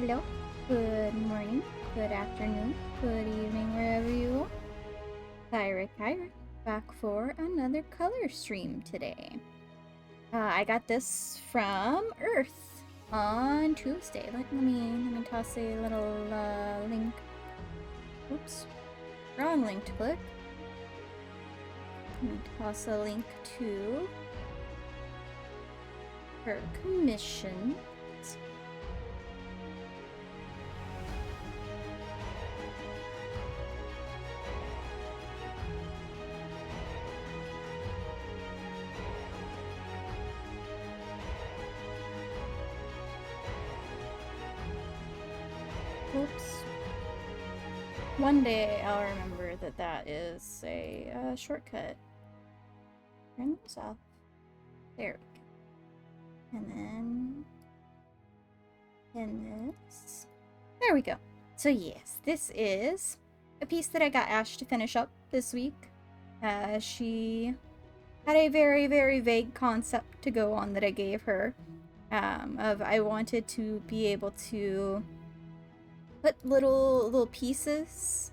hello. Good morning, good afternoon, good evening, wherever you are. Kyra, back for another color stream today. I got this from Earth on Tuesday. Let me toss a little link. Oops, wrong link to click. Let me toss a link to her commission. Oops. One day I'll remember that that is a shortcut. Turn this off. There we go. And then in this. There we go. So yes, this is a piece that I got Ash to finish up this week. She had a very, very vague concept to go on that I gave her. I wanted to be able to put little pieces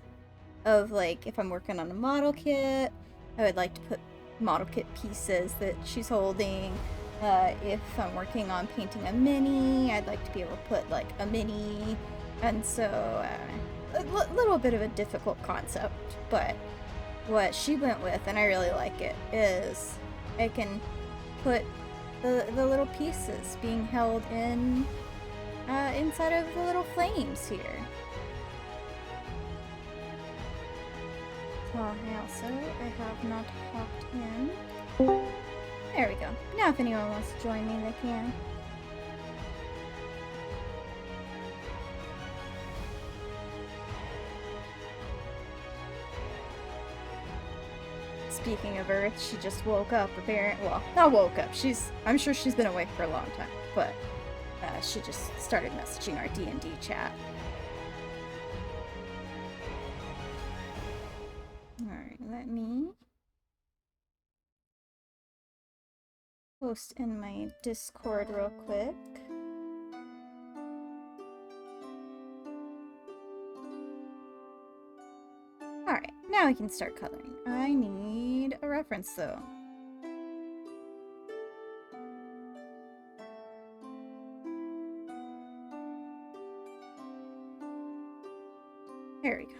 of, like, if I'm working on a model kit, I would like to put model kit pieces that she's holding. If I'm working on painting a mini, I'd like to be able to put, like, a mini. And so, a little bit of a difficult concept, but what she went with, and I really like it, is I can put the little pieces being held in inside of the little flames here. I have not hopped in. There we go. Now if anyone wants to join me, they can. Speaking of Earth, she just woke up, apparently. Well, not woke up. I'm sure she's been awake for a long time, but she just started messaging our D&D chat. Alright, let me post in my Discord real quick. Alright, now I can start coloring. I need a reference though. There we go.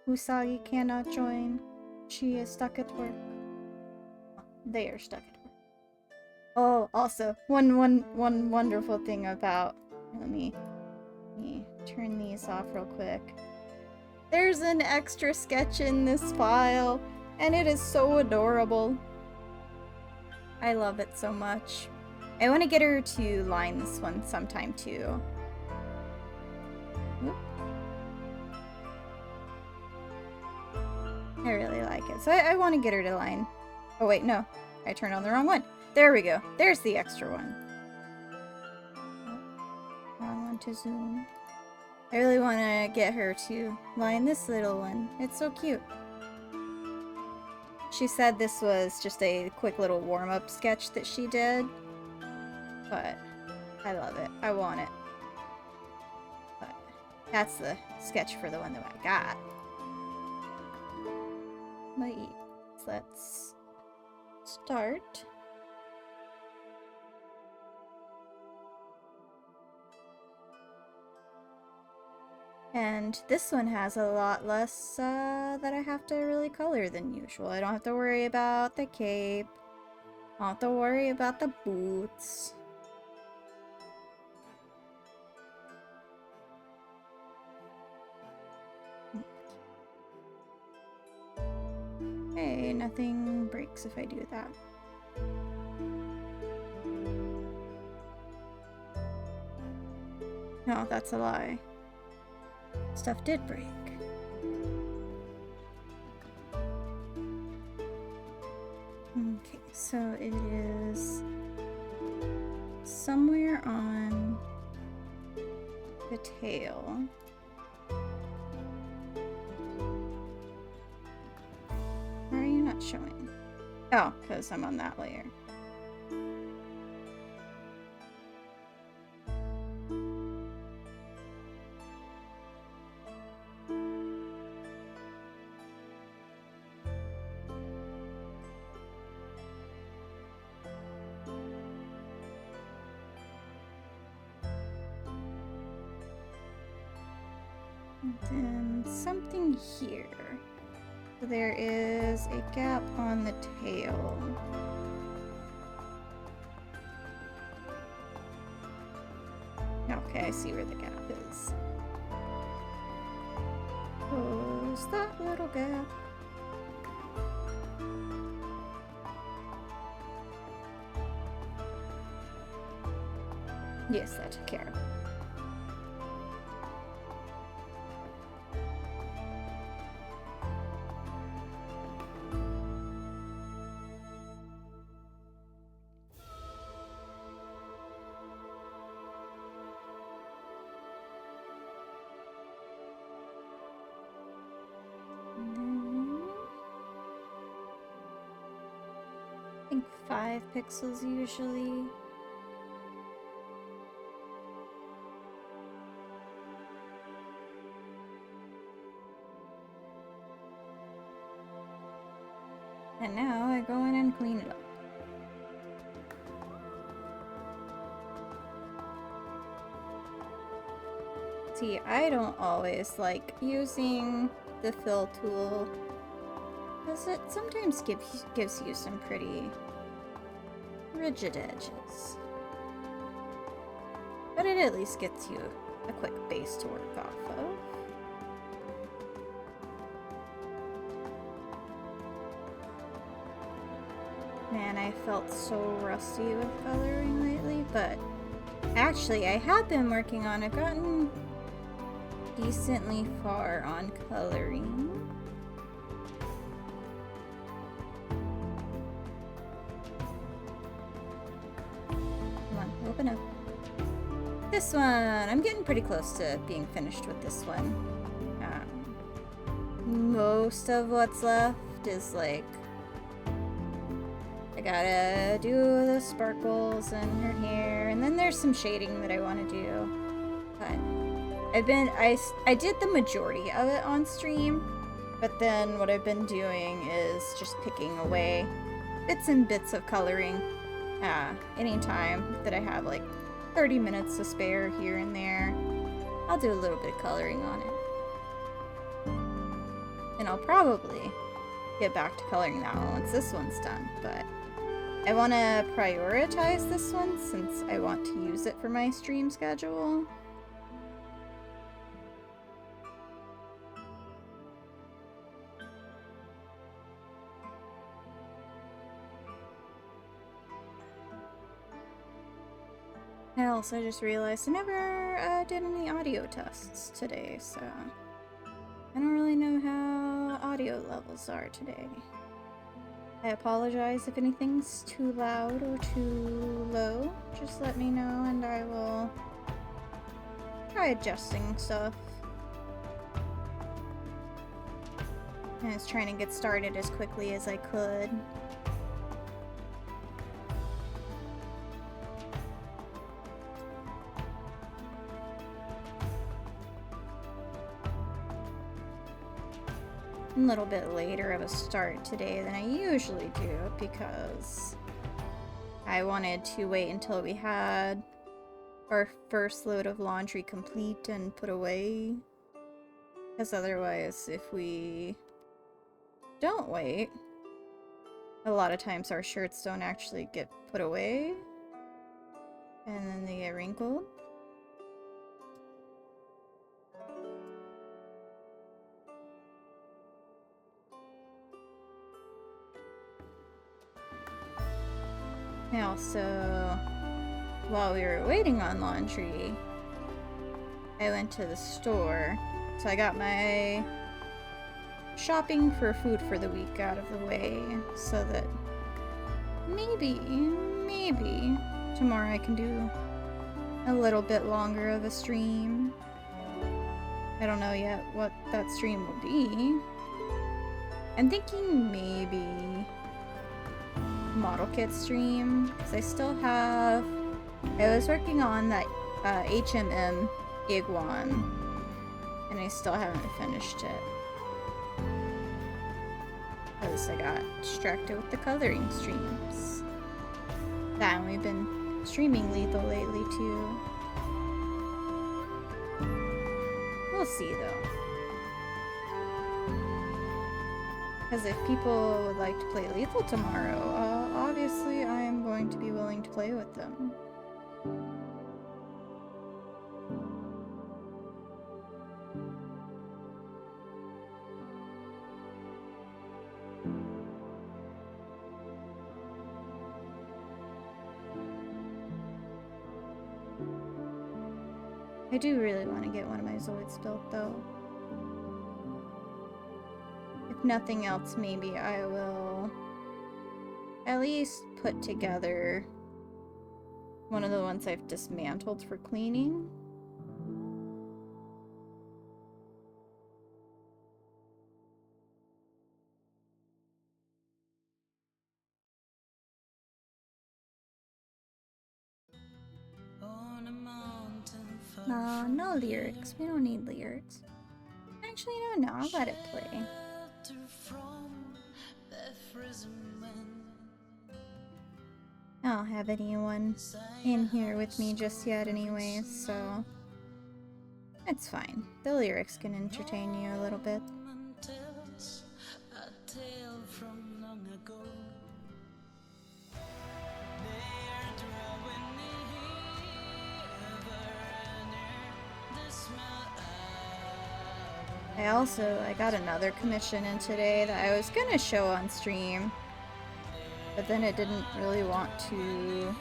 Usagi cannot join. She is stuck at work. They are stuck at work. Oh, also, one wonderful thing about... Let me turn these off real quick. There's an extra sketch in this file, and it is so adorable. I love it so much. I want to get her to line this one sometime too. Oop. I really like it. So I want to get her to line. Oh wait, no. I turned on the wrong one. There we go. There's the extra one. Wrong one to zoom. I really want to get her to line this little one. It's so cute. She said this was just a quick little warm-up sketch that she did. But I love it. I want it. But that's the sketch for the one that I got. Let's start. And this one has a lot less that I have to really color than usual. I don't have to worry about the cape. I don't have to worry about the boots. Hey, nothing breaks if I do that. No, that's a lie. Stuff did break. Okay, so it is somewhere on the tail. Why are you not showing? Oh, because I'm on that layer. And then something here. So there is a gap on the tail. Okay, I see where the gap is. Close that little gap. Yes, that took care of it. I think 5 pixels usually. And now I go in and clean it up. See, I don't always like using the fill tool because it sometimes gives you some pretty rigid edges. But it at least gets you a quick base to work off of. Man, I felt so rusty with coloring lately, but actually I have been working on it. I've gotten decently far on coloring. Come on, open up. This one! I'm getting pretty close to being finished with this one. Most of what's left is like I gotta do the sparkles and her hair, and then there's some shading that I want to do. But I did the majority of it on stream, but then what I've been doing is just picking away bits and bits of coloring anytime that I have like 30 minutes to spare here and there. I'll do a little bit of coloring on it. And I'll probably get back to coloring that one once this one's done, but I want to prioritize this one since I want to use it for my stream schedule. And also, I just realized I never did any audio tests today, so I don't really know how audio levels are today. I apologize if anything's too loud or too low. Just let me know and I will try adjusting stuff. I was trying to get started as quickly as I could. A little bit later of a start today than I usually do because I wanted to wait until we had our first load of laundry complete and put away, because otherwise if we don't wait, a lot of times our shirts don't actually get put away and then they get wrinkled. I also, while we were waiting on laundry, I went to the store. So I got my shopping for food for the week out of the way so that maybe tomorrow I can do a little bit longer of a stream. I don't know yet what that stream will be. I'm thinking maybe model kit stream, because I still have... I was working on that HMM Iguan, and I still haven't finished it. Because I got distracted with the coloring streams. That, and we've been streaming Lethal lately too. We'll see though. Because if people would like to play Lethal tomorrow, obviously I am going to be willing to play with them. I do really want to get one of my Zoids built though. If nothing else, maybe I will at least put together one of the ones I've dismantled for cleaning. No lyrics. We don't need lyrics. Actually, no, I'll let it play. I don't have anyone in here with me just yet anyways, so it's fine. The lyrics can entertain you a little bit. I got another commission in today that I was gonna show on stream, but then it didn't really want to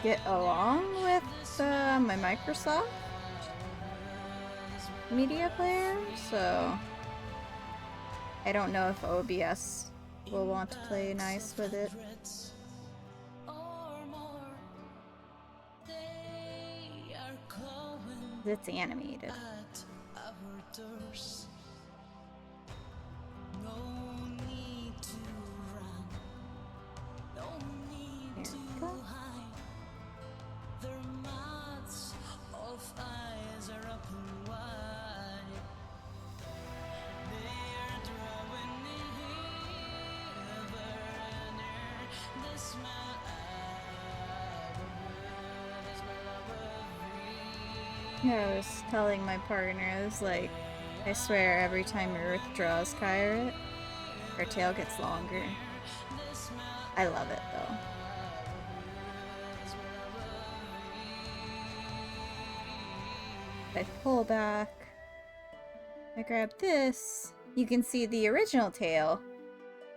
get along with my Microsoft media player, so I don't know if OBS will want to play nice with it. It's animated. I was telling my partner, I was like, I swear every time Earth draws Kyrat, her tail gets longer. I love it though. If I pull back, I grab this, you can see the original tail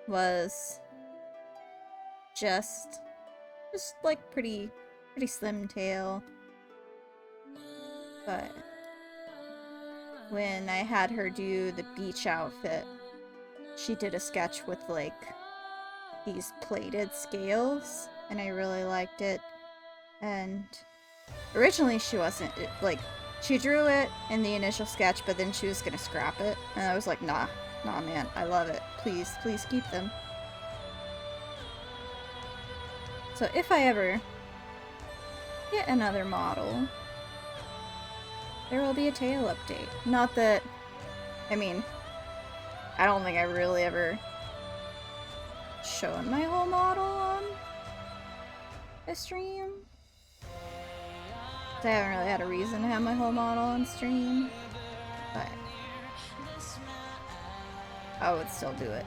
was just like pretty slim tail. But when I had her do the beach outfit, she did a sketch with like these plated scales, and I really liked it. And originally she wasn't, like, she drew it in the initial sketch, but then she was gonna scrap it, and I was like, nah man, I love it, please keep them. So if I ever get another model, there will be a tail update. Not that, I mean, I don't think I really ever shown my whole model on a stream. I haven't really had a reason to have my whole model on stream, but I would still do it.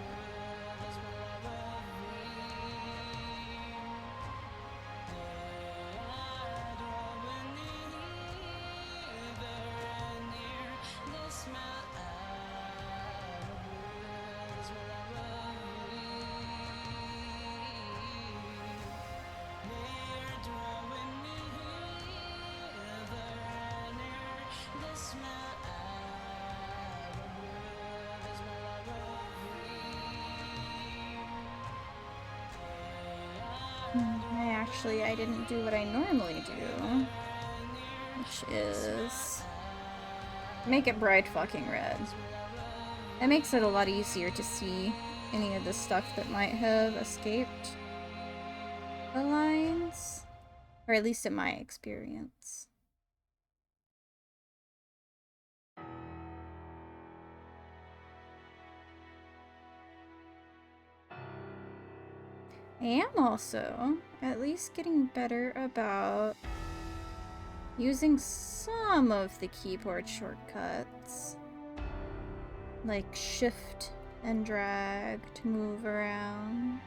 I didn't do what I normally do, which is make it bright fucking red. It makes it a lot easier to see any of the stuff that might have escaped the lines. Or at least in my experience. I am also at least getting better about using some of the keyboard shortcuts, like shift and drag to move around.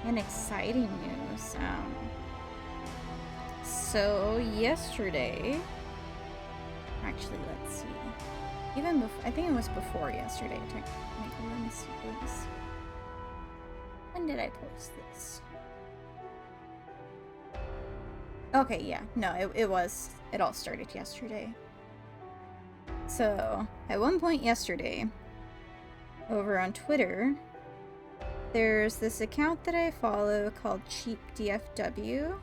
And exciting news. So yesterday, actually, let's see. Even before, I think it was before yesterday. Technically, let me see, please. When did I post this? Okay, yeah, no, it was. It all started yesterday. So at one point yesterday, over on Twitter, there's this account that I follow called Cheap DFW,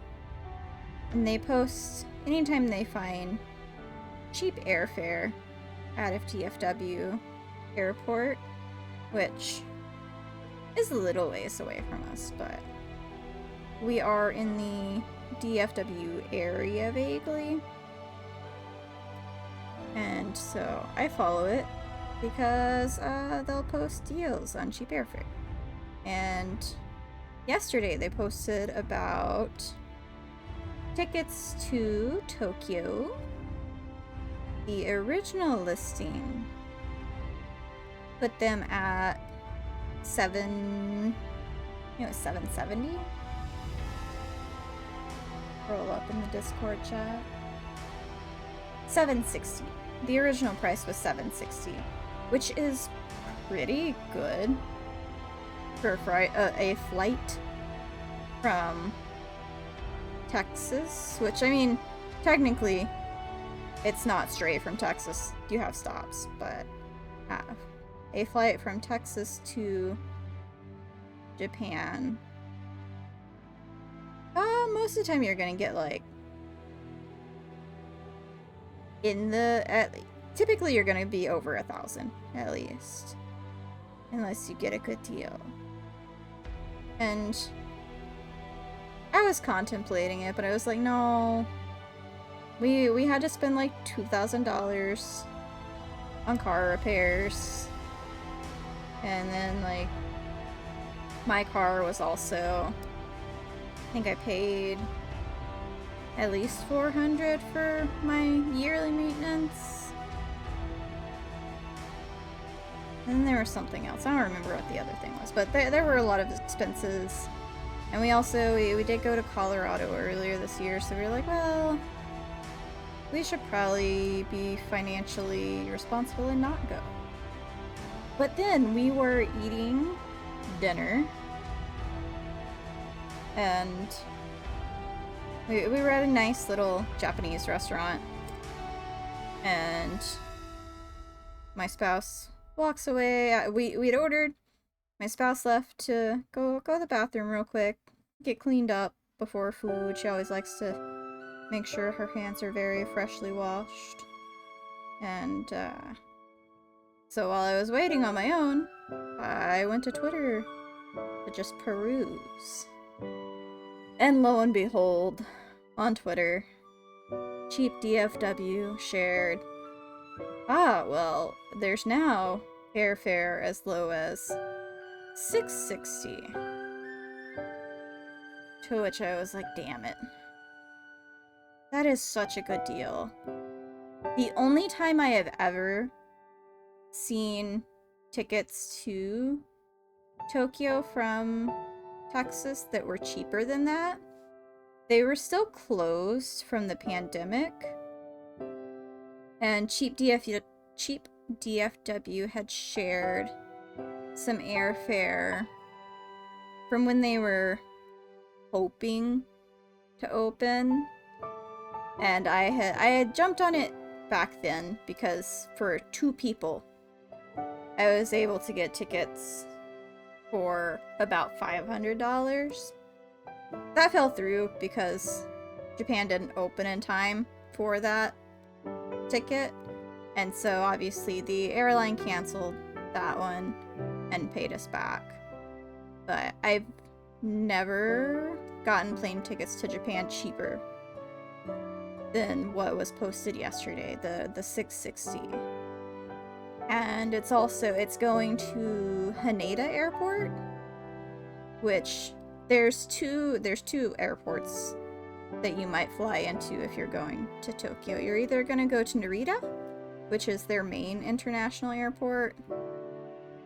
and they post anytime they find cheap airfare out of DFW airport, which is a little ways away from us, but we are in the DFW area vaguely, and so I follow it because they'll post deals on cheap airfare. And yesterday they posted about tickets to Tokyo. The original listing put them at $770. Roll up in the Discord chat. $760. The original price was $760, which is pretty good for a flight from Texas, which, I mean, technically it's not straight from Texas. You have stops, but a flight from Texas to Japan, most of the time you're gonna get like typically you're gonna be over 1,000 at least, unless you get a good deal. And I was contemplating it, but I was like, no. We had to spend like $2,000 on car repairs. And then like my car was also, I think I paid at least $400 for my yearly maintenance. And then there was something else. I don't remember what the other thing was, but there were a lot of expenses. And we also, we did go to Colorado earlier this year, so we were like, well, we should probably be financially responsible and not go. But then we were eating dinner, and we were at a nice little Japanese restaurant, and my spouse walks away. We'd ordered. My spouse left to go to the bathroom real quick, get cleaned up before food. She always likes to make sure her hands are very freshly washed. And so while I was waiting on my own, I went to Twitter to just peruse. And lo and behold, on Twitter, Cheap DFW shared, well, there's now airfare as low as $660. To which I was like, damn it. That is such a good deal. The only time I have ever seen tickets to Tokyo from Texas that were cheaper than that they were still closed from the pandemic, and Cheap DFW had shared some airfare from when they were hoping to open, and I had jumped on it back then because for 2 people I was able to get tickets for about $500. That fell through because Japan didn't open in time for that ticket, and so obviously the airline canceled that one and paid us back. But I've never gotten plane tickets to Japan cheaper than what was posted yesterday, the 660. And it's going to Haneda Airport, which there's two airports that you might fly into if you're going to Tokyo. You're either going to go to Narita, which is their main international airport,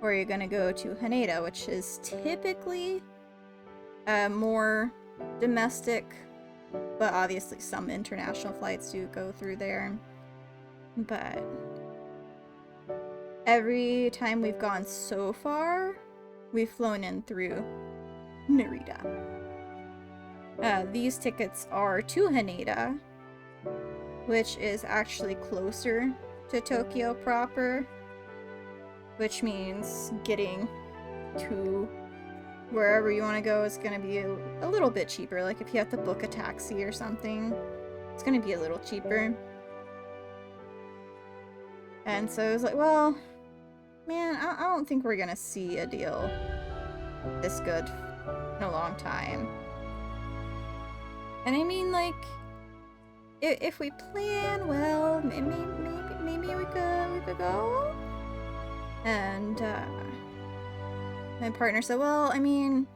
or you're going to go to Haneda, which is typically more domestic, but obviously some international flights do go through there. But every time we've gone so far, we've flown in through Narita. These tickets are to Haneda, which is actually closer to Tokyo proper, which means getting to wherever you want to go is going to be a little bit cheaper. Like if you have to book a taxi or something, it's going to be a little cheaper. And so I was like, well, man, I don't think we're going to see a deal this good in a long time. And I mean, like, if we plan well, maybe we could go. And my partner said, well, I mean,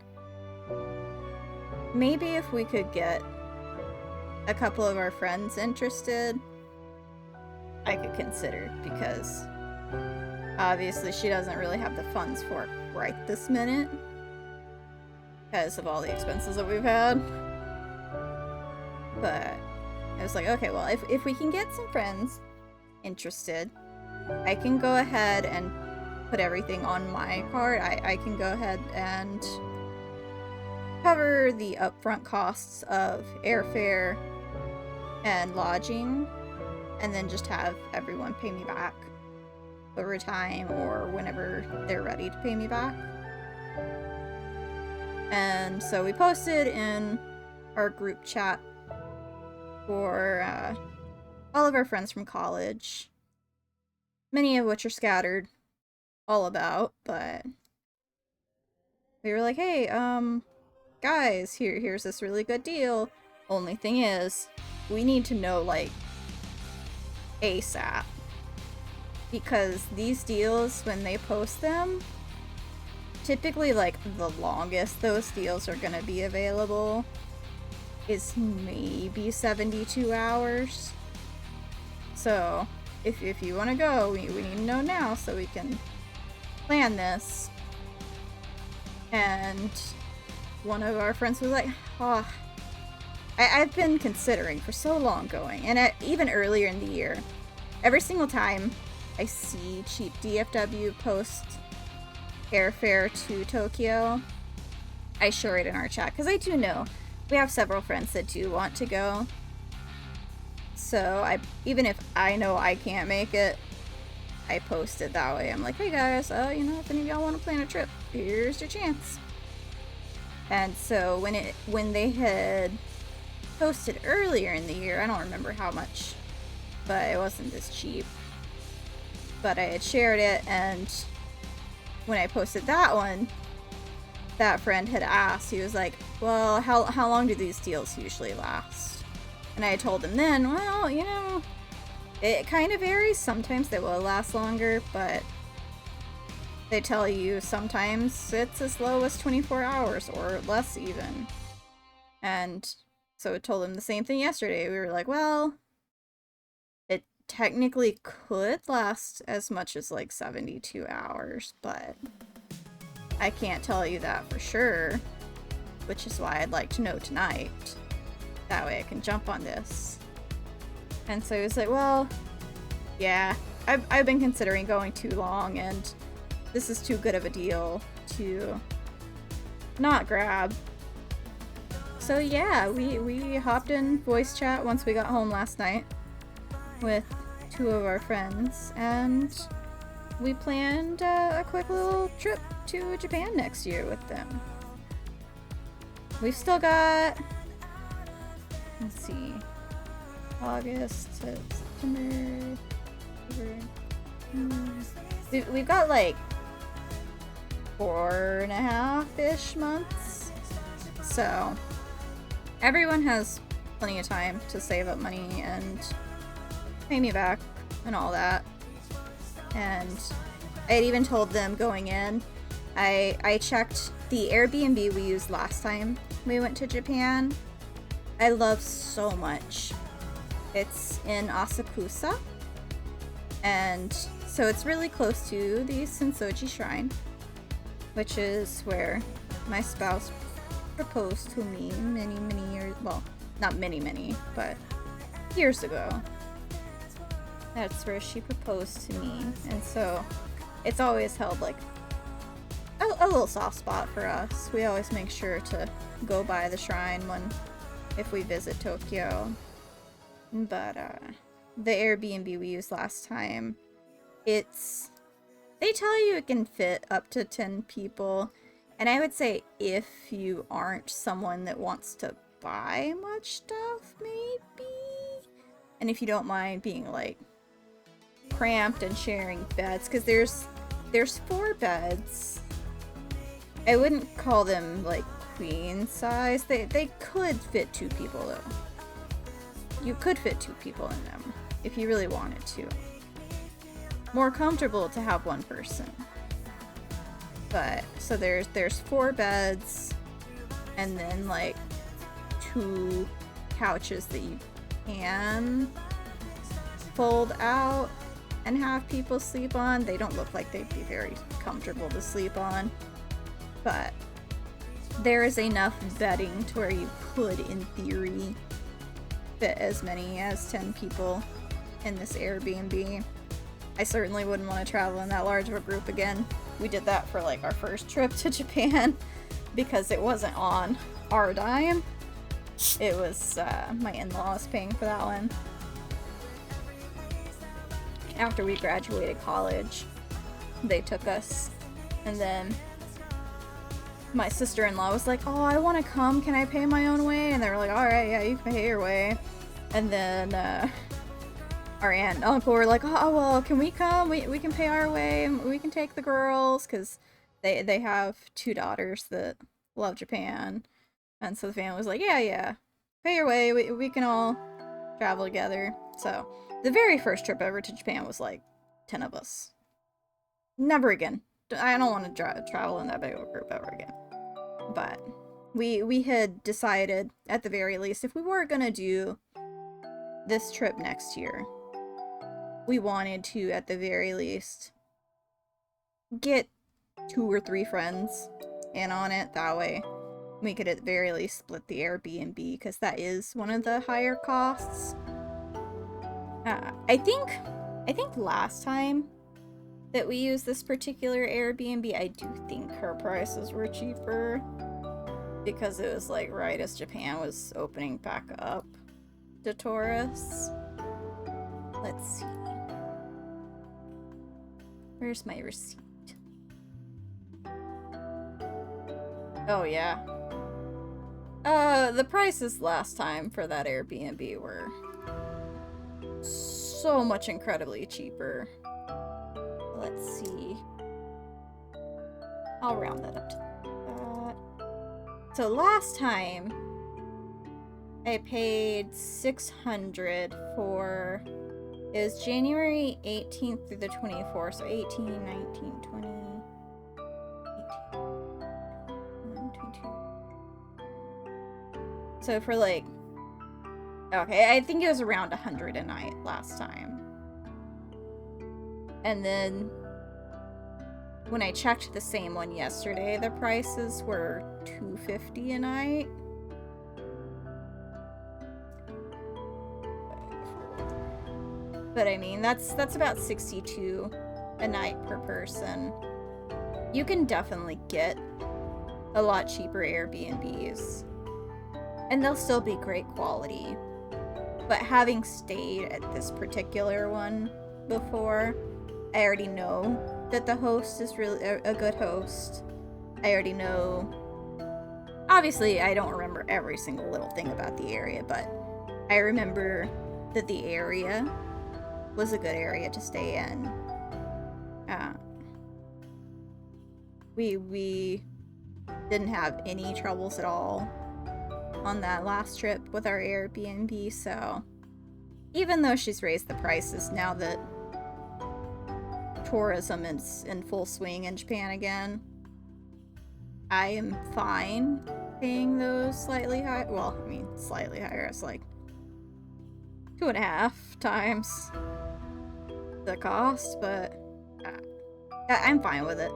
maybe if we could get a couple of our friends interested, I could consider, because obviously she doesn't really have the funds for it right this minute because of all the expenses that we've had. But I was like, okay, well, if we can get some friends interested, I can go ahead and put everything on my card. I can go ahead and cover the upfront costs of airfare and lodging, and then just have everyone pay me back over time or whenever they're ready to pay me back. And so we posted in our group chat for all of our friends from college, many of which are scattered all about, but we were like, hey, guys, here's this really good deal. Only thing is, we need to know, like, ASAP. Because these deals, when they post them, typically, like, the longest those deals are gonna be available is maybe 72 hours. So, if you want to go, we need to know now so we can plan this. And one of our friends was like, oh, I've been considering for so long going, and even earlier in the year, every single time I see Cheap DFW post airfare to Tokyo, I share it in our chat, because I do know we have several friends that do want to go. So even if I know I can't make it, I post it that way. I'm like, hey guys, you know, if any of y'all want to plan a trip, here's your chance. And so when they had posted earlier in the year, I don't remember how much, but it wasn't this cheap. But I had shared it, and when I posted that one, that friend had asked, he was like, well, how long do these deals usually last? And I told him then, well, you know, it kind of varies. Sometimes they will last longer, but they tell you sometimes it's as low as 24 hours or less even. And so I told him the same thing yesterday. We were like, well, it technically could last as much as like 72 hours, but I can't tell you that for sure, which is why I'd like to know tonight. That way I can jump on this. And so he was like, well, yeah, I've been considering going too long, and this is too good of a deal to not grab. So yeah, we hopped in voice chat once we got home last night with 2 of our friends, and we planned a quick little trip to Japan next year with them. We've still got, let's see, August, September, we've got like 4.5-ish months. So everyone has plenty of time to save up money and pay me back and all that. And I had even told them going in, I checked the Airbnb we used last time we went to Japan. I love so much. It's in Asakusa, and so it's really close to the Sensoji Shrine, which is where my spouse proposed to me many years, well, not many, but years ago. That's where she proposed to me, and so it's always held like a little soft spot for us. We always make sure to go by the shrine if we visit Tokyo. But the Airbnb we used last time, they tell you it can fit up to 10 people, and I would say if you aren't someone that wants to buy much stuff, maybe, and if you don't mind being like cramped and sharing beds, because there's 4 beds. I wouldn't call them like queen size. They could fit 2 people though. You could fit 2 people in them if you really wanted to. More comfortable to have 1 person. But so there's 4 beds, and then like 2 couches that you can fold out and have people sleep on. They don't look like they'd be very comfortable to sleep on, but there is enough bedding to where you could, in theory, fit as many as 10 people in this Airbnb. I certainly wouldn't want to travel in that large of a group again. We did that for like our first trip to Japan because it wasn't on our dime. It was my in-laws paying for that one. After we graduated college, they took us, and then my sister-in-law was like, oh, I want to come, can I pay my own way? And they were like, alright, yeah, you can pay your way. And then our aunt and uncle were like, oh, well, can we come? We can pay our way, and we can take the girls, because they have 2 daughters that love Japan. And so the family was like, yeah, pay your way, we can all travel together. So the very first trip ever to Japan was like 10 of us. Never again. I don't want to travel in that big of a group ever again. But we had decided, at the very least, if we were gonna do this trip next year, we wanted to, at the very least, get 2 or 3 friends in on it. That way we could at the very least split the Airbnb, because that is one of the higher costs. I think last time that we used this particular Airbnb, I do think her prices were cheaper, because it was like right as Japan was opening back up to tourists. Let's see. Where's my receipt? Oh yeah. The prices last time for that Airbnb were so much incredibly cheaper. Let's see. I'll round that up to that. So last time I paid $600 for, it was January 18th through the 24th, so 18, 19, 20, 18, 22. So for like, okay, I think it was around 100 a night last time. And then when I checked the same one yesterday, the prices were $250 a night. But I mean, that's about 62 a night per person. You can definitely get a lot cheaper Airbnbs, and they'll still be great quality. But having stayed at this particular one before, I already know that the host is really a good host. I already know. Obviously, I don't remember every single little thing about the area, but I remember that the area was a good area to stay in. We didn't have any troubles at all on that last trip with our Airbnb, so even though she's raised the prices now that tourism is in full swing in Japan again, I am fine paying those slightly high. Well, I mean, slightly higher. It's like 2.5 times the cost, but I'm fine with it.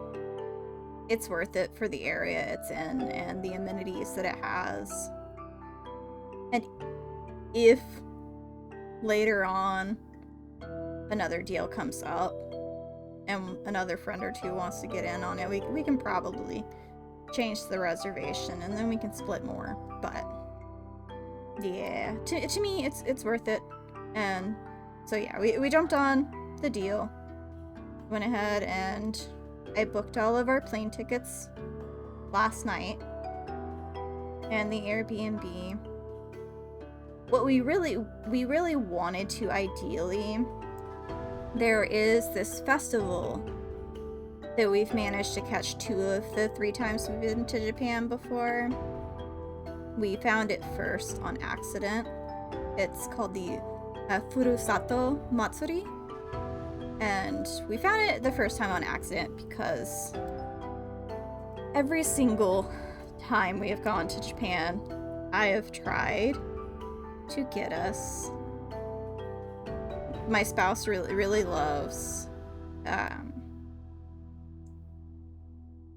It's worth it for the area it's in and the amenities that it has. And if later on another deal comes up and another friend or two wants to get in on it, we can probably change the reservation and then we can split more. But yeah, to me it's worth it. And so yeah, we jumped on the deal, went ahead and I booked all of our plane tickets last night and the Airbnb. What we really wanted to ideally, there is this festival that we've managed to catch 2 of the 3 times we've been to Japan before. We found it first on accident. It's called the Furusato Matsuri. And we found it the first time on accident because every single time we have gone to Japan, I have tried to get us. My spouse really loves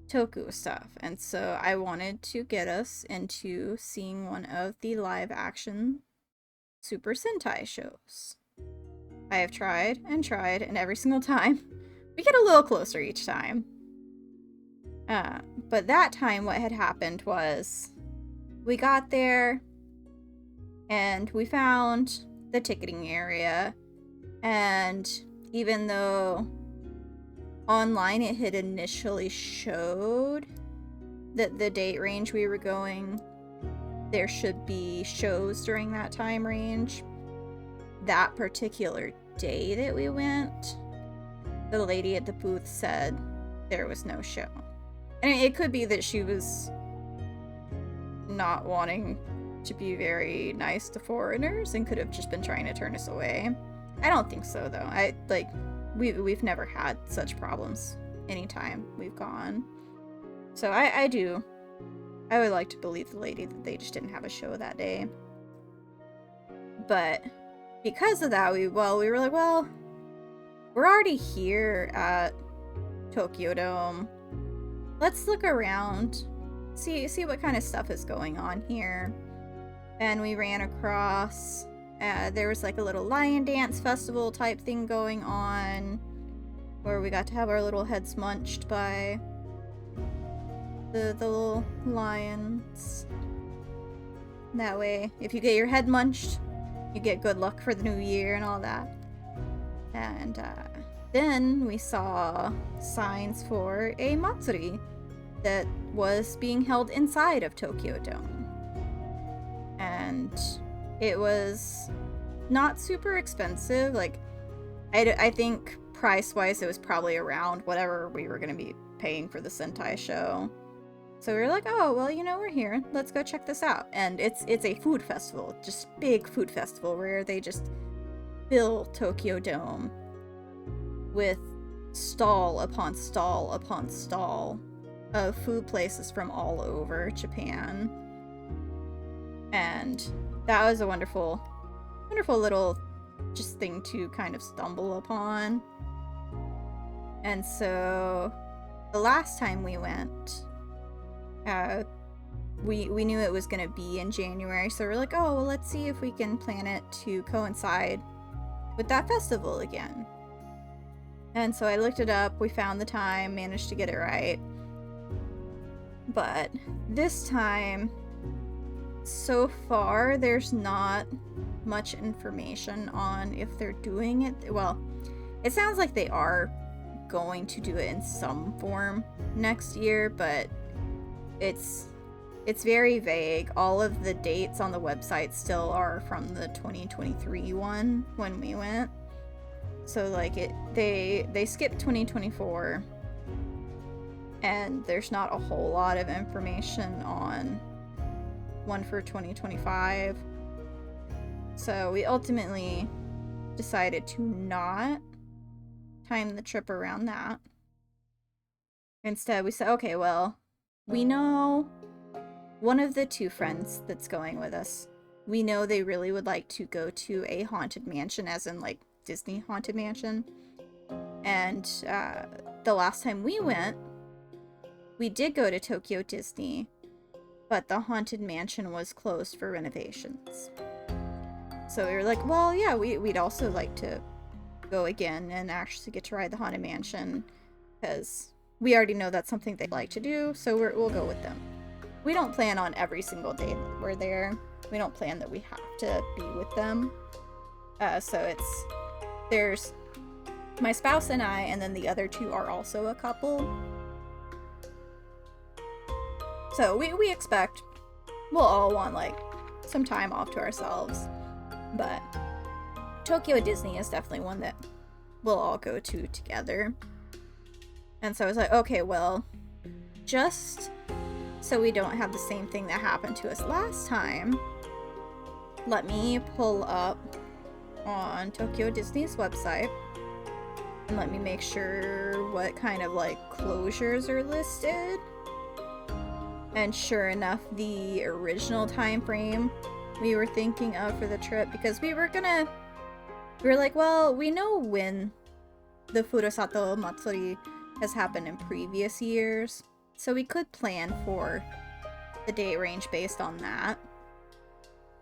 toku stuff, and so I wanted to get us into seeing one of the live action Super Sentai shows. I have tried, and every single time we get a little closer each time. But that time what had happened was we got there and we found the ticketing area, and even though online it had initially showed that the date range we were going, there should be shows during that time range, that particular day that we went, the lady at the booth said there was no show. And it could be that she was not wanting to be very nice to foreigners and could have just been trying to turn us away. I don't think so, though. We've never had such problems anytime we've gone. So I would like to believe the lady that they just didn't have a show that day. But because of that, we were like, well, we're already here at Tokyo Dome. Let's look around, see what kind of stuff is going on here. And we ran across, there was like a little lion dance festival type thing going on, where we got to have our little heads munched by the little lions. That way, if you get your head munched, you get good luck for the new year and all that. And then we saw signs for a matsuri that was being held inside of Tokyo Dome. And it was not super expensive. Like, I think price-wise it was probably around whatever we were going to be paying for the Sentai show. So we were like, oh, well, we're here. Let's go check this out. And it's a food festival, just big food festival where they just fill Tokyo Dome with stall upon stall upon stall of food places from all over Japan. And that was a wonderful little just thing to kind of stumble upon. And so the last time we went, we knew it was going to be in January, so we're like, oh, well, let's see if we can plan it to coincide with that festival again. And so I looked it up, we found the time, managed to get it right. But this time, so far, there's not much information on if they're doing it. Well, it sounds like they are going to do it in some form next year, but it's very vague. All of the dates on the website still are from the 2023 one when we went. So like they skipped 2024, and there's not a whole lot of information on one for 2025. So we ultimately decided to not time the trip around that. Instead, we said, okay, well, we know one of the two friends that's going with us, we know they really would like to go to a haunted mansion, as in like Disney haunted mansion. And the last time we went, we did go to Tokyo Disney, but the haunted mansion was closed for renovations. So we were like, well, yeah, we'd also like to go again and actually get to ride the haunted mansion, because we already know that's something they like to do, so we'll go with them. We don't plan on every single day that we're there. We don't plan that we have to be with them. So there's my spouse and I, and then the other two are also a couple. So we expect we'll all want like some time off to ourselves. But Tokyo Disney is definitely one that we'll all go to together. And so I was like, okay, well, just so we don't have the same thing that happened to us last time, let me pull up on Tokyo Disney's website and let me make sure what kind of like closures are listed. And sure enough, the original time frame we were thinking of for the trip, because we were like, well, we know when the Furusato Matsuri has happened in previous years, so we could plan for the date range based on that.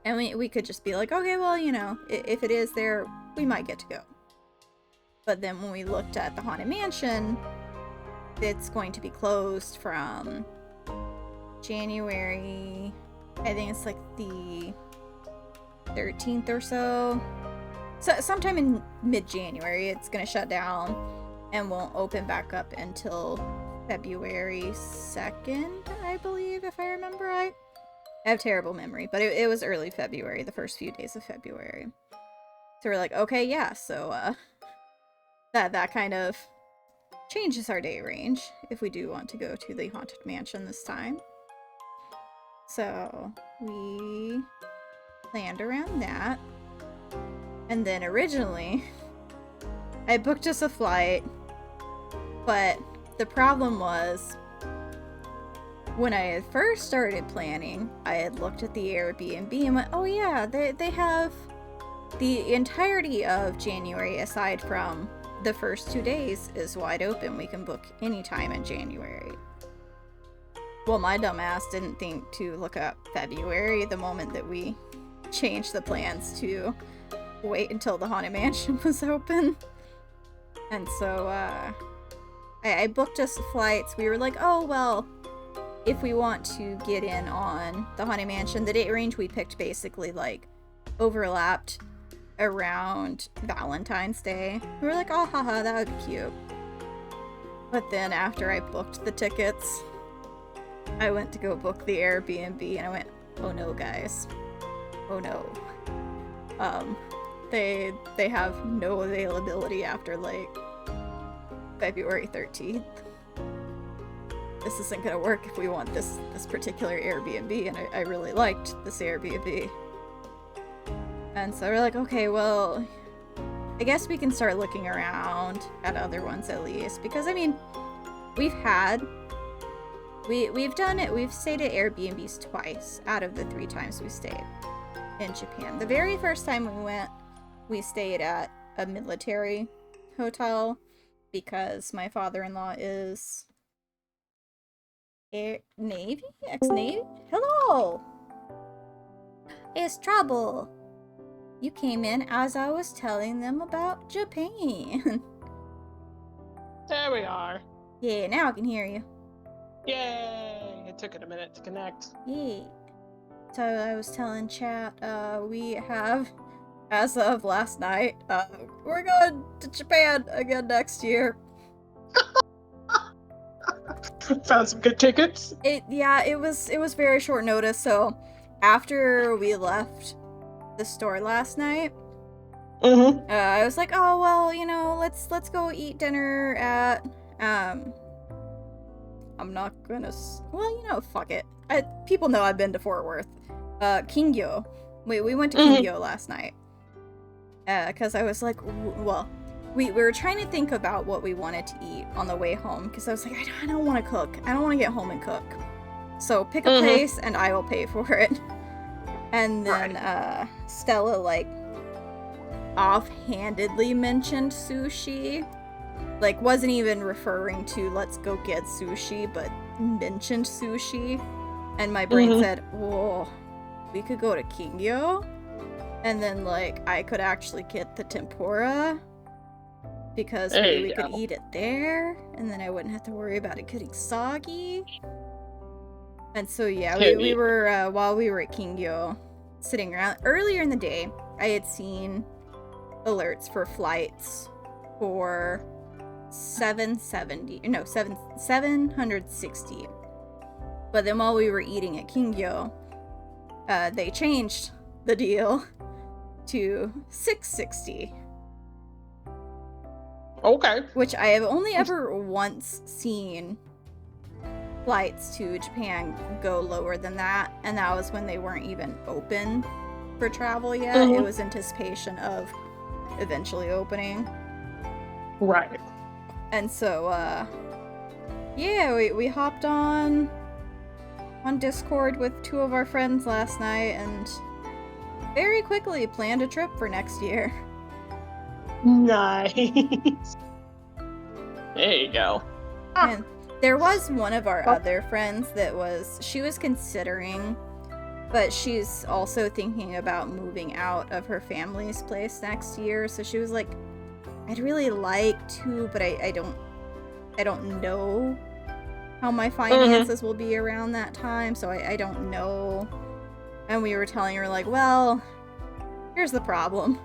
And we could just be like, okay, well, you know, if it is there, we might get to go. But then when we looked at the Haunted Mansion, it's going to be closed from January, I think it's like the 13th or so. So sometime in mid-January, it's gonna shut down and won't open back up until February 2nd, I believe, if I remember right. I have terrible memory, but it was early February, the first few days of February. So we're like, okay, yeah, so that kind of changes our day range if we do want to go to the Haunted Mansion this time. So we planned around that. And then originally, I booked us a flight, but the problem was, when I had first started planning, I had looked at the Airbnb and went, oh yeah, they have the entirety of January, aside from the first 2 days, is wide open. We can book anytime in January. Well, my dumbass didn't think to look up February the moment that we changed the plans to wait until the Haunted Mansion was open. And so I booked us flights. We were like, oh, well, if we want to get in on the Haunted Mansion, the date range we picked basically like overlapped around Valentine's Day. We were like, oh, haha, that would be cute. But then after I booked the tickets, I went to go book the Airbnb and I went, oh no, guys. Oh no. They have no availability after like February 13th. This isn't gonna work if we want this particular Airbnb, and I really liked this Airbnb. And so we're like, okay, well, I guess we can start looking around at other ones at least, because I mean, we've done it. We've stayed at Airbnbs twice out of the 3 times we stayed in Japan. The very first time we went, we stayed at a military hotel because my father-in-law is Navy? Ex-Navy? Hello! It's trouble! you came in as I was telling them about Japan. There we are. Yeah, now I can hear you. Yay! It took it a minute to connect. Yeah. So I was telling chat, we have, as of last night, we're going to Japan again next year. Found some good tickets. It was very short notice, so after we left the store last night, I was like, oh well, let's go eat dinner at I'm not gonna fuck it. People know I've been to Fort Worth. Kingyo. We went to Kingyo last night. Cause I was like, well, we were trying to think about what we wanted to eat on the way home, because I was like, I don't want to cook. I don't want to get home and cook. So pick a place and I will pay for it. And then Stella like offhandedly mentioned sushi. Like wasn't even referring to let's go get sushi, but mentioned sushi. And my brain said, oh, we could go to Kingyo. And then like I could actually get the tempura. Because we could eat it there, and then I wouldn't have to worry about it getting soggy. And so yeah, we were, while we were at Kingyo, sitting around, earlier in the day, I had seen alerts for flights for 760. But then while we were eating at Kingyo, they changed the deal to 660. Okay. Which I have only ever once seen flights to Japan go lower than that, and that was when they weren't even open for travel yet. It was anticipation of eventually opening. Right. And so, yeah, we hopped on Discord with two of our friends last night, and very quickly planned a trip for next year. Nice. There you go. And there was one of our other friends that she was considering, but she's also thinking about moving out of her family's place next year. So she was like, I'd really like to, but I don't know how my finances will be around that time. So I don't know. And we were telling her like, well, here's the problem.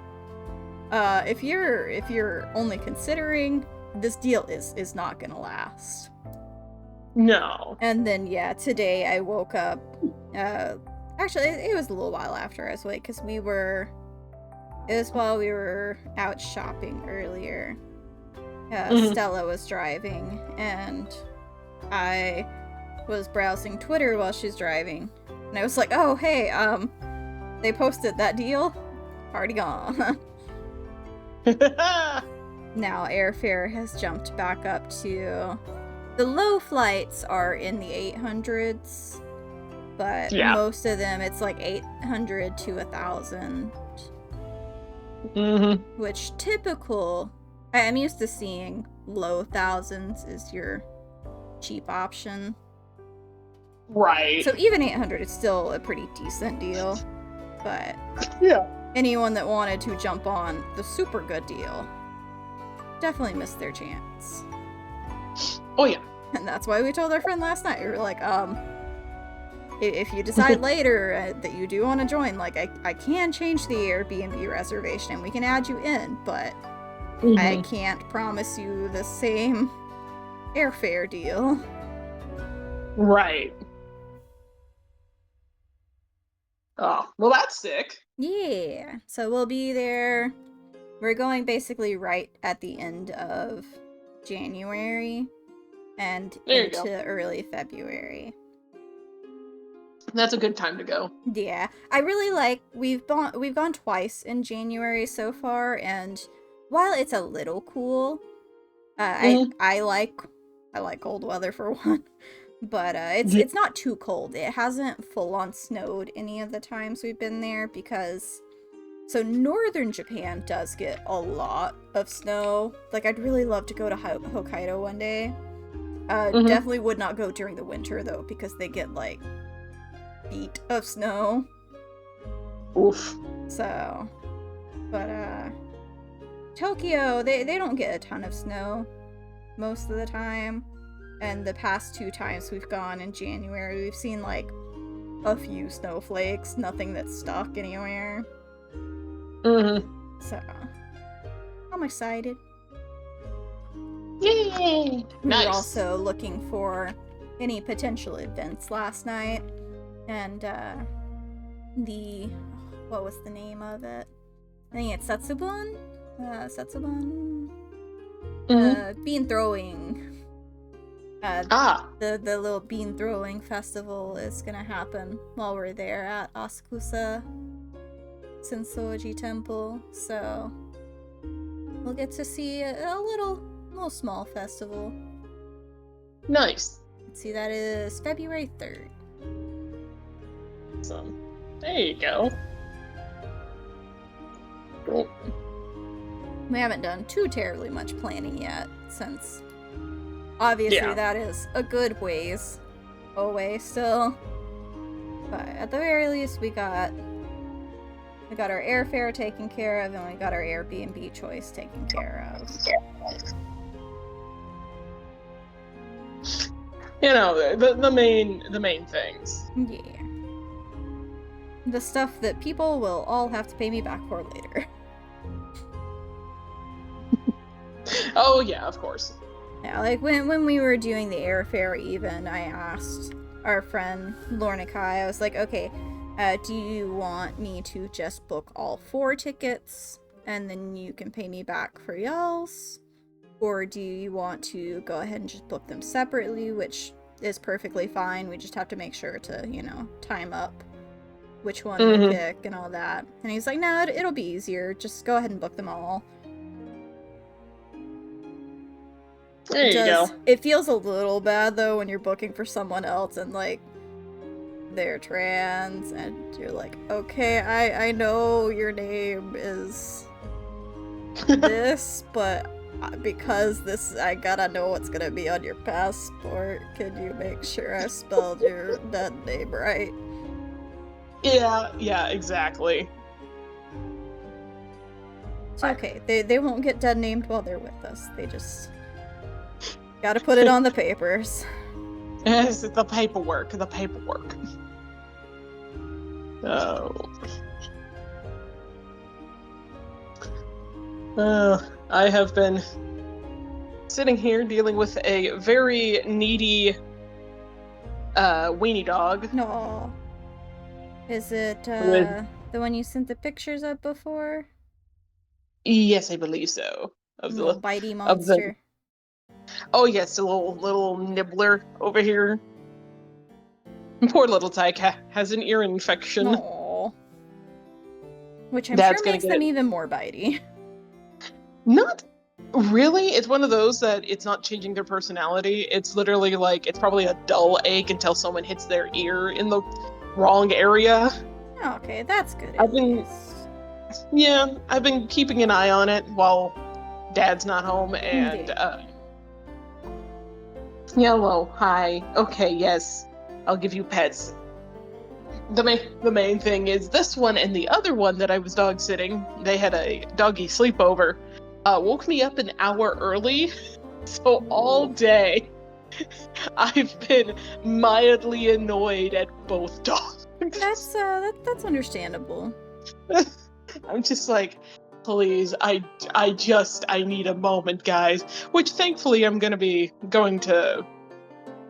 If you're only considering, this deal is not gonna last. No. And then yeah, today I woke up. Actually, it was a little while after I was awake, because it was while we were out shopping earlier. Stella was driving, and I was browsing Twitter while she's driving, and I was like, oh hey, they posted that deal, already gone. Now airfare has jumped back up to, the low flights are in the 800s, but most of them it's like 800 to 1,000. Which typical, I'm used to seeing low thousands is your cheap option. Right. So even 800 is still a pretty decent deal, but yeah, anyone that wanted to jump on the super good deal definitely missed their chance. Oh yeah. And that's why we told our friend last night. We were like, if you decide later that you do want to join, like I can change the Airbnb reservation and we can add you in, but I can't promise you the same airfare deal. Right. Oh, well that's sick. Yeah. So we'll be there. We're going basically right at the end of January and into early February. That's a good time to go. Yeah. I really like, we've gone twice in January so far, and while it's a little cool, I like cold weather for one. But it's not too cold. It hasn't full on snowed any of the times we've been there, because so northern Japan does get a lot of snow. Like I'd really love to go to Hokkaido one day. Definitely would not go during the winter though, because they get like feet of snow. Oof. So But, Tokyo, they don't get a ton of snow most of the time. And the past 2 times we've gone in January, we've seen, like, a few snowflakes, nothing that's stuck anywhere. Mm-hmm. So, I'm excited. Yay! We Nice. were also looking for any potential events last night, and what was the name of it? I think it's Setsubun? Setsubun? Bean throwing. The little bean throwing festival is gonna happen while we're there at Asakusa Sensoji Temple, so we'll get to see a little small festival. Nice. Let's see, that is February 3rd. Awesome. There you go. Cool. We haven't done too terribly much planning yet, since obviously that is a good ways away still. But at the very least, we got our airfare taken care of, and we got our Airbnb choice taken care of. You know, the main things. Yeah. The stuff that people will all have to pay me back for later. Oh yeah, of course. Yeah, like when we were doing the airfare even, I asked our friend Lorna Kai, I was like, okay, do you want me to just book all 4 tickets and then you can pay me back for y'all's? Or do you want to go ahead and just book them separately, which is perfectly fine. We just have to make sure to, you know, time up which one we pick and all that. And he's like, no, it'll be easier. Just go ahead and book them all. There you go. It feels a little bad, though, when you're booking for someone else and, like, they're trans, and you're like, okay, I know your name is this, but because I gotta know what's gonna be on your passport, can you make sure I spelled your dead name right? Yeah, exactly. It's okay. They won't get dead named while they're with us. They just gotta put it on the papers. It's the paperwork. I have been sitting here dealing with a very needy weenie dog. No. Is it the one you sent the pictures of before? Yes, I believe so. Of the little bitey monster. Oh yes, a little nibbler over here. Poor little Tyke has an ear infection. Aww. Which I'm sure makes them even more bitey. Not really. It's one of those that it's not changing their personality. It's literally like, it's probably a dull ache until someone hits their ear in the wrong area. Okay, that's good. I've been keeping an eye on it while Dad's not home, and well, hi. Okay, yes, I'll give you pets. The main thing is this one and the other one that I was dog sitting, they had a doggy sleepover, woke me up an hour early, so all day I've been mildly annoyed at both dogs. That's understandable. I'm just like, please, I need a moment, guys. Which thankfully I'm going to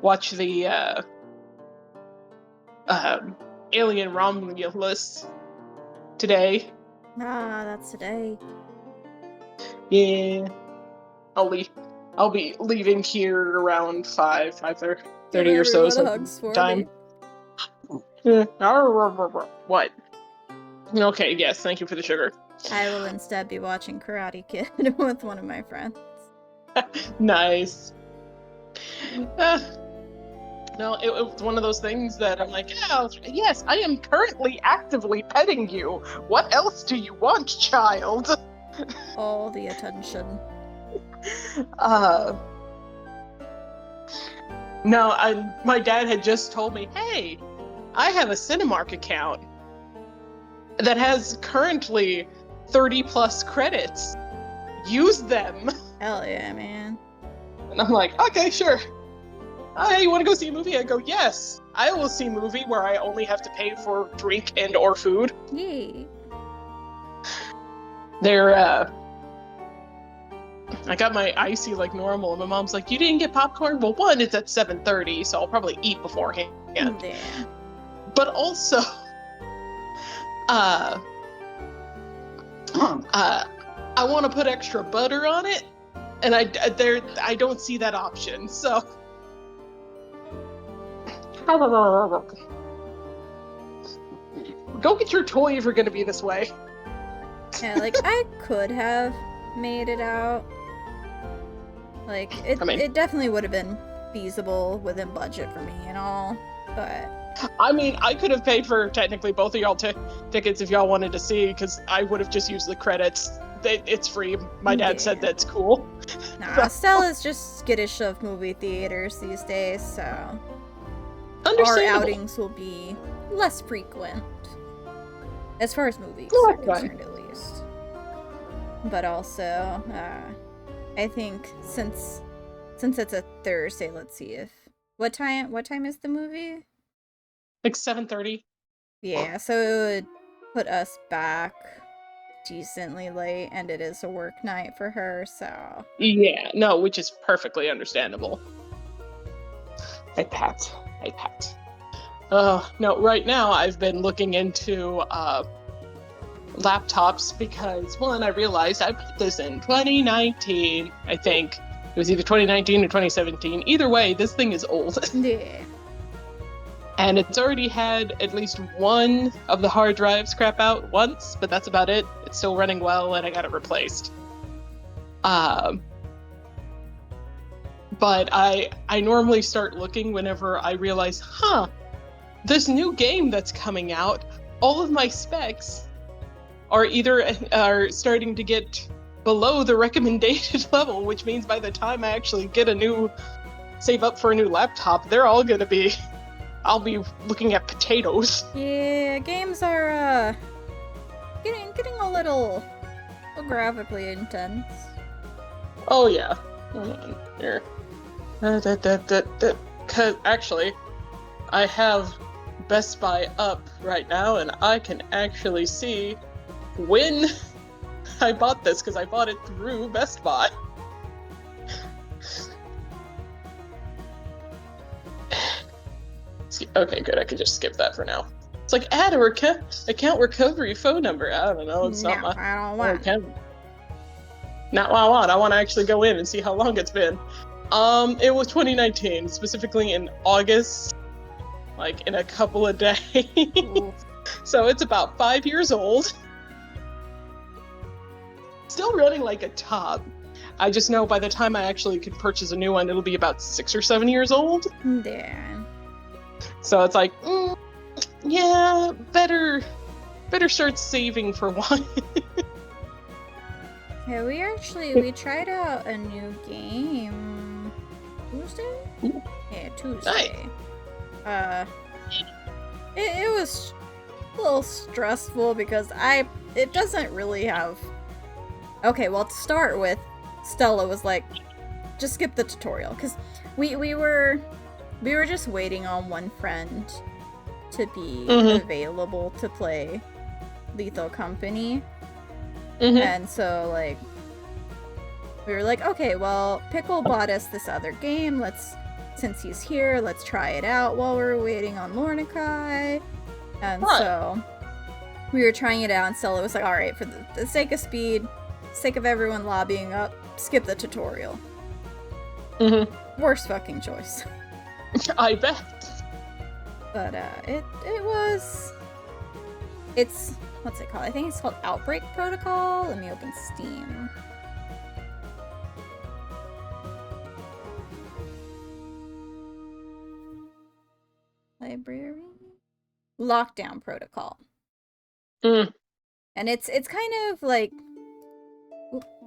watch the Alien Romulus today. That's today. Yeah. I'll be leaving here around 5:30 or so. Time. What? Okay, yes, thank you for the sugar. I will instead be watching Karate Kid with one of my friends. Nice. No, it was one of those things that I'm like, yes, I am currently actively petting you. What else do you want, child? All the attention. No, my dad had just told me, hey, I have a Cinemark account that has currently 30 plus credits. Use them. Hell yeah, man. And I'm like, okay, sure. Hey, you want to go see a movie? I go, yes. I will see a movie where I only have to pay for drink and or food. Yay. I got my icy like normal, and my mom's like, you didn't get popcorn? Well, one, it's at 7:30, so I'll probably eat beforehand. Yeah. But also, I want to put extra butter on it, and I don't see that option, so. Go get your toy if you're gonna be this way. Yeah, like, I could have made it out. Like, it definitely would have been feasible within budget for me and all, but... I mean, I could have paid for, technically, both of y'all tickets if y'all wanted to see, because I would have just used the credits. It's free. My dad said that's cool. Nah, Stella's just skittish of movie theaters these days, so... Our outings will be less frequent. As far as movies are concerned, at least. But also, I think since it's a Thursday, let's see if... What time is the movie? Like 7:30. Yeah, so it would put us back decently late, and it is a work night for her, so... Yeah, no, which is perfectly understandable. I pat. No, right now I've been looking into laptops because, one, I realized I put this in 2019, I think. It was either 2019 or 2017. Either way, this thing is old. Yeah. And it's already had at least one of the hard drives crap out once, but that's about it. It's still running well, and I got it replaced. But I normally start looking whenever I realize, this new game that's coming out, all of my specs are starting to get below the recommended level, which means by the time I actually save up for a new laptop, they're all gonna be... I'll be looking at potatoes. Yeah, games are getting a little graphically intense. Oh yeah. Hold on here. Cause actually, I have Best Buy up right now, and I can actually see when I bought this, because I bought it through Best Buy. Okay, good. I could just skip that for now. It's like, add a account recovery phone number. I don't know. It's not my... I don't want it. Not what I want. I want to actually go in and see how long it's been. It was 2019, specifically in August, like in a couple of days. So it's about 5 years old. Still running like a top. I just know by the time I actually could purchase a new one, it'll be about 6 or 7 years old. Yeah. So it's like, yeah, better start saving for one. Yeah, we tried out a new game Tuesday? Yeah, Tuesday. Nice. It was a little stressful because it doesn't really have... Okay, well, to start with, Stella was like, just skip the tutorial, because we were just waiting on one friend to be available to play Lethal Company. And so, like, we were like, okay, well, Pickle bought us this other game. Since he's here, let's try it out while we're waiting on Lornakai. And so we were trying it out, and Stella was like, alright, for the sake of speed, sake of everyone lobbying up, skip the tutorial. Worst fucking choice. I bet. But, it's, what's it called? I think it's called Outbreak Protocol. Let me open Steam. Library? Lockdown Protocol. And it's kind of like,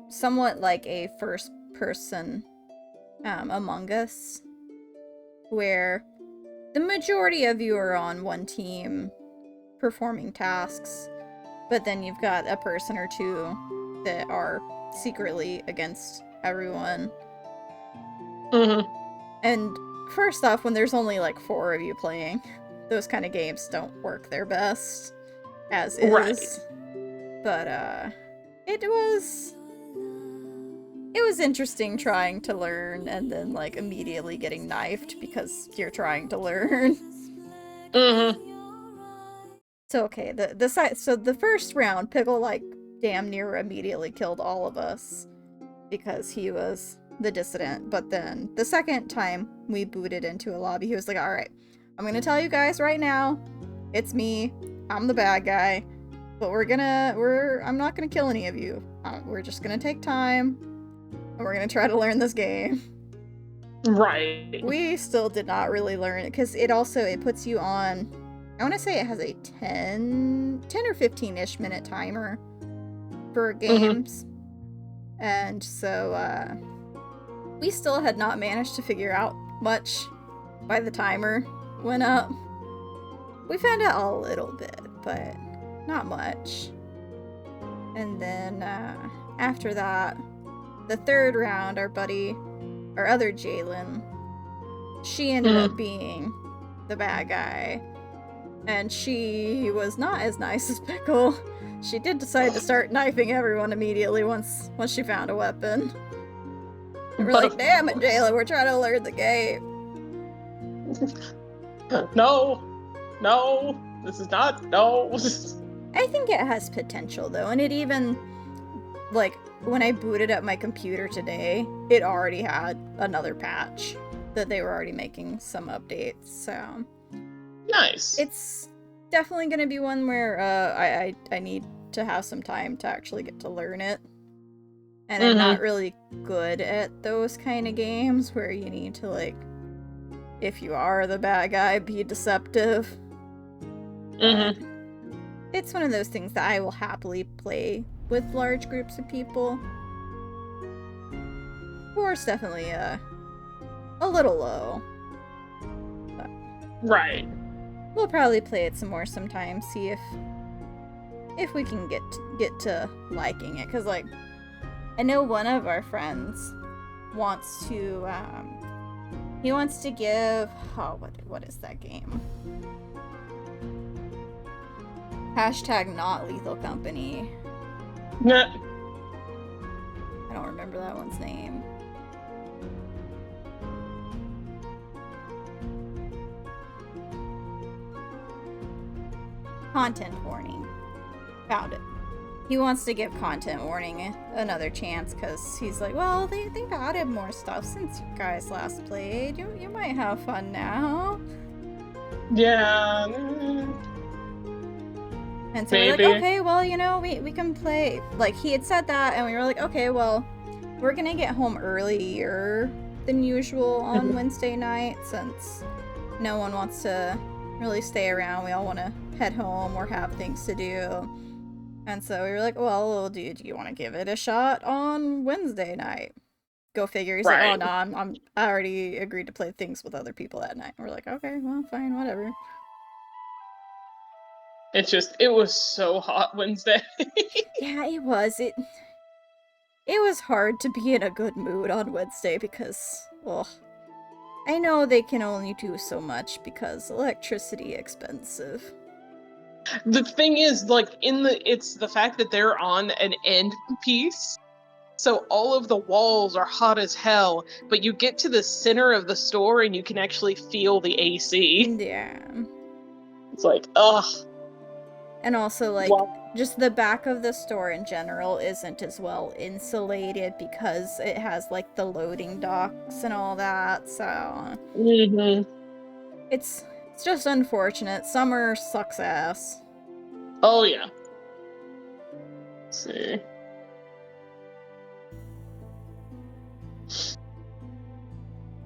somewhat like a first person Among Us, where the majority of you are on one team performing tasks, But then you've got a person or two that are secretly against everyone. Mm-hmm. And first off, when there's only like 4 of you playing, those kind of games don't work their best as is. Right. But it was interesting trying to learn and then like immediately getting knifed because you're trying to learn. Mm-hmm. So okay, so the first round, Pickle like damn near immediately killed all of us because he was the dissident. But then the second time we booted into a lobby, he was like, "All right, I'm gonna tell you guys right now, it's me. I'm the bad guy, but I'm not gonna kill any of you. We're just gonna take time, and we're gonna try to learn this game." Right. We still did not really learn it because it puts you on. I want to say it has a 10 or 15-ish minute timer for games. And so, we still had not managed to figure out much by the timer went up. We found out a little bit, but not much. And then, after that, the third round, our other Jalen, she ended up being the bad guy. And she was not as nice as Pickle. She did decide to start knifing everyone immediately once she found a weapon. And we're like, damn it, Jayla, we're trying to learn the game. No, this is not, no. I think it has potential, though, and it even, like, when I booted up my computer today, it already had another patch that they were already making some updates, so... Nice. It's definitely going to be one where I need to have some time to actually get to learn it. And I'm not really good at those kind of games where you need to, like, if you are the bad guy, be deceptive. It's one of those things that I will happily play with large groups of people. 4 is definitely a little low. But right. We'll probably play it some more sometime, see if we can get to liking it. Because, like, I know one of our friends wants to, he wants to give, what is that game? Hashtag not Lethal Company. Nah. I don't remember that one's name. Content warning. Found it. He wants to give content warning another chance because he's like, well, they've added more stuff since you guys last played. You might have fun now. Yeah. And so we're like, okay, well, you know, we can play. Like, he had said that, and we were like, okay, well, we're gonna get home earlier than usual on Wednesday night since no one wants to really stay around. We all want to head home or have things to do. And so we were like, well, do you want to give it a shot on Wednesday night? Go figure. He's like, oh no, I already agreed to play things with other people that night. And we're like, okay, well, fine, whatever. It was so hot Wednesday. Yeah, it was. It was hard to be in a good mood on Wednesday because, well, I know they can only do so much because electricity expensive. The thing is, like, it's the fact that they're on an end piece, so all of the walls are hot as hell, but you get to the center of the store and you can actually feel the AC. Yeah. It's like, ugh. And also, like, just the back of the store in general isn't as well insulated because it has, like, the loading docks and all that, so... It's just unfortunate. Summer sucks ass. Oh, yeah. Let's see.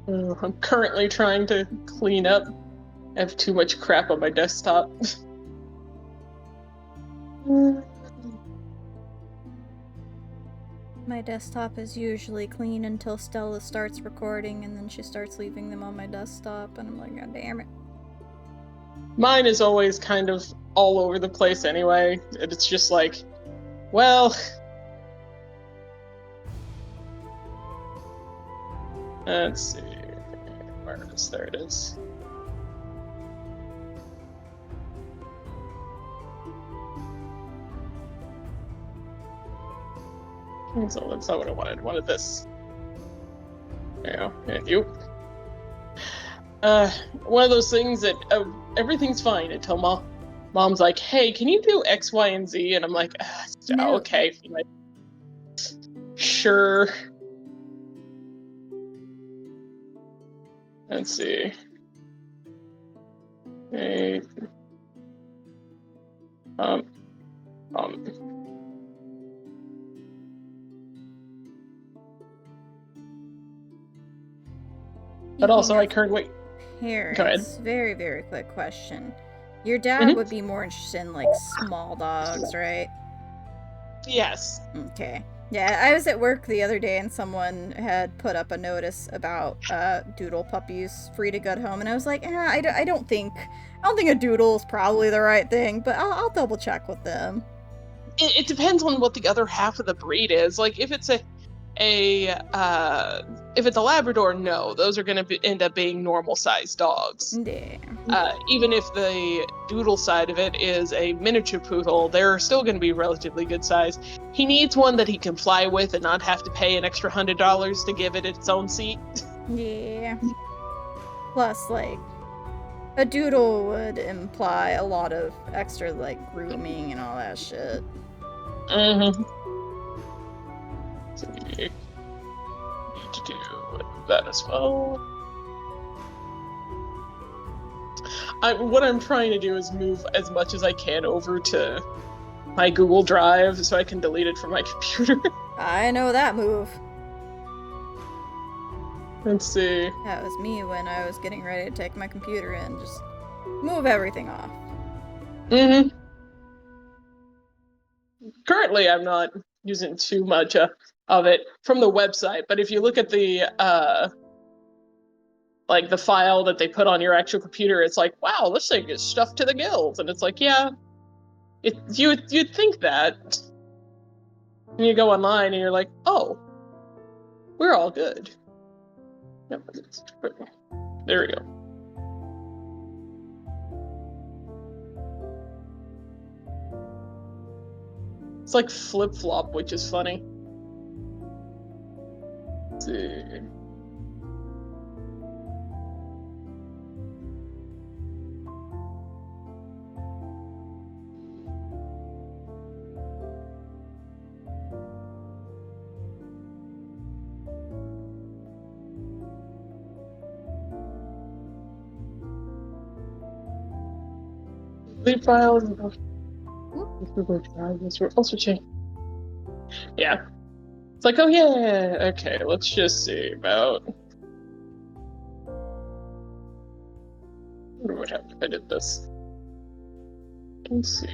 I'm currently trying to clean up. I have too much crap on my desktop. My desktop is usually clean until Stella starts recording, and then she starts leaving them on my desktop, and I'm like, god damn it. Mine is always kind of all over the place anyway. And it's just like, well, let's see. Where is there it is. So that's not what I wanted. I wanted this. There you go. Thank you. One of those things that everything's fine until mom's like, hey, can you do X, Y, and Z? And I'm like, No. okay, like, sure. Let's see. Hey, um. But also, I currently Parents. Go ahead. Very, very quick question. Your dad would be more interested in like small dogs, right? Yes. Okay. Yeah, I was at work the other day and someone had put up a notice about doodle puppies free to gut home, and I was like, I don't think a doodle is probably the right thing, but I'll double check with them. It depends on what the other half of the breed is. Like if it's a Labrador, no, those are going to end up being normal sized dogs. Yeah. Even if the doodle side of it is a miniature poodle, they're still going to be relatively good size. He needs one that he can fly with and not have to pay an extra $100 to give it its own seat. Yeah. Plus, like, a doodle would imply a lot of extra, like, grooming and all that shit. Mm-hmm. So you need to do that as well. What I'm trying to do is move as much as I can over to my Google Drive so I can delete it from my computer. I know that move. Let's see. That was me when I was getting ready to take my computer and just move everything off. Mm-hmm. Currently, I'm not using too much of it from the website, but if you look at the like the file that they put on your actual computer, it's like, wow, this thing is stuffed to the gills, and it's like, yeah, you'd think that. And you go online and you're like, oh, we're all good. Yep, there we go. It's like flip-flop, which is funny. Let's see. Leave files. Also change. Yeah. It's like, oh yeah, okay, let's just see about what would happen if I did this. Let's see.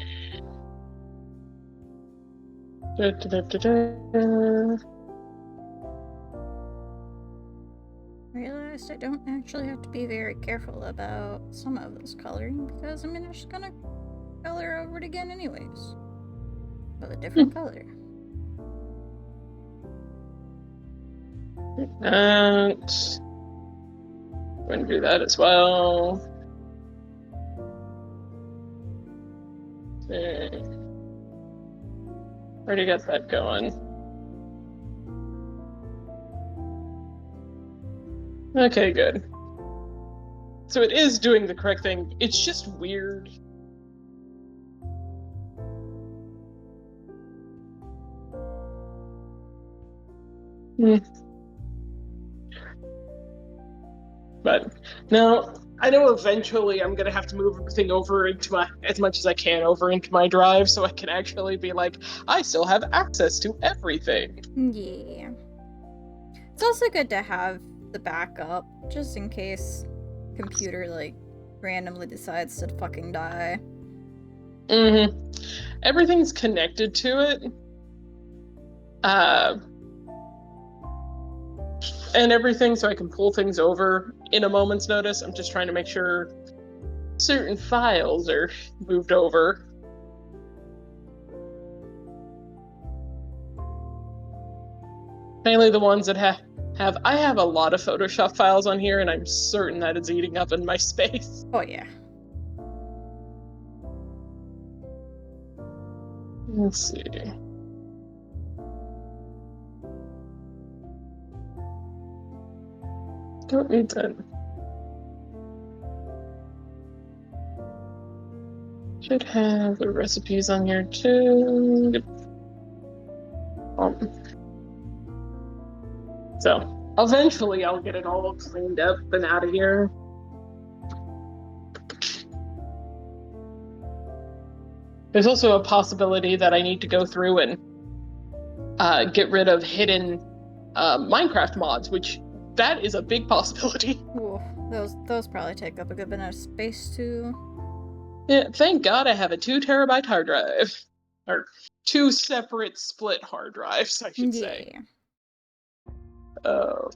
Realized I don't actually have to be very careful about some of this coloring because I'm just gonna color over it again anyways. With a different color. And I'm going to do that as well. Okay. Already got that going. Okay, good. So it is doing the correct thing. It's just weird. But no, I know eventually I'm gonna have to move everything over into as much as I can over into my drive so I can actually be like, I still have access to everything. Yeah. It's also good to have the backup just in case computer like randomly decides to fucking die. Mm-hmm. Everything's connected to it. And everything, so I can pull things over in a moment's notice. I'm just trying to make sure certain files are moved over. Mainly the ones that I have a lot of Photoshop files on here, and I'm certain that it's eating up in my space. Oh, yeah. Let's see. Don't need that. Should have the recipes on here too. So eventually I'll get it all cleaned up and out of here. There's also a possibility that I need to go through and get rid of hidden Minecraft mods, which that is a big possibility. Ooh, those probably take up a good bit of space too. Yeah, thank God I have a 2 terabyte hard drive. Or 2 separate split hard drives, I should say. No.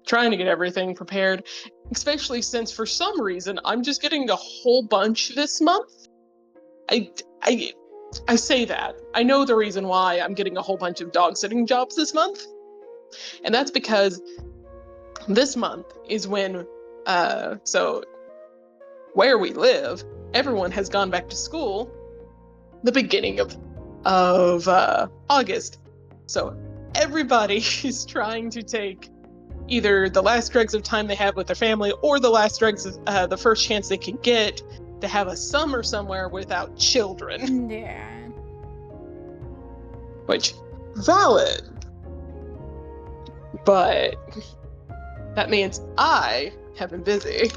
Trying to get everything prepared, especially since for some reason I'm just getting a whole bunch this month. I say that. I know the reason why I'm getting a whole bunch of dog sitting jobs this month. And that's because this month is when so where we live, everyone has gone back to school the beginning of August. So everybody is trying to take either the last dregs of time they have with their family or the last dregs of the first chance they can get to have a summer somewhere without children. Yeah. Which, valid. But that means I have been busy,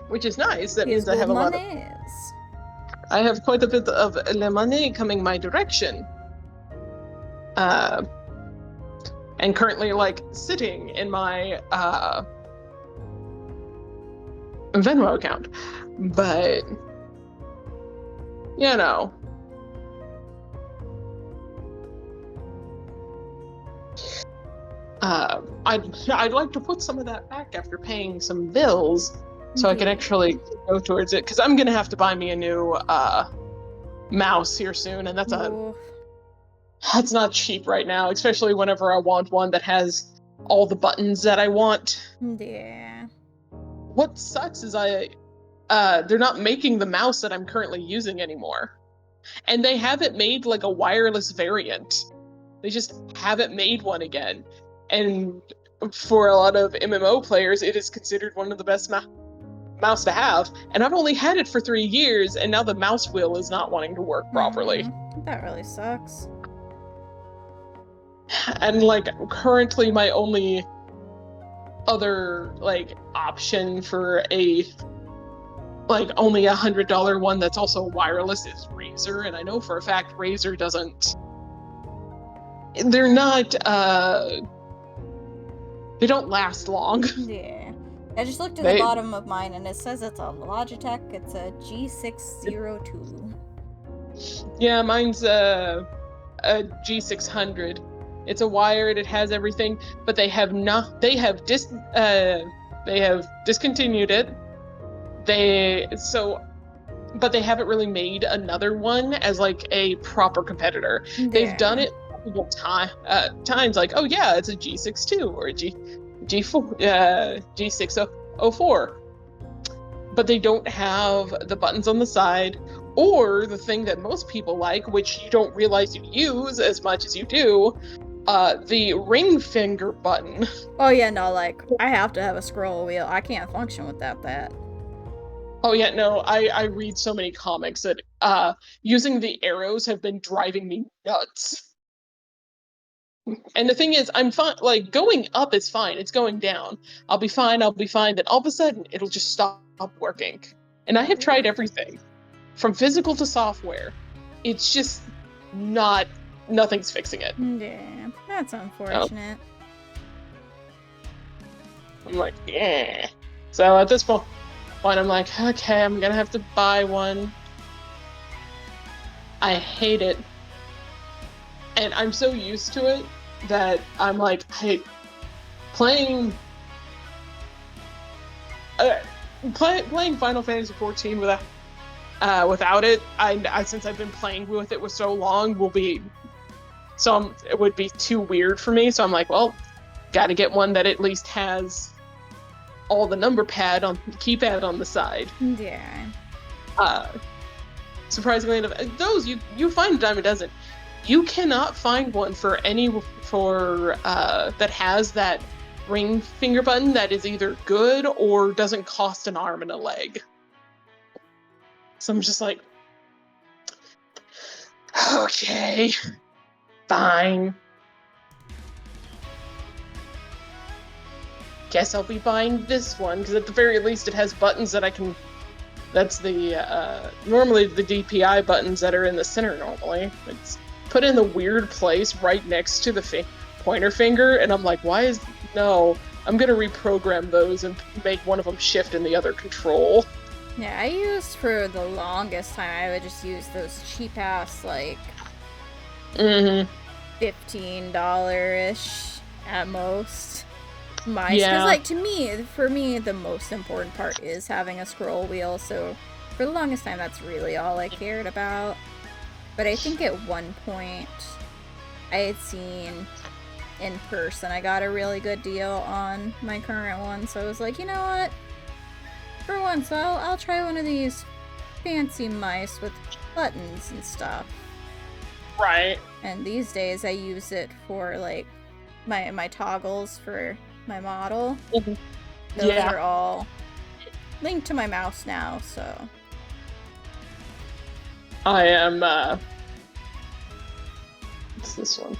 which is nice. That means I have a lot of... I have quite a bit of le money coming my direction. And currently, like, sitting in my Venmo account. But, you know. I'd like to put some of that back after paying some bills so I can actually go towards it, because I'm going to have to buy me a new mouse here soon, and that's not cheap right now, especially whenever I want one that has all the buttons that I want. Yeah. What sucks is they're not making the mouse that I'm currently using anymore. And they haven't made like a wireless variant. They just haven't made one again. And for a lot of MMO players, it is considered one of the best mouse to have. And I've only had it for 3 years, and now the mouse wheel is not wanting to work properly. That really sucks. And like currently my only other like option for a like only $100 one that's also wireless is Razer, and I know for a fact Razer doesn't. They're not. They don't last long. Yeah. I just looked at the bottom of mine and it says it's a Logitech. It's a G602. Yeah, mine's a G600. It's a wired. It has everything, but they have discontinued it. But they haven't really made another one as like a proper competitor. Yeah. They've done it multiple times, like, oh yeah, it's a G62 or a G604. But they don't have the buttons on the side, or the thing that most people like, which you don't realize you use as much as you do, the ring finger button. Oh yeah, no, like, I have to have a scroll wheel. I can't function without that. Oh yeah, no, I read so many comics that using the arrows have been driving me nuts. And the thing is, I'm fine, like, going up is fine, it's going down. I'll be fine, then all of a sudden, it'll just stop working. And I have tried everything, from physical to software. It's just nothing's fixing it. Yeah, that's unfortunate. I'm like, yeah. So at this point, I'm like, okay, I'm gonna have to buy one. I hate it. And I'm so used to it that I'm like, hey, playing uh, playing Final Fantasy 14 without it, I since I've been playing with it with so long, it would be too weird for me. So I'm like, well, got to get one that at least has all the number pad on keypad on the side. Yeah. Uh, Surprisingly enough, those you find a dime a dozen. You cannot find one for that has that ring finger button that is either good or doesn't cost an arm and a leg. So I'm just like, okay, fine. Guess I'll be buying this one because at the very least it has buttons that I can. That's the normally the DPI buttons that are in the center normally. It's put in the weird place right next to the pointer finger, and I'm like, why is no? I'm gonna reprogram those and make one of them shift in the other control. Yeah, I used for the longest time, I would just use those cheap ass, like, $15-ish at most mice. Because, Yeah. like, for me, the most important part is having a scroll wheel, so for the longest time, that's really all I cared about. But I think at one point, I had seen in person, I got a really good deal on my current one, so I was like, you know what? For once, I'll try one of these fancy mice with buttons and stuff. Right. And these days I use it for like my toggles for my model. Mm-hmm. Those are all linked to my mouse now, so I am what's this one?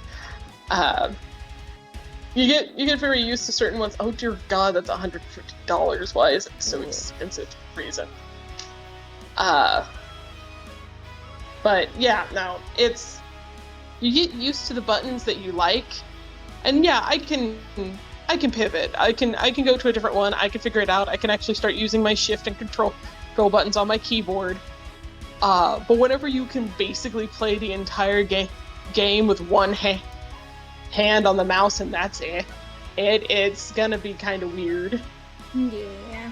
You get very used to certain ones. Oh dear God, that's $150. Why is it so expensive for reason? But yeah, no, you get used to the buttons that you like, and yeah, I can pivot. I can go to a different one. I can figure it out. I can actually start using my shift and control buttons on my keyboard. But whenever you can basically play the entire game with one hand on the mouse and that's it's gonna be kind of weird. yeah.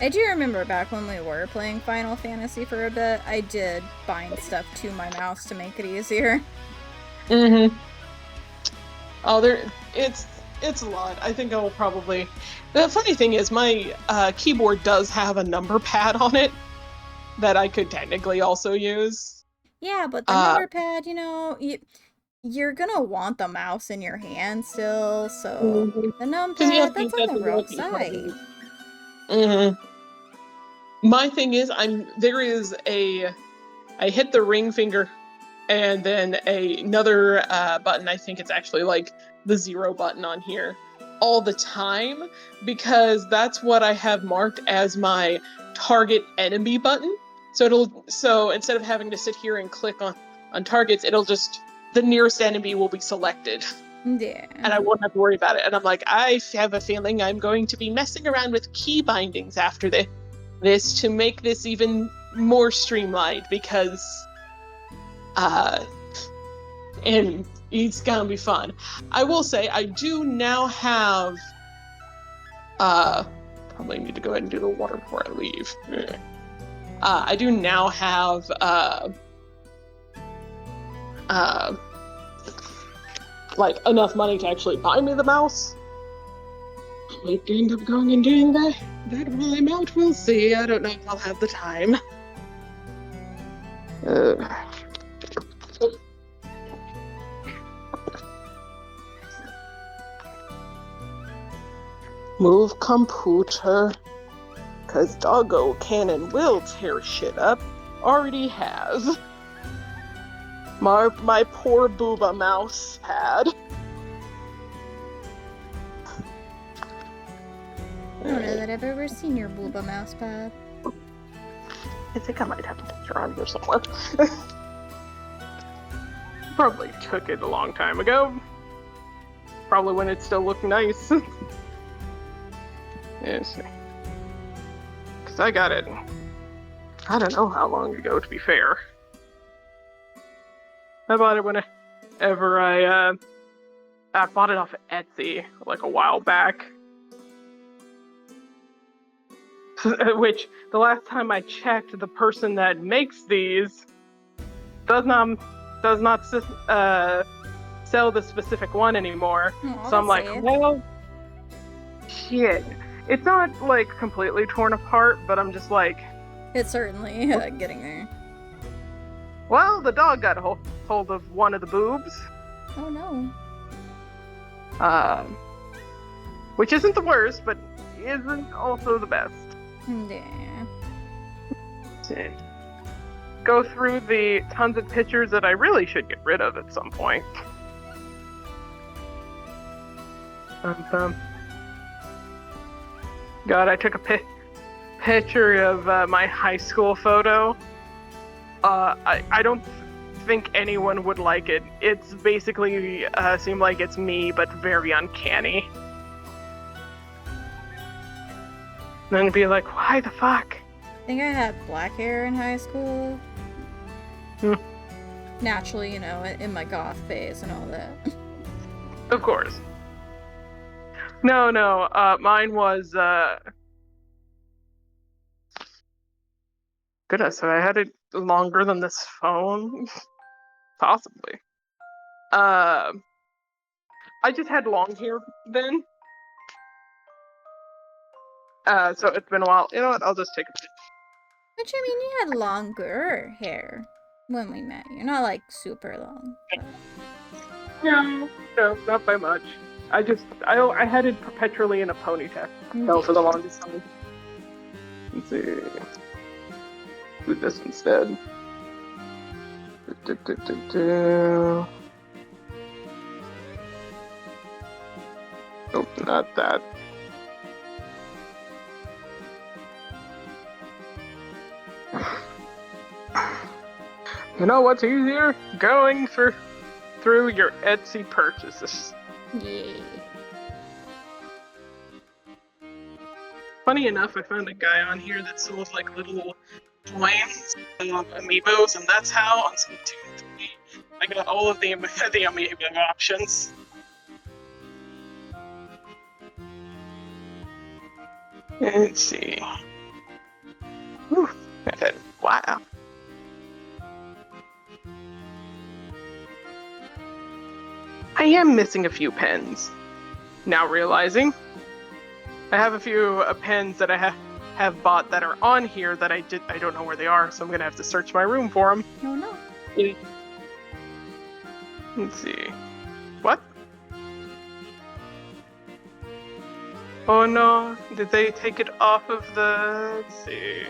I do remember back when we were playing Final Fantasy for a bit, I did bind stuff to my mouse to make it easier. Mm-hmm. Oh, it's a lot. I think I will probably. The funny thing is, my keyboard does have a number pad on it that I could technically also use. Yeah, but the number pad, you're gonna want the mouse in your hand still, so the because you have numpad, to that's use on that the to wrong rotate. side. Mm-hmm. My thing is, I hit the ring finger and then another button. I think it's actually like the 0 button on here all the time because that's what I have marked as my target enemy button. So instead of having to sit here and click on targets, the nearest enemy will be selected. Yeah. And I won't have to worry about it. And I'm like, I have a feeling I'm going to be messing around with key bindings after this to make this even more streamlined because and it's gonna be fun. I will say I do now have probably need to go ahead and do the water before I leave. I do now have like enough money to actually buy me the mouse. I might end up going and doing that while I'm out. We'll see. I don't know if I'll have the time. Move computer. Cause doggo can and will tear shit up. Already has. My poor booba mouse pad. I don't know that I've ever seen your booba mouse pad. I think I might have a picture on here somewhere. Probably took it a long time ago. Probably when it still looked nice. Yes. Because I got it, I don't know how long ago, to be fair. I bought it whenever I bought it off of Etsy like a while back. which the last time I checked, the person that makes these does not sell the specific one anymore. Oh, So I'm that's like, sad. well, shit. It's not like completely torn apart, but I'm just like, It's certainly getting there. well, the dog got hold of one of the boobs. Oh no. Which isn't the worst, but isn't also the best. Yeah. Go through the tons of pictures that I really should get rid of at some point. God, I took a picture of my high school photo. I don't think anyone would like it. It's basically seemed like it's me, but very uncanny. And then be like, why the fuck? I think I had black hair in high school. Naturally, you know, in my goth phase and all that. Of course. No, mine was goodness, have I had it longer than this phone? Possibly. I just had long hair then. So it's been a while. You know what? I'll just take a picture. Which, I mean, you had longer hair when we met. You're not, like, super long. But... No, not by much. I had it perpetually in a ponytail for the longest time. Let's see. Do this instead. Nope, not that. You know what's easier? Going through your Etsy purchases. Yeah. Funny enough, I found a guy on here that sold like little toys amiibos, and that's how on Splatoon 3 I got all of the amiibo options. Let's see. Whew. Wow. I am missing a few pens. Now realizing. I have a few pens that I have bought that are on here that I don't know where they are, so I'm gonna have to search my room for them. Oh no. Let's see. What? Oh no, did they take it off of the... Let's see.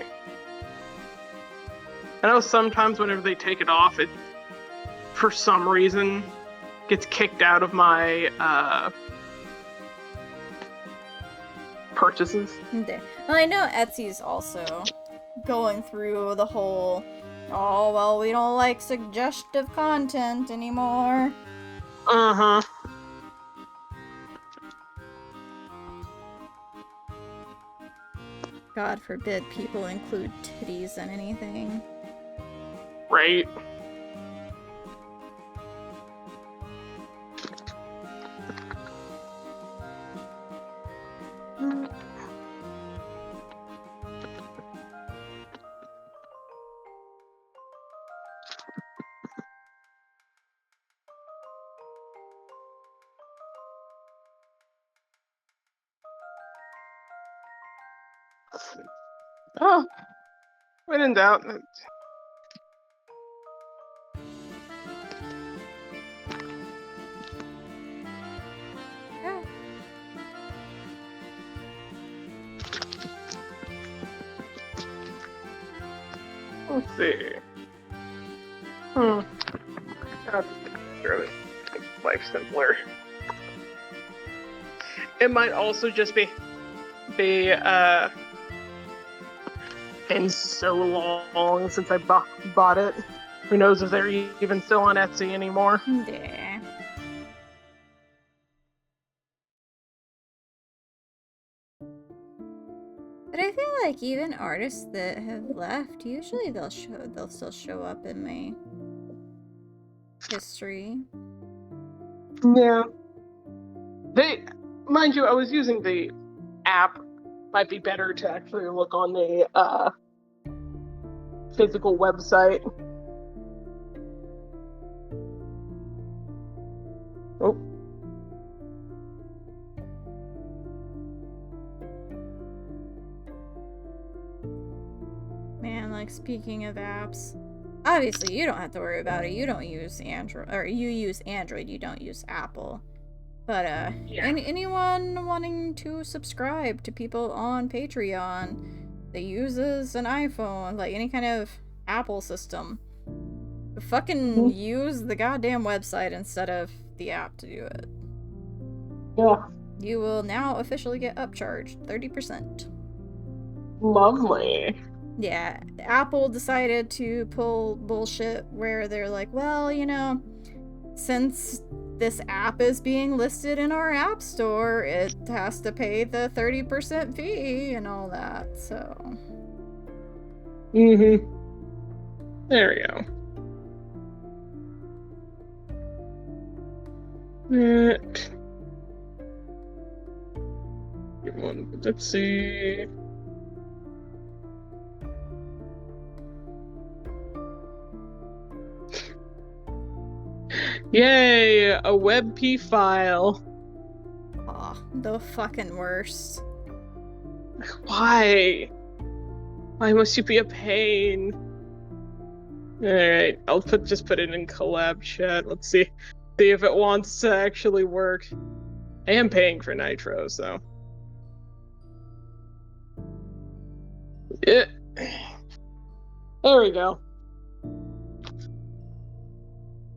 I know sometimes whenever they take it off, it, for some reason, gets kicked out of my purchases. Okay. Well, I know Etsy's also going through the whole, oh, well, we don't like suggestive content anymore. Uh-huh. God forbid people include titties in anything. Right. Oh, when in doubt. Yeah. Let's see. That's really make life simpler. It might also just be been so long since I bought it. Who knows if they're even still on Etsy anymore. Yeah. But I feel like even artists that have left, usually they'll still show up in my history. Yeah. Mind you, I was using the app might be better to actually look on the physical website. Oh. Man, like, speaking of apps, obviously you don't have to worry about it. You don't use Android, or you use Android, you don't use Apple. But Yeah. anyone wanting to subscribe to people on Patreon that uses an iPhone, like any kind of Apple system, fucking use the goddamn website instead of the app to do it. Yeah. You will now officially get upcharged 30%. Lovely. Yeah, Apple decided to pull bullshit where they're like, well, you know, since this app is being listed in our app store, it has to pay the 30% fee and all that, so. Mm-hmm. There we go. Let's see. Yay, a WebP file. Aw, the fucking worst. Why? Why must you be a pain? Alright, I'll just put it in collab chat. Let's see if it wants to actually work. I am paying for Nitro, so. Yeah. There we go.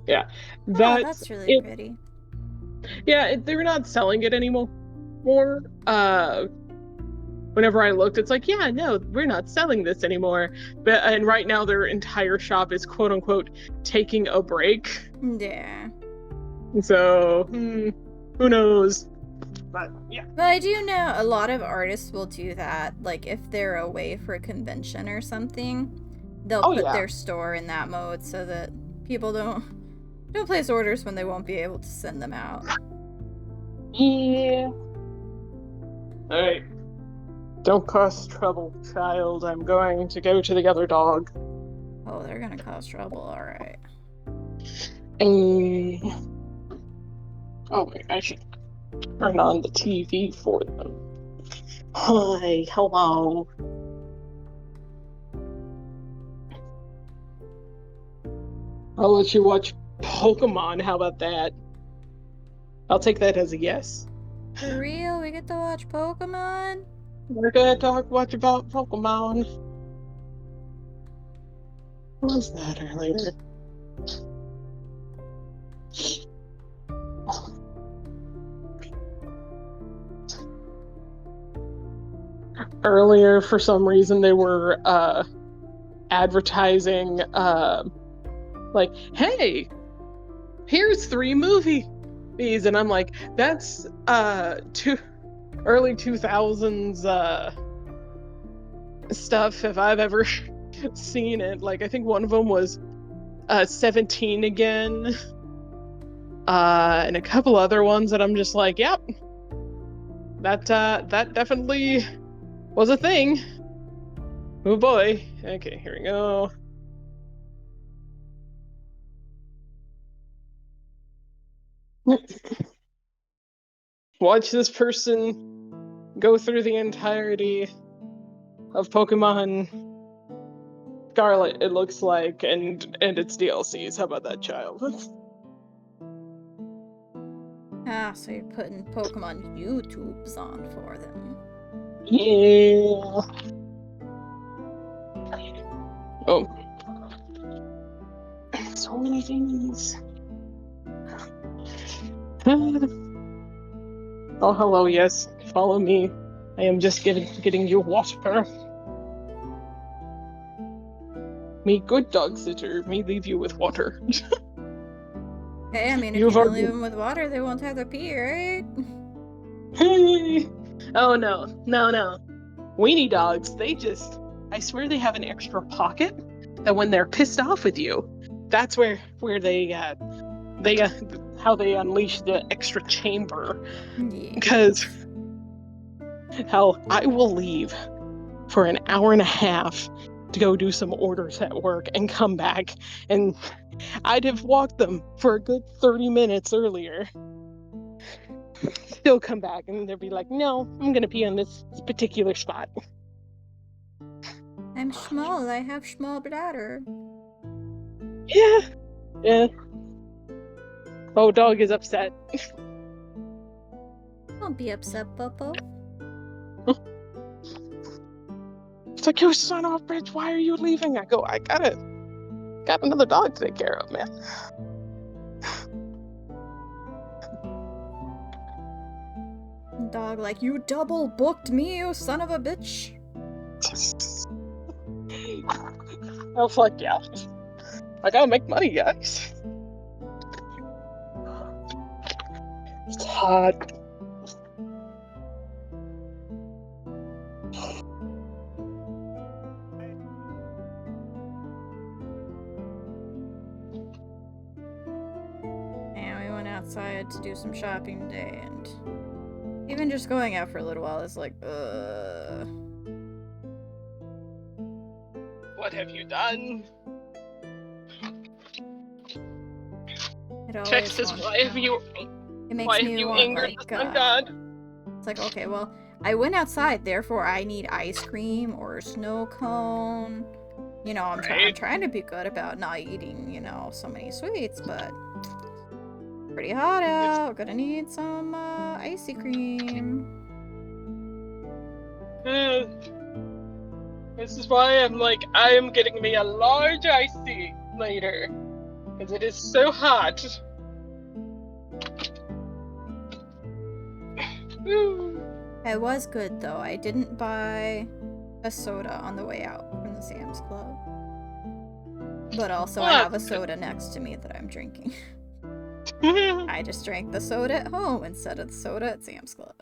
Yeah, That's really it. pretty. Yeah, they're not selling it anymore. Whenever I looked, it's like, yeah, no, we're not selling this anymore. And right now, their entire shop is quote unquote taking a break. Yeah. So, who knows? But yeah. But I do know a lot of artists will do that. Like, if they're away for a convention or something, they'll put their store in that mode so that people don't place orders when they won't be able to send them out. Yeah. Alright. Don't cause trouble, child. I'm going to go to the other dog. Oh, they're gonna cause trouble, alright. Oh, wait, I should turn on the TV for them. Hi, hello. I'll let you watch Pokemon. How about that? I'll take that as a yes. For real? We get to watch Pokemon? We're gonna watch about Pokemon. What was that earlier? Earlier, for some reason, they were advertising like, hey, here's 3 movies, and I'm like, that's early 2000s stuff if I've ever seen it. Like, I think one of them was 17 again, and a couple other ones that I'm just like, yep, that definitely was a thing. Oh boy. Okay, here we go. Watch this person go through the entirety of Pokemon Scarlet, it looks like, and its DLCs. How about that, child? Ah, so you're putting Pokemon YouTubes on for them. Yeah. Oh. So many things. Oh, hello, yes. Follow me. I am just getting you water. Me good dog sitter, me leave you with water. Hey, I mean, if you don't leave them with water, they won't have to pee, right? Hey! Oh, no. Weenie dogs, I swear they have an extra pocket that when they're pissed off with you, that's where they how they unleash the extra chamber. Yeah. Because Hell, I will leave for an hour and a half to go do some orders at work and come back, and I'd have walked them for a good 30 minutes earlier. Still come back and they'll be like, no, I'm gonna pee on this particular spot. I'm small. I have small bladder. Yeah. Oh, dog is upset. Don't be upset, Popo. It's like, you son of a bitch, why are you leaving? I go, I got another dog to take care of, man. Dog like, you double booked me, you son of a bitch. Oh, fuck yeah. I gotta make money, guys. It's hard. And we went outside to do some shopping today, and even just going out for a little while is like, What have you done? Texas, why have you It makes me want, angered like, the sun god? It's like, okay, well, I went outside, therefore I need ice cream or a snow cone. You know, I'm trying to be good about not eating, you know, so many sweets, but pretty hot out. Gonna need some icy cream. This is why I'm like, I am getting me a large icy later. Because it is so hot. It was good, though. I didn't buy a soda on the way out from the Sam's Club. But also, I have a soda next to me that I'm drinking. I just drank the soda at home instead of the soda at Sam's Club.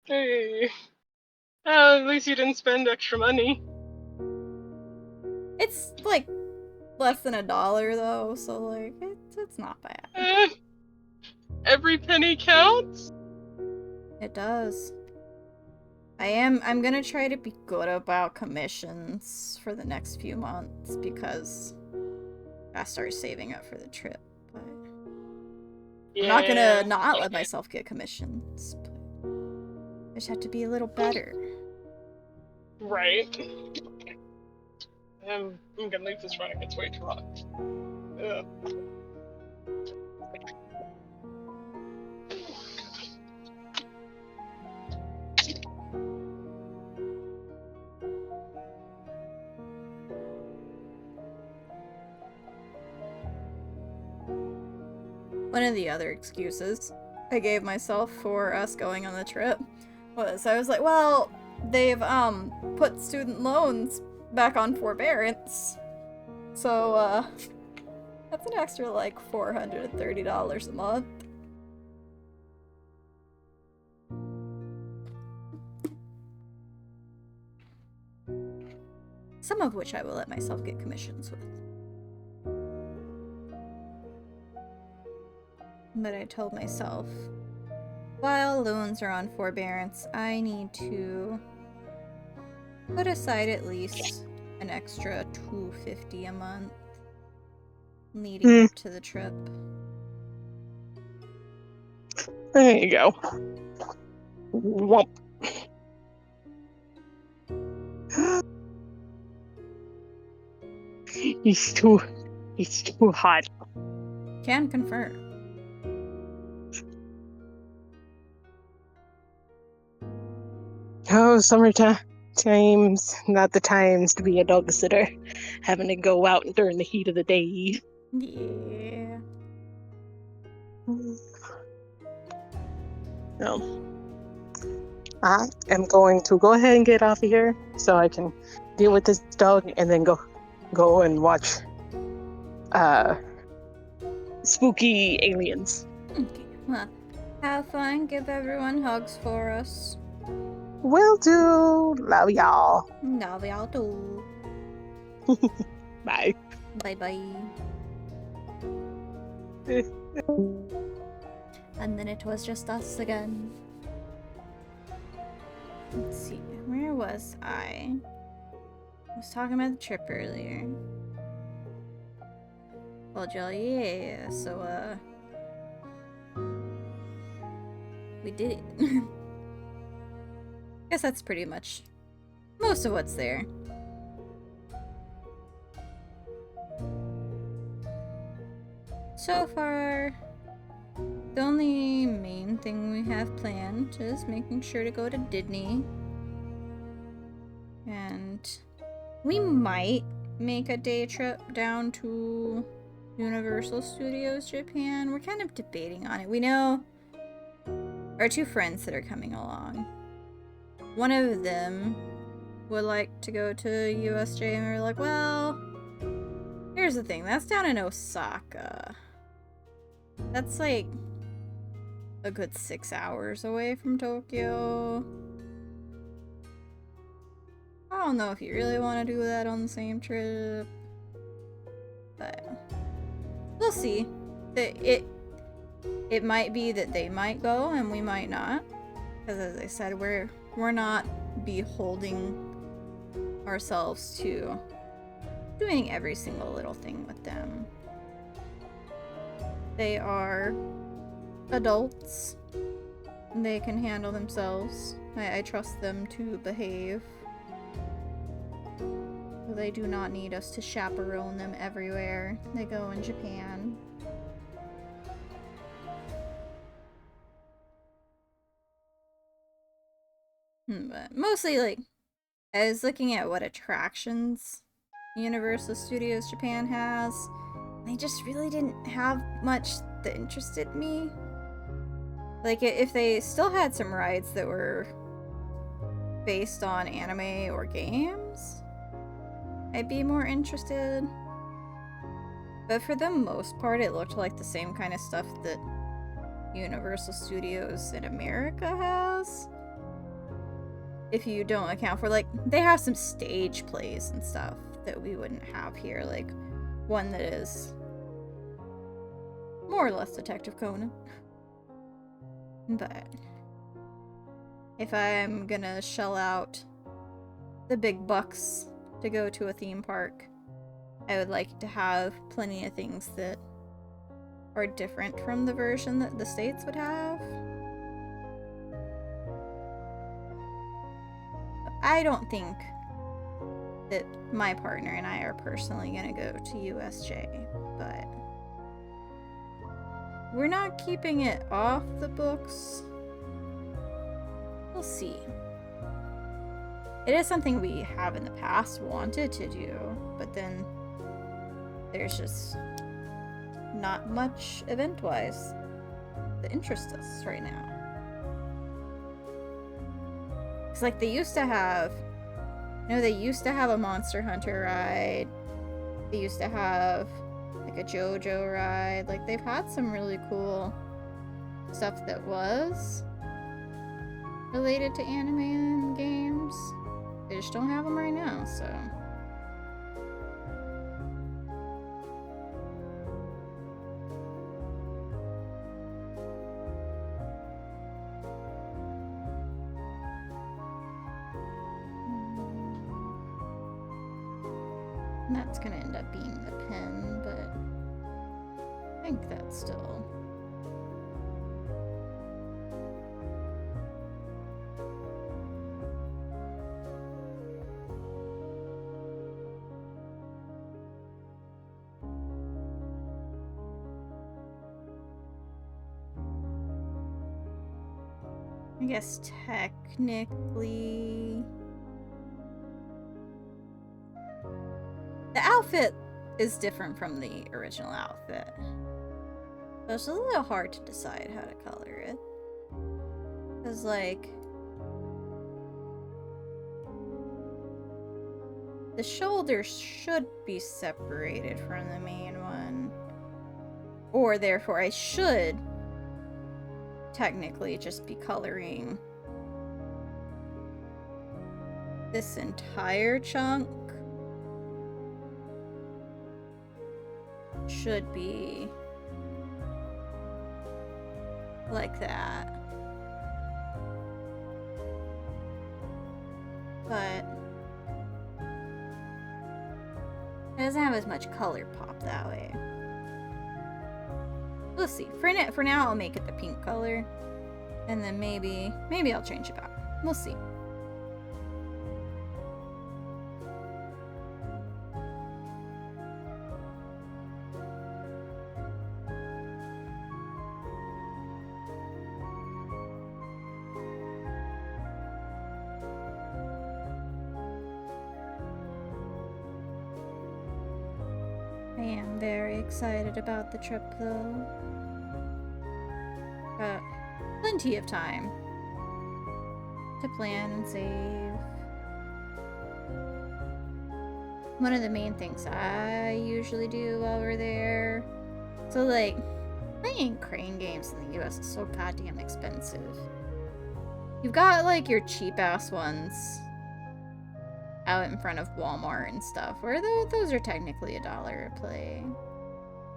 Hey. Oh, at least you didn't spend extra money. It's like less than $1 though, so like it's not bad. Every penny counts. It does. I'm gonna try to be good about commissions for the next few months because I start saving up for the trip. But I'm not gonna not let myself get commissions. But I just have to be a little better. Right. I'm gonna leave this running. It's way too hot. Ugh. One of the other excuses I gave myself for us going on the trip was I was like, well, they've put student loans back on forbearance, so that's an extra like $430 a month. Some of which I will let myself get commissions with. But I told myself, while loans are on forbearance, I need to put aside at least an extra $250 a month leading up to the trip. There you go. Womp. He's too hot. Can confirm. Oh, summertime's not the times to be a dog sitter. Having to go out during the heat of the day. Yeah. No. I am going to go ahead and get off of here so I can deal with this dog and then go and watch spooky aliens. Okay, well, have fun. Give everyone hugs for us. Will do. Love y'all. Love y'all too. Bye. Bye-bye. And then it was just us again. Let's see, where was I? I was talking about the trip earlier. Well, Jelly, yeah, so, we did it. Guess that's pretty much most of what's there. So far, the only main thing we have planned is making sure to go to Disney. And we might make a day trip down to Universal Studios Japan. We're kind of debating on it. We know our two friends that are coming along. One of them would like to go to USJ, and we were like, well, here's the thing. That's down in Osaka. That's like a good 6 hours away from Tokyo. I don't know if you really want to do that on the same trip, but we'll see. It might be that they might go and we might not, because as I said, we're not beholding ourselves to doing every single little thing with them. They are adults. They can handle themselves. I trust them to behave. They do not need us to chaperone them everywhere they go in Japan. But mostly, like, I was looking at what attractions Universal Studios Japan has. They just really didn't have much that interested me. Like, if they still had some rides that were based on anime or games, I'd be more interested. But for the most part, it looked like the same kind of stuff that Universal Studios in America has. If you don't account for, like, they have some stage plays and stuff that we wouldn't have here. Like, one that is more or less Detective Conan. But if I'm gonna shell out the big bucks to go to a theme park, I would like to have plenty of things that are different from the version that the States would have. I don't think that my partner and I are personally gonna go to USJ, but we're not keeping it off the books. We'll see. It is something we have in the past wanted to do, but then there's just not much event-wise that interests us right now. It's like they used to have, they used to have a Monster Hunter ride. They used to have like a JoJo ride. Like, they've had some really cool stuff that was related to anime and games. They just don't have them right now, so. And that's gonna end up being the pen, but I think that's still. I guess technically the outfit is different from the original outfit. So it's a little hard to decide how to color it. Because, like, the shoulders should be separated from the main one. Or, therefore, I should technically just be coloring this entire chunk. Should be like that. but it doesn't have as much color pop that way. We'll see. For now, I'll make it the pink color, and then maybe I'll change it back. We'll see. I am very excited about the trip, though. Got plenty of time to plan and save. One of the main things I usually do while we're there. So, like, playing crane games in the US is so goddamn expensive. You've got, like, your cheap-ass ones out in front of Walmart and stuff, where those are technically $1 a play.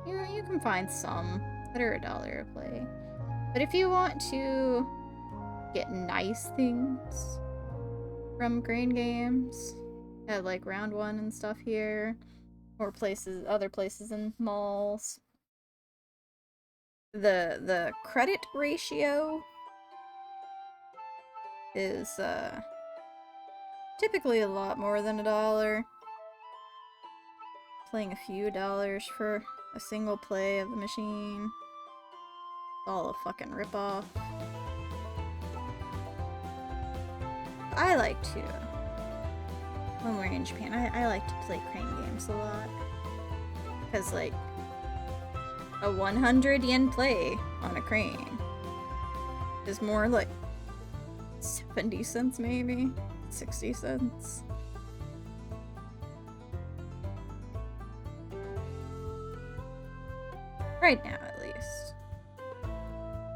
You can find some that are $1 a play. But if you want to get nice things from crane games at like Round 1 and stuff here, or other places in malls, the credit ratio is typically a lot more than $1. Playing a few dollars for a single play of the machine. It's all a fucking ripoff. I like to, when we're in Japan, I like to play crane games a lot. Because, like, a 100 yen play on a crane is more like 70 cents maybe, 60 cents. Right now, at least.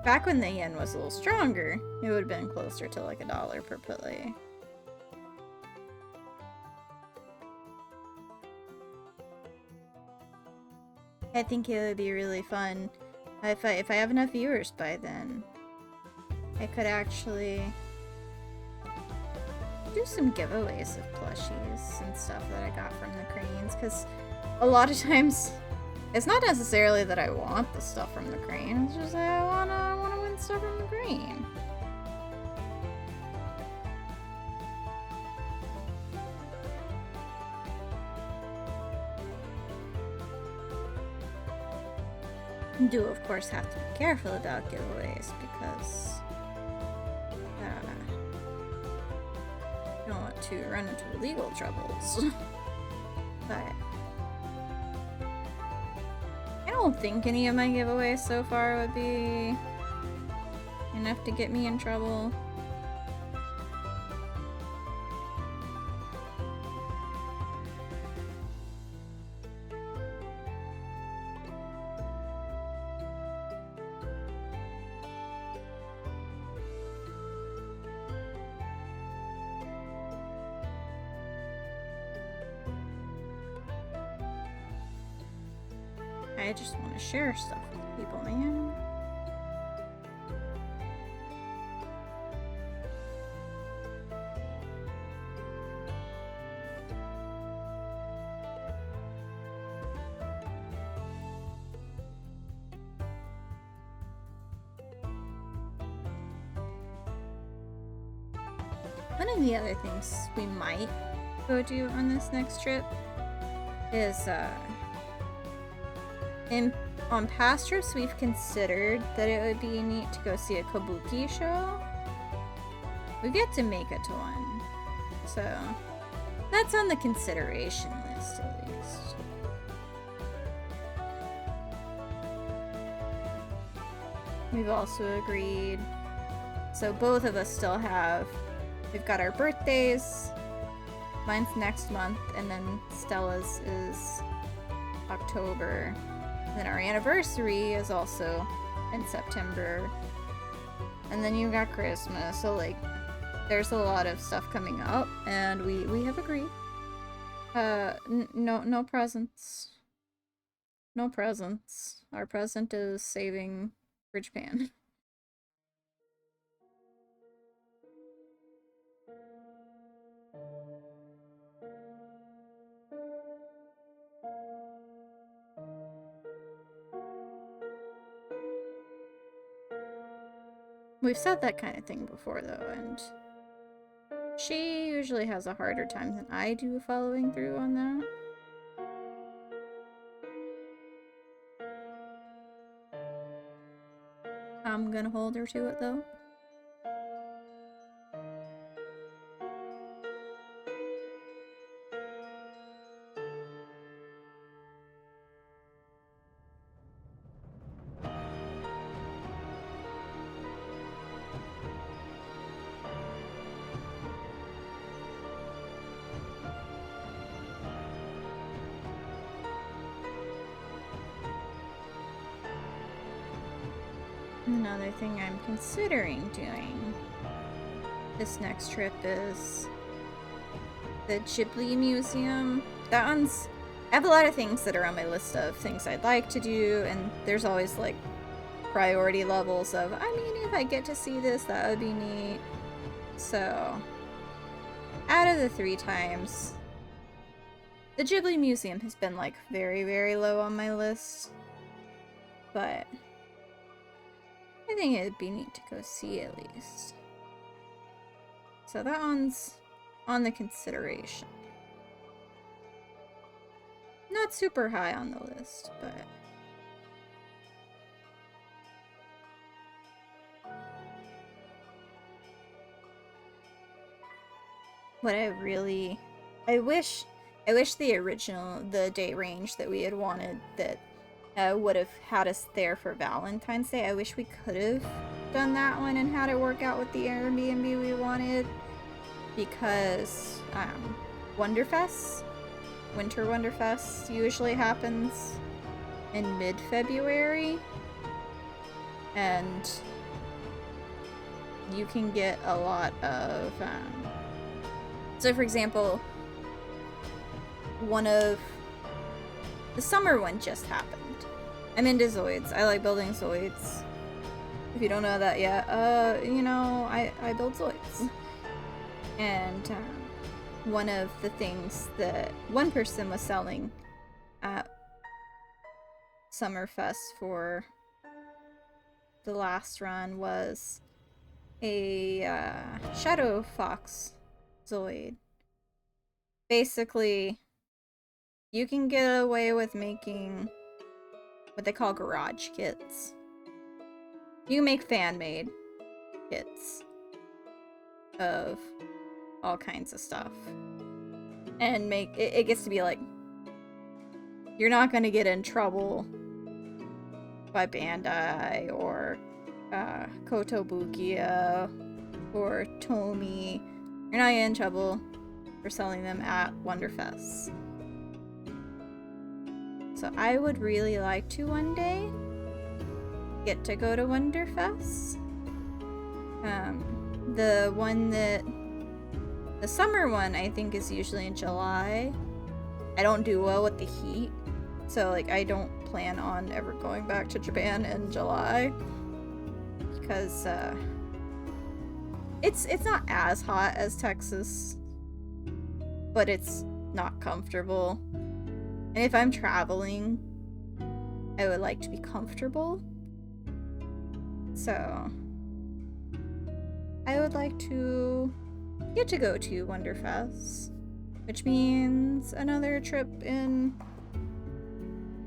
Back when the yen was a little stronger, it would have been closer to like $1 per play. I think it would be really fun if I have enough viewers by then. I could actually do some giveaways of plushies and stuff that I got from the cranes, because a lot of times it's not necessarily that I want the stuff from the crane, it's just that I wanna win stuff from the crane. You do, of course, have to be careful about giveaways because you don't want to run into legal troubles. But I don't think any of my giveaways so far would be enough to get me in trouble. I just want to share stuff with people, man. One of the other things we might go do on this next trip is, on past trips, we've considered that it would be neat to go see a kabuki show. We've yet to make it to one, so that's on the consideration list at least. We've also agreed, so both of us still have, we've got our birthdays, mine's next month, and then Stella's is October. Then our anniversary is also in September. And then you got Christmas. So, like, there's a lot of stuff coming up. And we have agreed. No presents. No presents. Our present is saving for Japan. We've said that kind of thing before, though, and she usually has a harder time than I do following through on that. I'm gonna hold her to it, though. Another thing I'm considering doing this next trip is the Ghibli Museum. That one's... I have a lot of things that are on my list of things I'd like to do, and there's always, like, priority levels of, I mean, if I get to see this, that would be neat. So, out of the 3 times, the Ghibli Museum has been, like, very, very low on my list. But I think it'd be neat to go see at least. So that one's on the consideration. Not super high on the list, but... what I really... I wish the original, the date range that we had wanted that would have had us there for Valentine's Day. I wish we could have done that one and had it work out with the Airbnb we wanted, because Wonderfest, Winter Wonderfest usually happens in mid-February, and you can get a lot of so for example, one of the summer one just happened. I'm into Zoids. I like building Zoids. If you don't know that yet, you know, I build Zoids. And one of the things that one person was selling at Summerfest for the last run was a Shadow Fox Zoid. Basically, you can get away with making what they call garage kits. You can make fan-made kits of all kinds of stuff. And make it gets to be like, you're not gonna get in trouble by Bandai or Kotobukiya or Tomy. You're not getting in trouble for selling them at Wonderfest. So I would really like to one day get to go to Wonderfest. The one that... the summer one, I think, is usually in July. I don't do well with the heat, so, like, I don't plan on ever going back to Japan in July. Because, it's not as hot as Texas, but it's not comfortable. And if I'm traveling, I would like to be comfortable. So, I would like to get to go to Wonderfest, which means another trip in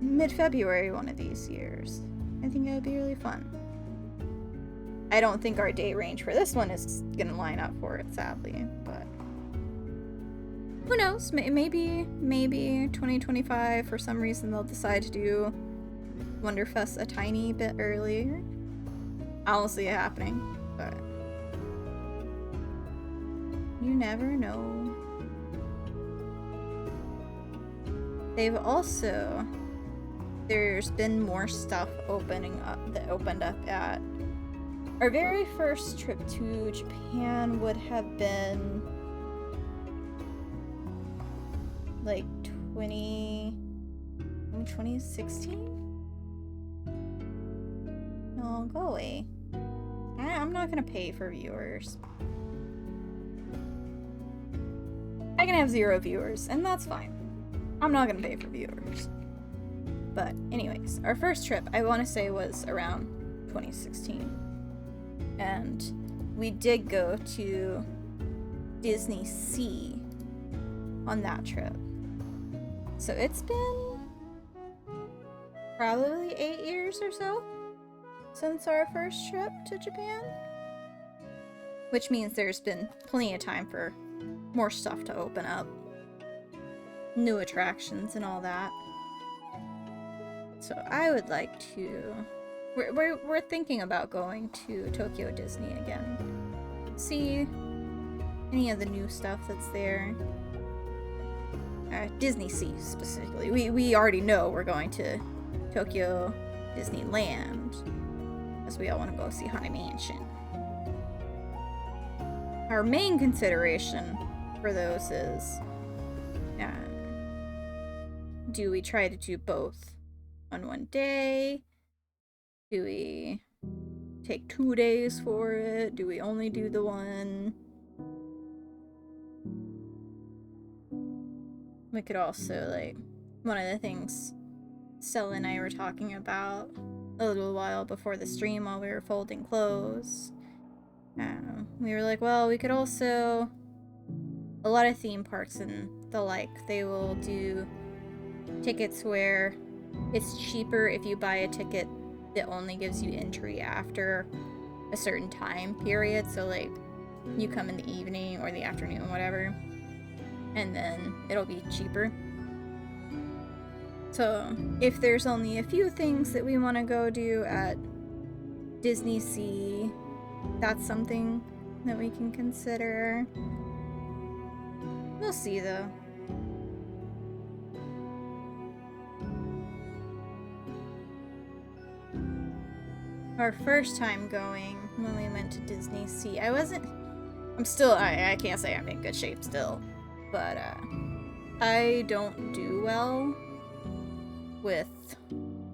mid-February one of these years. I think it would be really fun. I don't think our date range for this one is gonna line up for it, sadly, but who knows? Maybe 2025, for some reason, they'll decide to do Wonderfest a tiny bit earlier. I don't see it happening, but you never know. They've also... there's been more stuff opening up that opened up at... our very first trip to Japan would have been... like 2016? No, go away. I'm not gonna pay for viewers. I can have 0 viewers, and that's fine. I'm not gonna pay for viewers. But anyways, our first trip, I want to say, was around 2016. And we did go to Disney Sea on that trip. So it's been probably 8 years or so since our first trip to Japan. Which means there's been plenty of time for more stuff to open up. New attractions and all that. So I would like to... We're thinking about going to Tokyo Disney again. See any of the new stuff that's there. Disney Sea specifically. We already know we're going to Tokyo Disneyland, as we all want to go see Haunted Mansion. Our main consideration for those is, do we try to do both on one day? Do we take 2 days for it? Do we only do the one? We could also, like, one of the things Stella and I were talking about a little while before the stream while we were folding clothes. We were like, well, we could also... A lot of theme parks and the like, they will do tickets where it's cheaper if you buy a ticket that only gives you entry after a certain time period. So, like, you come in the evening or the afternoon, whatever, and then it'll be cheaper. So, if there's only a few things that we want to go do at Disney Sea, that's something that we can consider. We'll see, though. Our first time going, when we went to Disney Sea, I can't say I'm in good shape still, but I don't do well with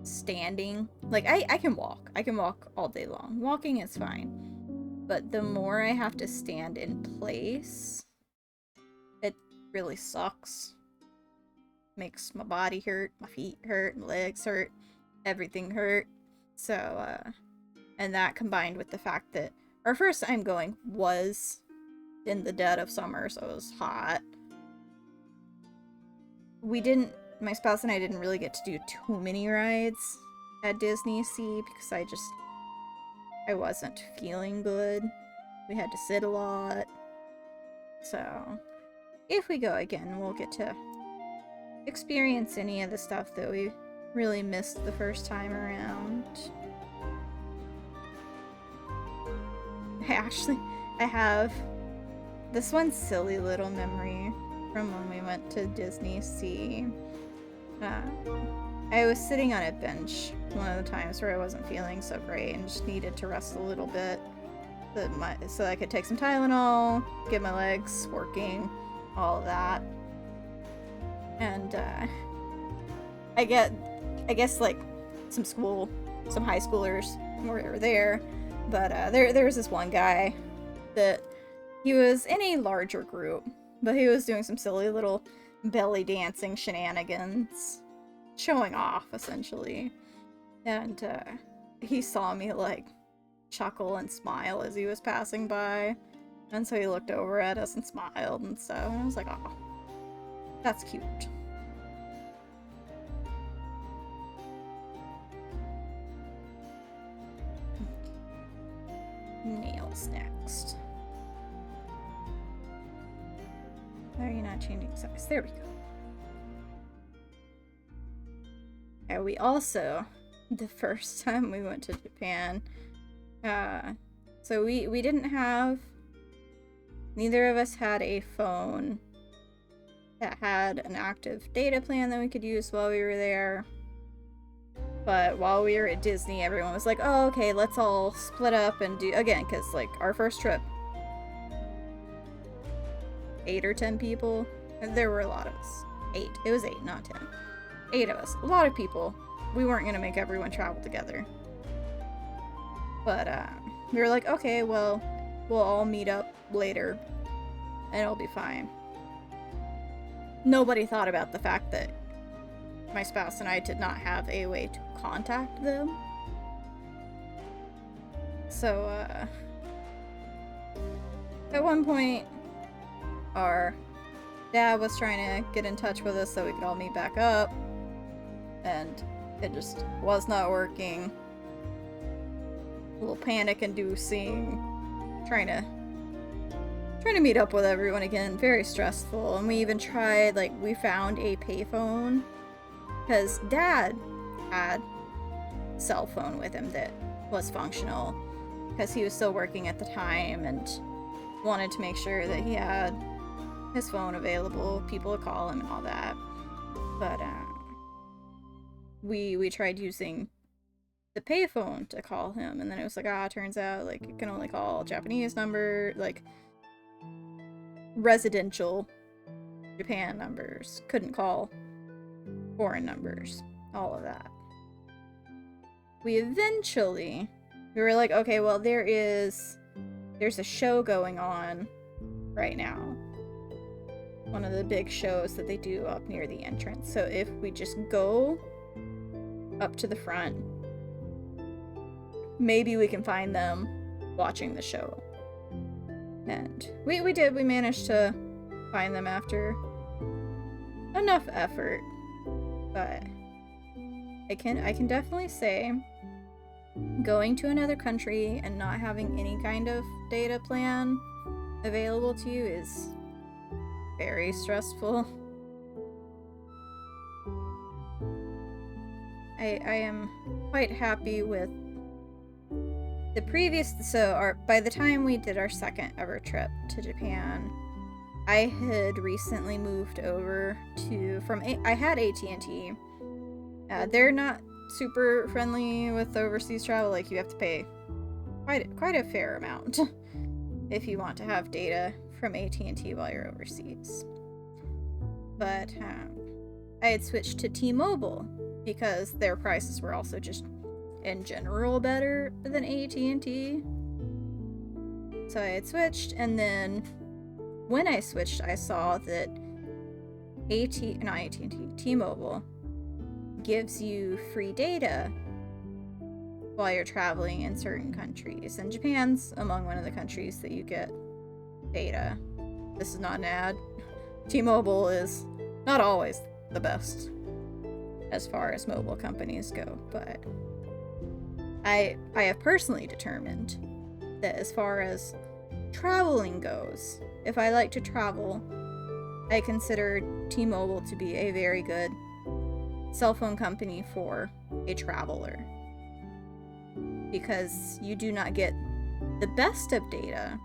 standing. Like, I can walk. I can walk all day long. Walking is fine. But the more I have to stand in place, it really sucks. Makes my body hurt, my feet hurt, my legs hurt, everything hurt. So, and that combined with the fact that our first time going was in the dead of summer, so it was hot. My spouse and I didn't really get to do too many rides at Disney Sea because I wasn't feeling good. We had to sit a lot. So, if we go again, we'll get to experience any of the stuff that we really missed the first time around. I have this one silly little memory from when we went to Disney Sea. I was sitting on a bench one of the times where I wasn't feeling so great and just needed to rest a little bit so I could take some Tylenol, get my legs working, all of that. And I guess like some high schoolers were there, but there was this one guy that he was in a larger group, but he was doing some silly little belly dancing shenanigans, showing off essentially. And he saw me like chuckle and smile as he was passing by, and so he looked over at us and smiled and stuff, and I was like, oh, that's cute. Nails next. Why are you not changing size? There we go. And we also, the first time we went to Japan, so we didn't have, neither of us had a phone that had an active data plan that we could use while we were there. But while we were at Disney, everyone was like, oh, okay, let's all split up and do, again, because, like, our first trip, 8 or 10 people, and there were a lot of us. 8. It was 8, not 10. 8 of us. A lot of people. We weren't going to make everyone travel together. But, we were like, okay, well, we'll all meet up later, and it'll be fine. Nobody thought about the fact that my spouse and I did not have a way to contact them. So, At one point, our dad was trying to get in touch with us so we could all meet back up, and it just was not working. A little panic-inducing, trying to meet up with everyone again. Very stressful. And we even tried, like, we found a payphone because Dad had a cell phone with him that was functional because he was still working at the time and wanted to make sure that he had his phone available, people to call him and all that. But we tried using the payphone to call him, and then it was like, turns out like you can only call Japanese number, like residential Japan numbers, couldn't call foreign numbers, all of that. We were like, okay, well, there's a show going on right now, one of the big shows that they do up near the entrance, so if we just go up to the front, maybe we can find them watching the show. And we did. We managed to find them after enough effort. But I can definitely say going to another country and not having any kind of data plan available to you is very stressful. I am quite happy with the previous, by the time we did our second ever trip to Japan, I had recently moved over I had AT&T. They're not super friendly with overseas travel. Like, you have to pay quite a fair amount if you want to have data from AT&T while you're overseas. But I had switched to T-Mobile because their prices were also just in general better than AT&T. So I had switched, and then when I switched, I saw that T-Mobile gives you free data while you're traveling in certain countries, and Japan's among one of the countries that you get data. This is not an ad. T-Mobile is not always the best as far as mobile companies go, but I have personally determined that as far as traveling goes, if I like to travel, I consider T-Mobile to be a very good cell phone company for a traveler, because you do not get the best of data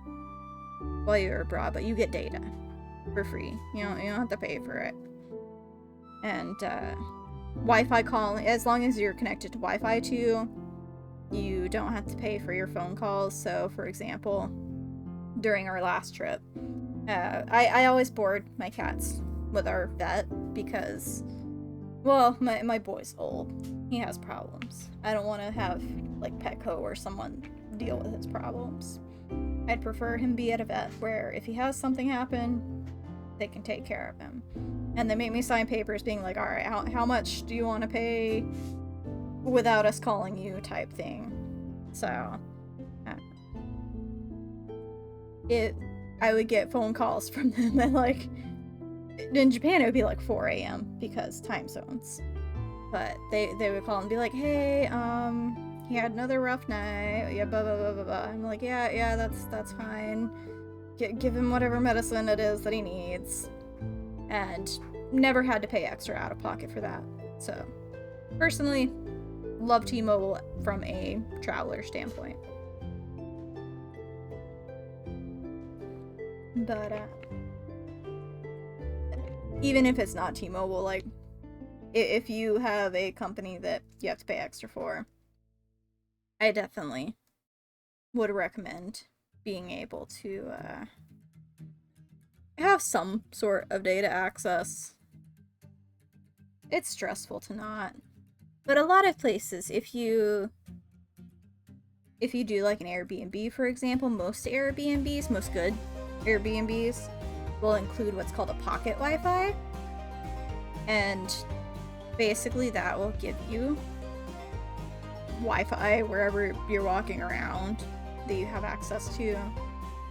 while you're abroad, but you get data for free. You don't have to pay for it. And Wi-Fi calling, as long as you're connected to Wi-Fi too, you don't have to pay for your phone calls. So, for example, during our last trip, I always board my cats with our vet because, well, my boy's old. He has problems. I don't want to have, like, Petco or someone deal with his problems. I'd prefer him be at a vet where if he has something happen, they can take care of him. And they make me sign papers being like, all right, how much do you want to pay without us calling you, type thing. So I would get phone calls from them at, like, in Japan it would be like 4 a.m. because time zones. But they would call and be like, hey, he had another rough night, yeah, blah blah blah blah blah. I'm like, yeah, that's fine. Give him whatever medicine it is that he needs. And never had to pay extra out of pocket for that. So, personally, love T-Mobile from a traveler standpoint. But even if it's not T-Mobile, like, if you have a company that you have to pay extra for, I definitely would recommend being able to have some sort of data access. It's stressful to not. But a lot of places, if you do like an Airbnb, for example, most good Airbnbs will include what's called a pocket Wi-Fi. And basically that will give you Wi-Fi wherever you're walking around that you have access to.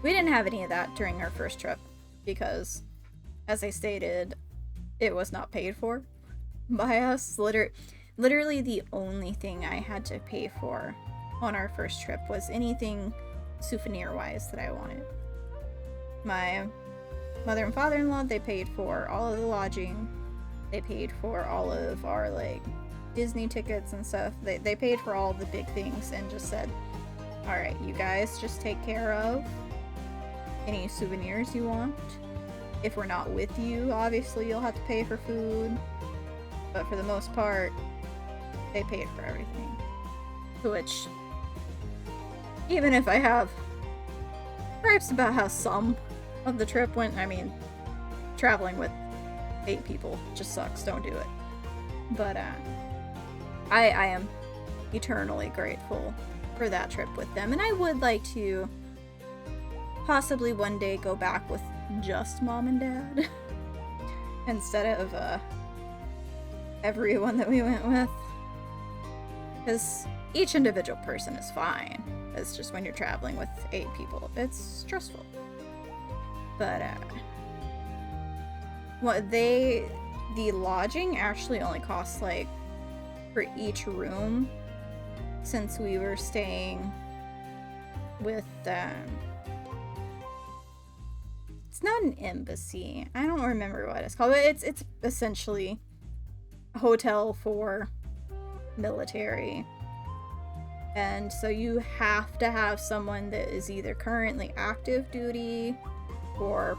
We didn't have any of that during our first trip because, as I stated, it was not paid for by us. Literally the only thing I had to pay for on our first trip was anything souvenir-wise that I wanted. My mother and father-in-law, they paid for all of the lodging. They paid for all of our, like, Disney tickets and stuff. They paid for all the big things and just said, alright, you guys just take care of any souvenirs you want. If we're not with you, obviously you'll have to pay for food. But for the most part, they paid for everything. Which, even if I have gripes about how some of the trip went, I mean, traveling with 8 people just sucks. Don't do it. But, I am eternally grateful for that trip with them. And I would like to possibly one day go back with just mom and dad instead of, everyone that we went with. Because each individual person is fine. It's just when you're traveling with 8 people, it's stressful. But, the lodging actually only costs, like, for each room, since we were staying with, it's not an embassy. I don't remember what it's called, but it's essentially a hotel for military. And so you have to have someone that is either currently active duty or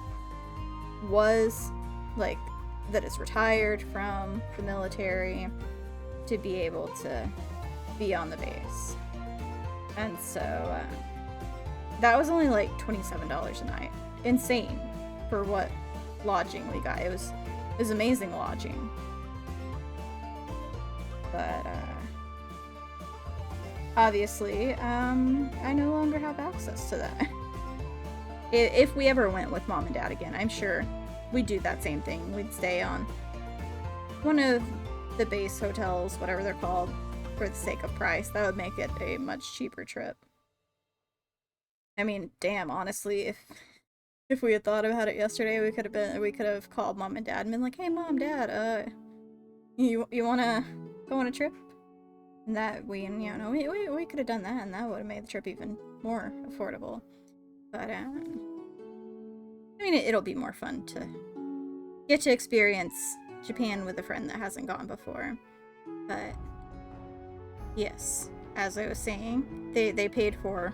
was, like, that is retired from the military to be able to be on the base. And so that was only like $27 a night. Insane for what lodging we got. It was amazing lodging. But obviously, I no longer have access to that. If we ever went with mom and dad again, I'm sure we'd do that same thing. We'd stay on one of the base hotels, whatever they're called, for the sake of price. That would make it a much cheaper trip. I mean, damn, honestly, if we had thought about it yesterday, we could have called mom and dad and been like, hey mom, dad, you wanna go on a trip? And that we could have done that, and that would have made the trip even more affordable. But I mean, it'll be more fun to get to experience Japan with a friend that hasn't gone before. But yes, as I was saying, they paid for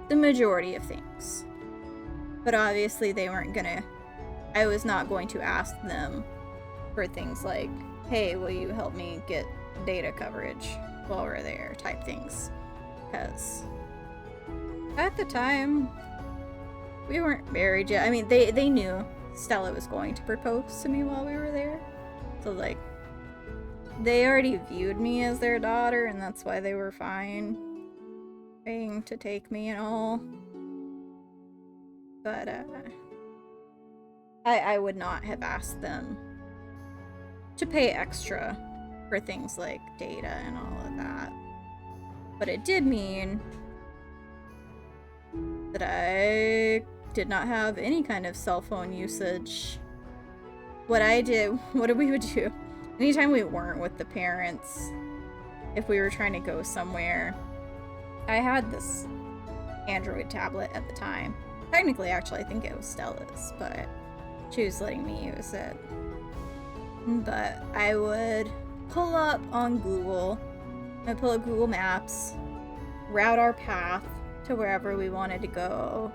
the majority of things. But obviously I was not going to ask them for things like, hey, will you help me get data coverage while we're there, type things. Because at the time, we weren't married yet. I mean, they knew Stella was going to propose to me while we were there. So, like, they already viewed me as their daughter, and that's why they were fine paying to take me and all. But, I would not have asked them to pay extra for things like data and all of that. But it did mean that I did not have any kind of cell phone usage. What we would do, anytime we weren't with the parents, if we were trying to go somewhere, I had this Android tablet at the time. Technically, actually, I think it was Stella's, but she was letting me use it. But I would pull up on Google, I'd pull up Google Maps, route our path to wherever we wanted to go,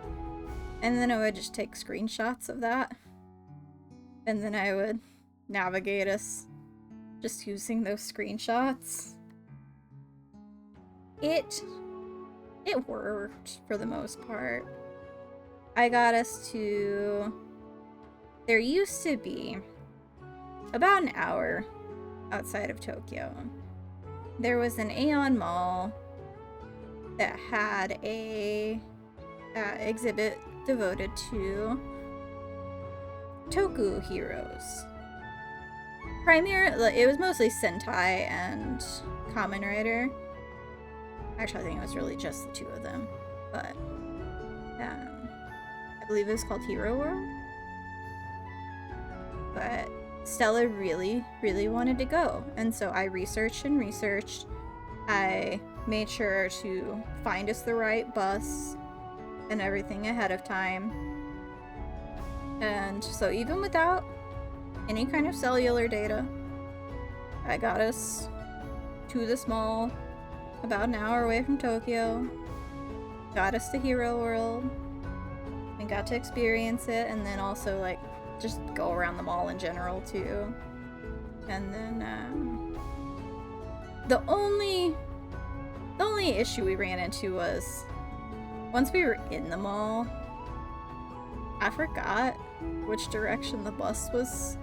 and then I would just take screenshots of that, and then I would navigate us just using those screenshots. It worked for the most part. I got us to... There used to be, about an hour outside of Tokyo, there was an Aeon Mall that had a exhibit devoted to Toku heroes. Primarily, it was mostly Sentai and Kamen Rider. Actually, I think it was really just the two of them. But I believe it was called Hero World. But Stella really, really wanted to go. And so I researched and researched. I made sure to find us the right bus and everything ahead of time. And so even without any kind of cellular data, I got us to this mall about an hour away from Tokyo, got us to Hero World, and got to experience it, and then also like just go around the mall in general too. And then the only issue we ran into was once we were in the mall, I forgot which direction the bus was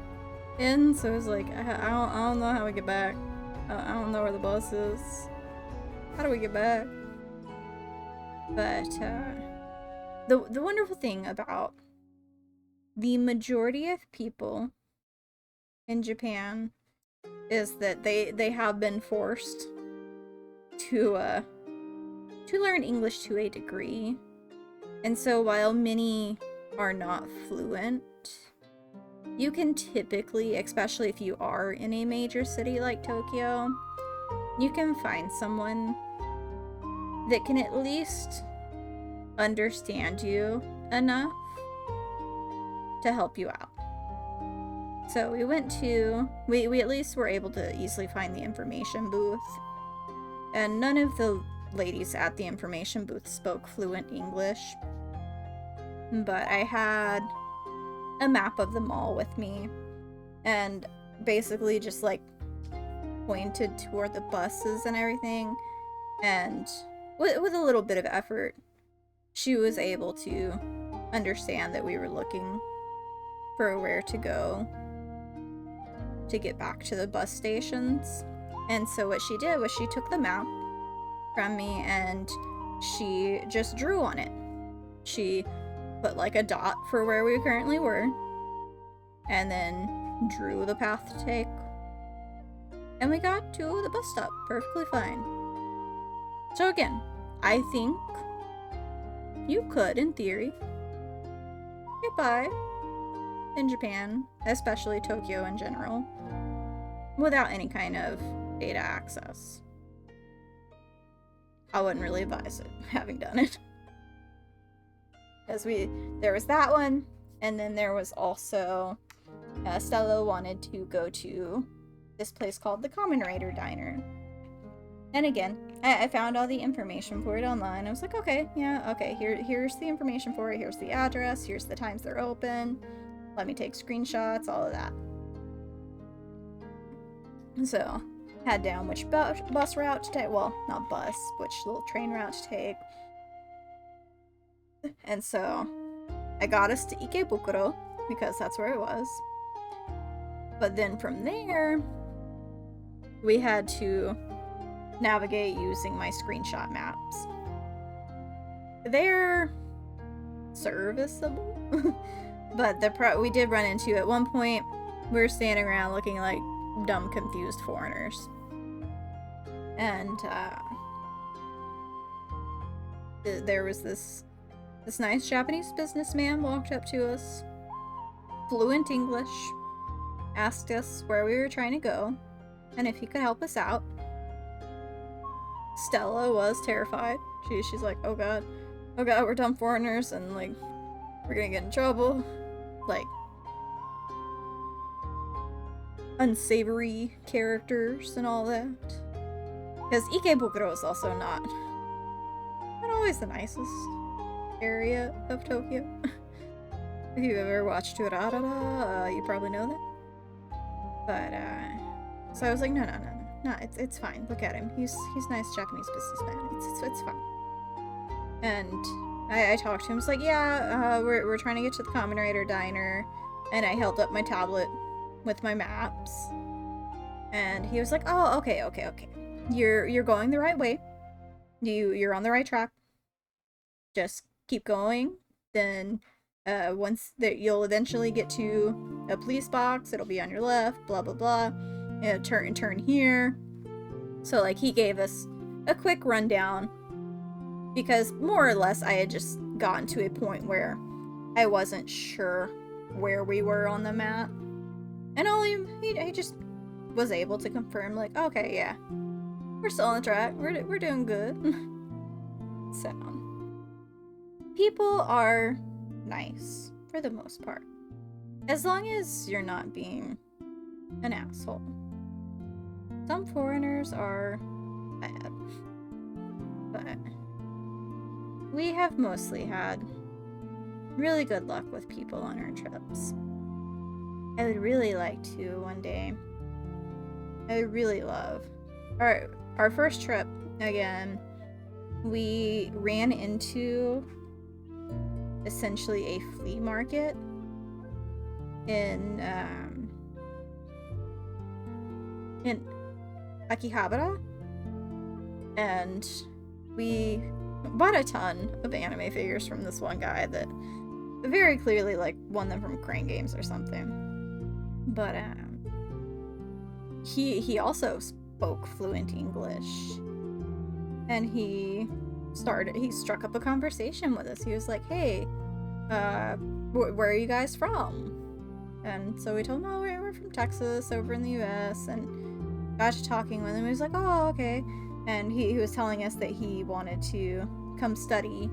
in, so it was like I don't know how we get back. I don't know where the bus is. How do we get back? But the wonderful thing about the majority of people in Japan is that they have been forced to learn English to a degree. And so while many are not fluent, you can typically, especially if you are in a major city like Tokyo, you can find someone that can at least understand you enough to help you out. So we went to, we at least were able to easily find the information booth, and none of the ladies at the information booth spoke fluent English, but I had a map of the mall with me and basically just like pointed toward the buses and everything, and with a little bit of effort she was able to understand that we were looking for where to go to get back to the bus stations. And so what she did was she took the map from me and she just drew on it. She put like a dot for where we currently were and then drew the path to take, and we got to the bus stop perfectly fine. So again, I think you could, in theory, get by in Japan, especially Tokyo in general, without any kind of data access. I wouldn't really advise it, having done it. Because there was that one, and then there was also, Stella wanted to go to this place called the Common Raider Diner. And again, I found all the information for it online. I was like, okay, yeah, okay, here's the information for it, here's the address, here's the times they're open, let me take screenshots, all of that. So, had down which bus route to take, well, not bus, which little train route to take. And so, I got us to Ikebukuro, because that's where it was. But then from there, we had to navigate using my screenshot maps. They're serviceable, but we did run into, at one point, we were standing around looking like dumb, confused foreigners. And there was this nice Japanese businessman walked up to us, fluent English, asked us where we were trying to go, and if he could help us out. Stella was terrified. She's like, oh god, we're dumb foreigners, and like, we're gonna get in trouble. Like, unsavory characters and all that. Because Ikebukuro is also not always the nicest area of Tokyo. If you've ever watched Durarara, you probably know that. But, so I was like, no, it's fine. Look at him. He's nice Japanese businessman. It's fine. And I talked to him. I was like, yeah, we're trying to get to the Common Raider Diner, and I held up my tablet with my maps, and he was like, oh, okay. You're going the right way. You're on the right track. Just keep going. Then once that you'll eventually get to a police box, it'll be on your left, blah blah blah. Turn here. So like, he gave us a quick rundown because more or less I had just gotten to a point where I wasn't sure where we were on the map. And he just was able to confirm, like, okay, yeah, we're still on the track. We're doing good. So, people are nice for the most part, as long as you're not being an asshole. Some foreigners are bad, but we have mostly had really good luck with people on our trips. I would really like to one day. I would really love. Our first trip, again, we ran into essentially a flea market in Akihabara, and we bought a ton of anime figures from this one guy that very clearly like won them from Crane Games or something. But he also spoke fluent English, and he struck up a conversation with us. He was like, "Hey, where are you guys from?" And so we told him, "Oh, we're from Texas, over in the U.S." And got to talking with him. He was like, "Oh, okay." And he was telling us that he wanted to come study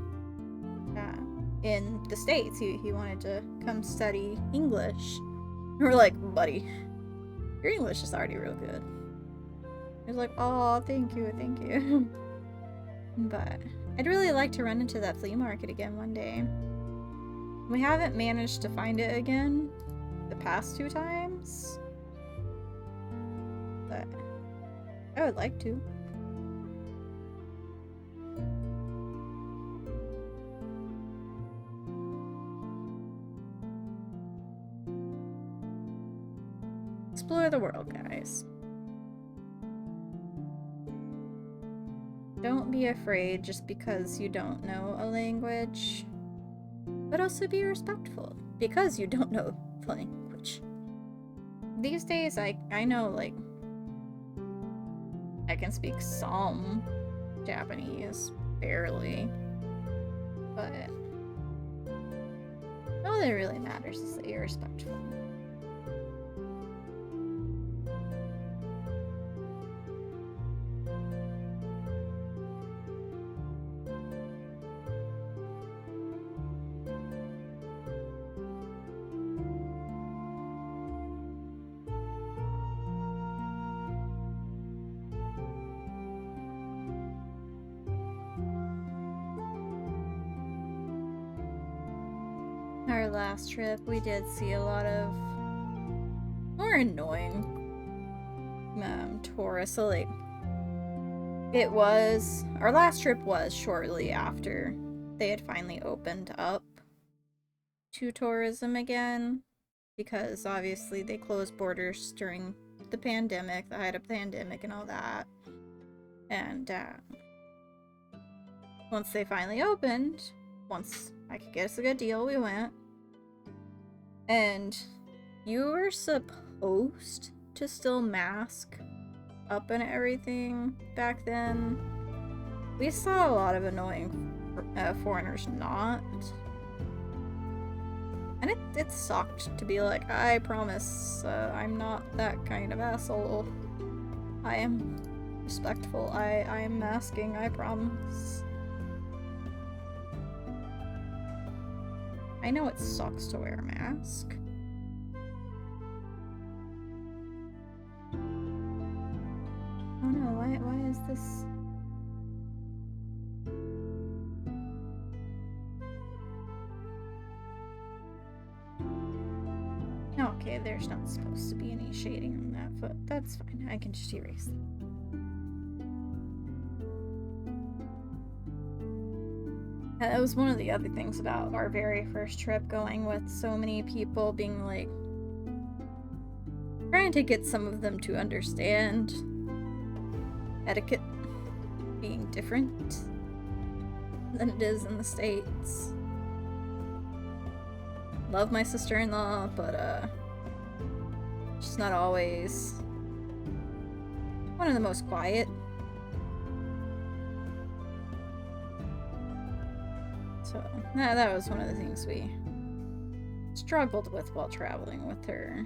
in the States. He wanted to come study English. And we're like, "Buddy, your English is already real good." He was like, "Oh, thank you." But I'd really like to run into that flea market again one day. We haven't managed to find it again the past 2 times, but I would like to. Explore the world, guys. Don't be afraid just because you don't know a language, but also be respectful because you don't know the language. These days, I know, like, I can speak some Japanese, barely, but all that really matters is that you're respectful. Our last trip, we did see a lot of more annoying tourists. So, like, our last trip was shortly after they had finally opened up to tourism again, because obviously they closed borders during the pandemic, the height of the pandemic and all that. And once they finally opened, once I could get us a good deal, we went. And you were supposed to still mask up and everything back then. We saw a lot of annoying foreigners not. And it sucked to be like, I promise I'm not that kind of asshole. I am respectful. I am masking, I promise. I know it sucks to wear a mask. Oh no, why is this? Okay, there's not supposed to be any shading on that, but that's fine. I can just erase that. That was one of the other things about our very first trip, going with so many people, being like, trying to get some of them to understand etiquette being different than it is in the States. Love my sister-in-law, but she's not always one of the most quiet. So that was one of the things we struggled with while traveling with her.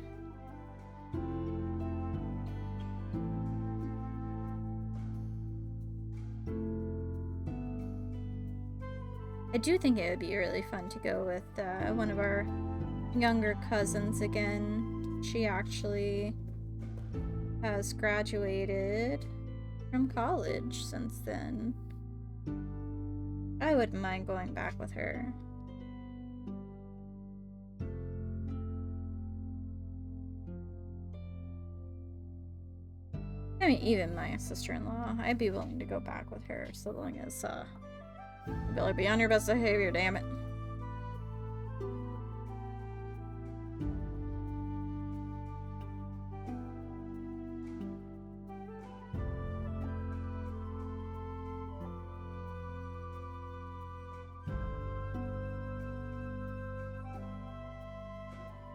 I do think it would be really fun to go with one of our younger cousins again. She actually has graduated from college since then. I wouldn't mind going back with her. I mean, even my sister-in-law, I'd be willing to go back with her so long as, you'd be like, be on your best behavior, damn it.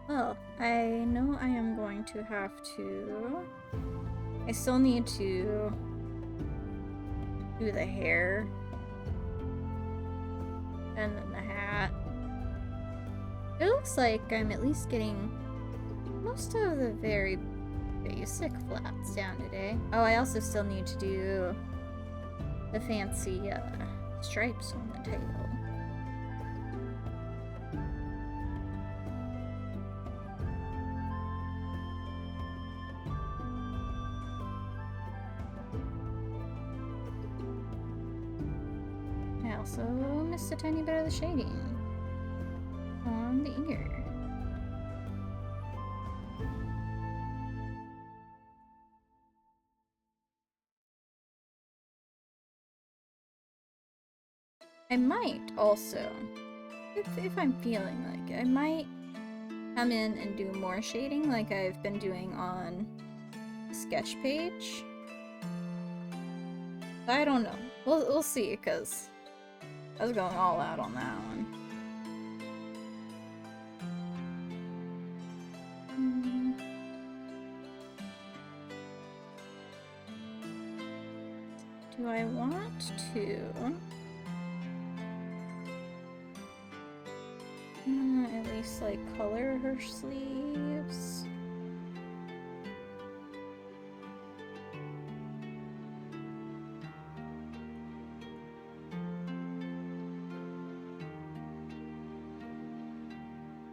Well, I know I am going to have to... I still need to do the hair and then the hat. It looks like I'm at least getting most of the very basic flats down today. Oh, I also still need to do the fancy stripes on the tail. I also missed a tiny bit of the shading on the ear. I might also, if I'm feeling like it, I might come in and do more shading like I've been doing on the sketch page. I don't know. We'll see, because I was going all out on that one. Do I want to... at least, like, color her sleeves?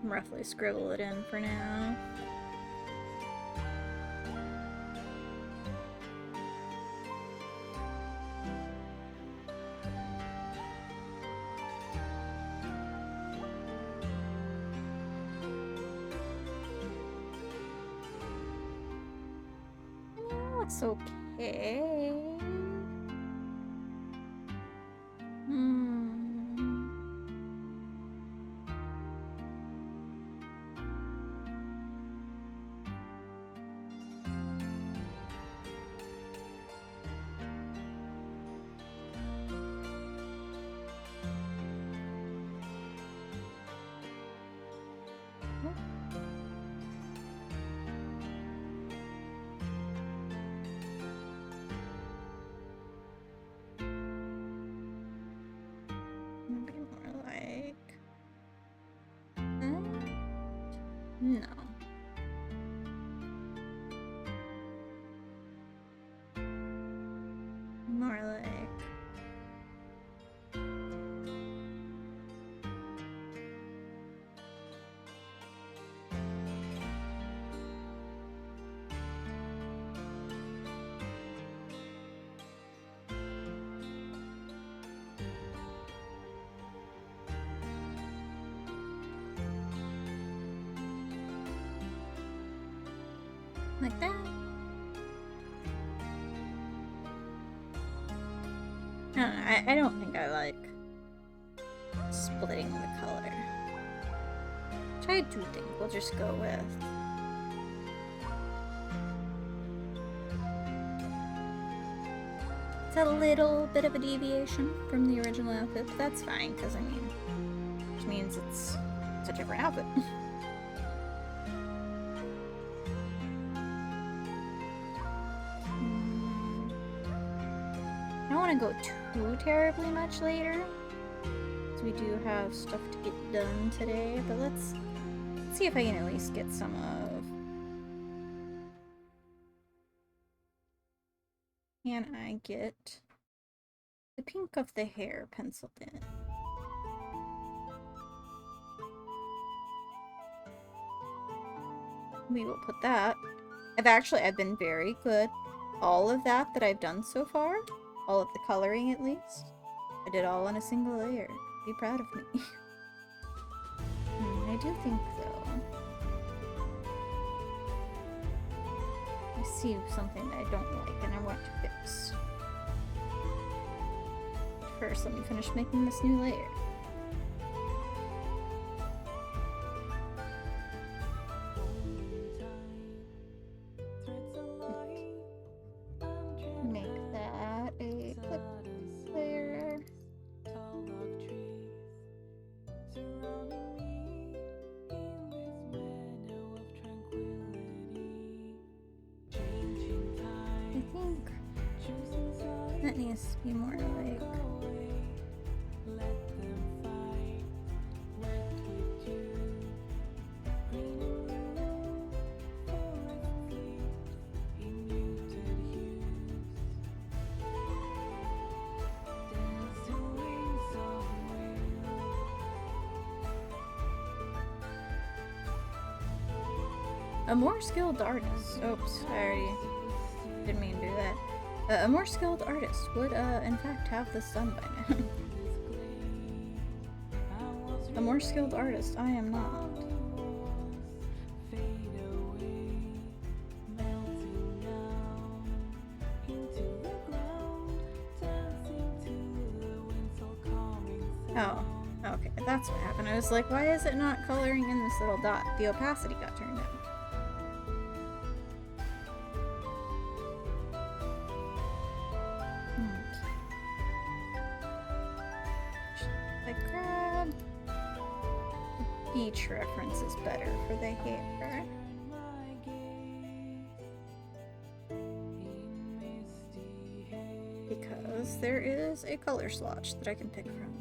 Roughly scribble it in for now. Looks okay. Maybe more like that? No. More like... like that? I don't know, I don't think I like splitting the color. Which I do think we'll just go with. It's a little bit of a deviation from the original outfit, but that's fine, because I mean, which means it's a different outfit. I don't want to go too terribly much later. So we do have stuff to get done today, but let's see if I can at least get some of... Can I get the pink of the hair penciled in? We will put that. I've been very good. All of that I've done so far, all of the coloring at least, I did all on a single layer. Be proud of me. I do think though, I see something that I don't like and I want to fix. First, let me finish making this new layer. Make that a clip layer. I think that needs to be more like... A more skilled artist. Oops, I already didn't mean to do that. A more skilled artist would, in fact, have this done by now. A more skilled artist, I am not. Oh, okay, that's what happened. I was like, why is it not coloring in this little dot? The opacity got turned down. Beach reference is better for the hair. Because there is a color swatch that I can pick from.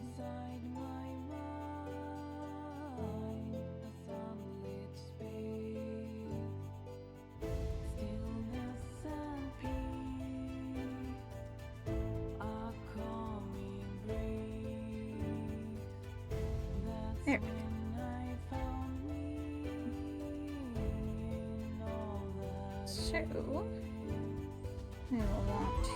There we go. So, we will want to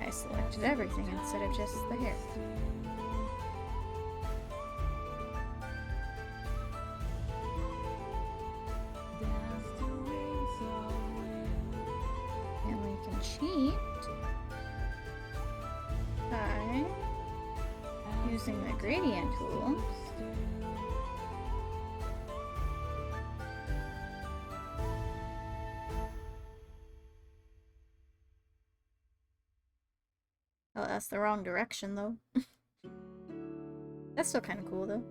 I selected everything instead of just the hair. And we can cheat by using the gradient tool. Oh, that's the wrong direction though. That's still kind of cool though.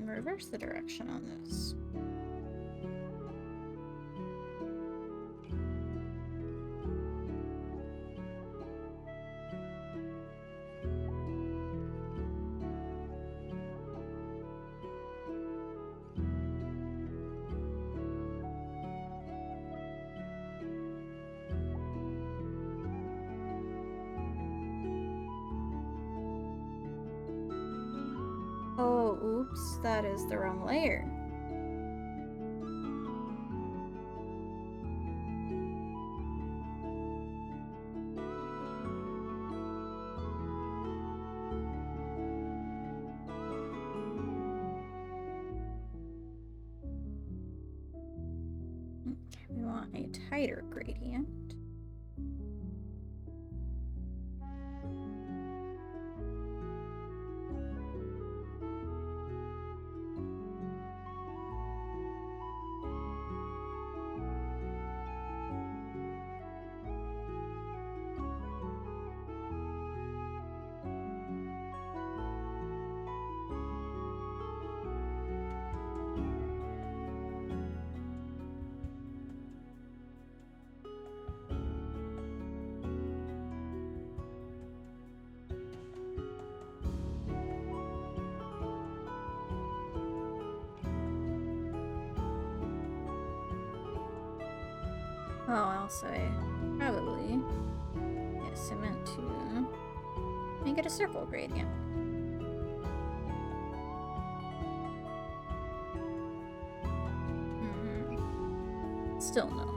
Reverse the direction on this. Oh, oops, that is the wrong layer. Okay, we want a tighter gradient. Oh, I'll say probably. Yes, I meant to make it a circle gradient. Still no.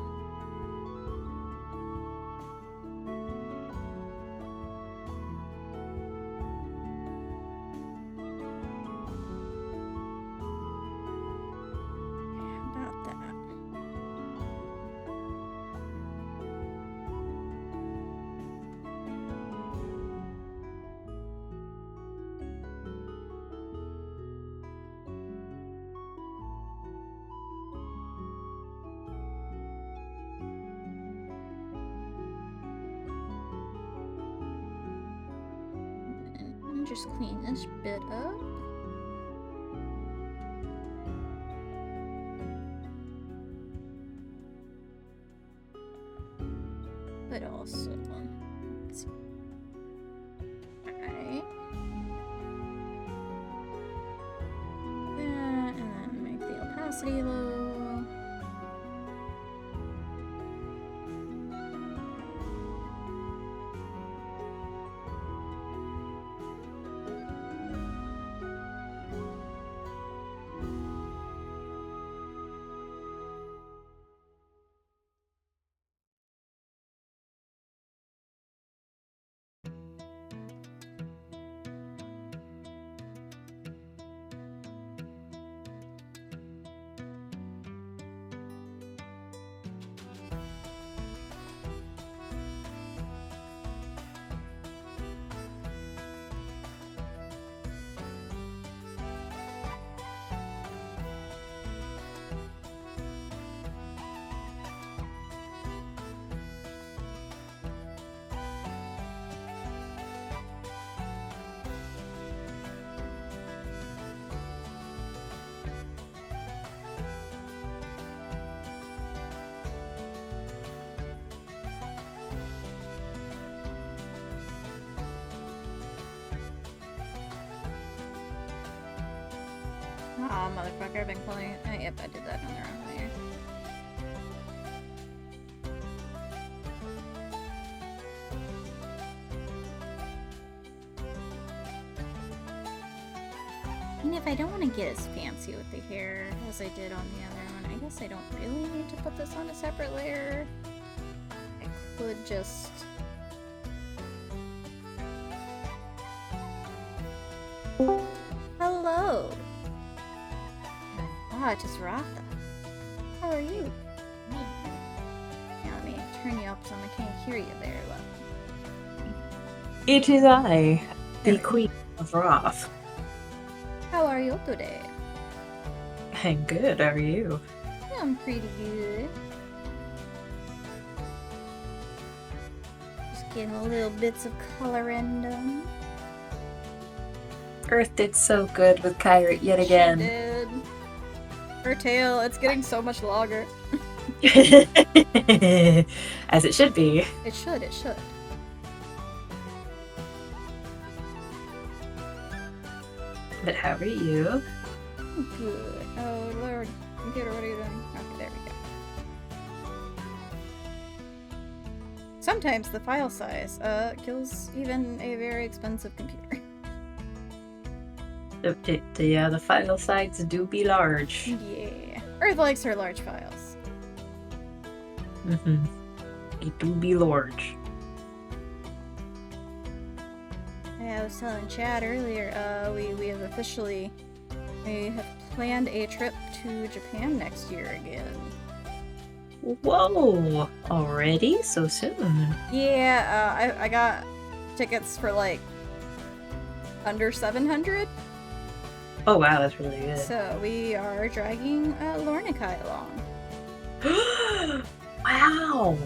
About that. And just clean this bit up. But also, let's see. Alright. That, and then make the opacity low. Oh, motherfucker, I've been calling it. Oh, yep, I did that in the wrong layer. And if I don't want to get as fancy with the hair as I did on the other one, I guess I don't really need to put this on a separate layer. I could just... Hello! Ah, it's just Ratha. How are you? Now let me turn you up so I can't hear you very well. It is I, the There. Queen of Wrath. How are you today? I'm good, how are you? I'm pretty good. Just getting a little bits of color in them. Earth did so good with Kyrie yet She again. did. Her tail, it's getting so much longer. As it should be. It should, it should. But how are you? Good. Oh lord. Computer, what are you doing? Okay, there we go. Sometimes the file size kills even a very expensive computer. The file size do be large. Yeah. Earth likes her large files. Mm-hmm. It do be large. Yeah, I was telling Chad earlier, we have officially planned a trip to Japan next year again. Whoa! Already? So soon? Yeah, I got tickets for like under 700. Oh wow, that's really good. So we are dragging Lornikai along. Wow!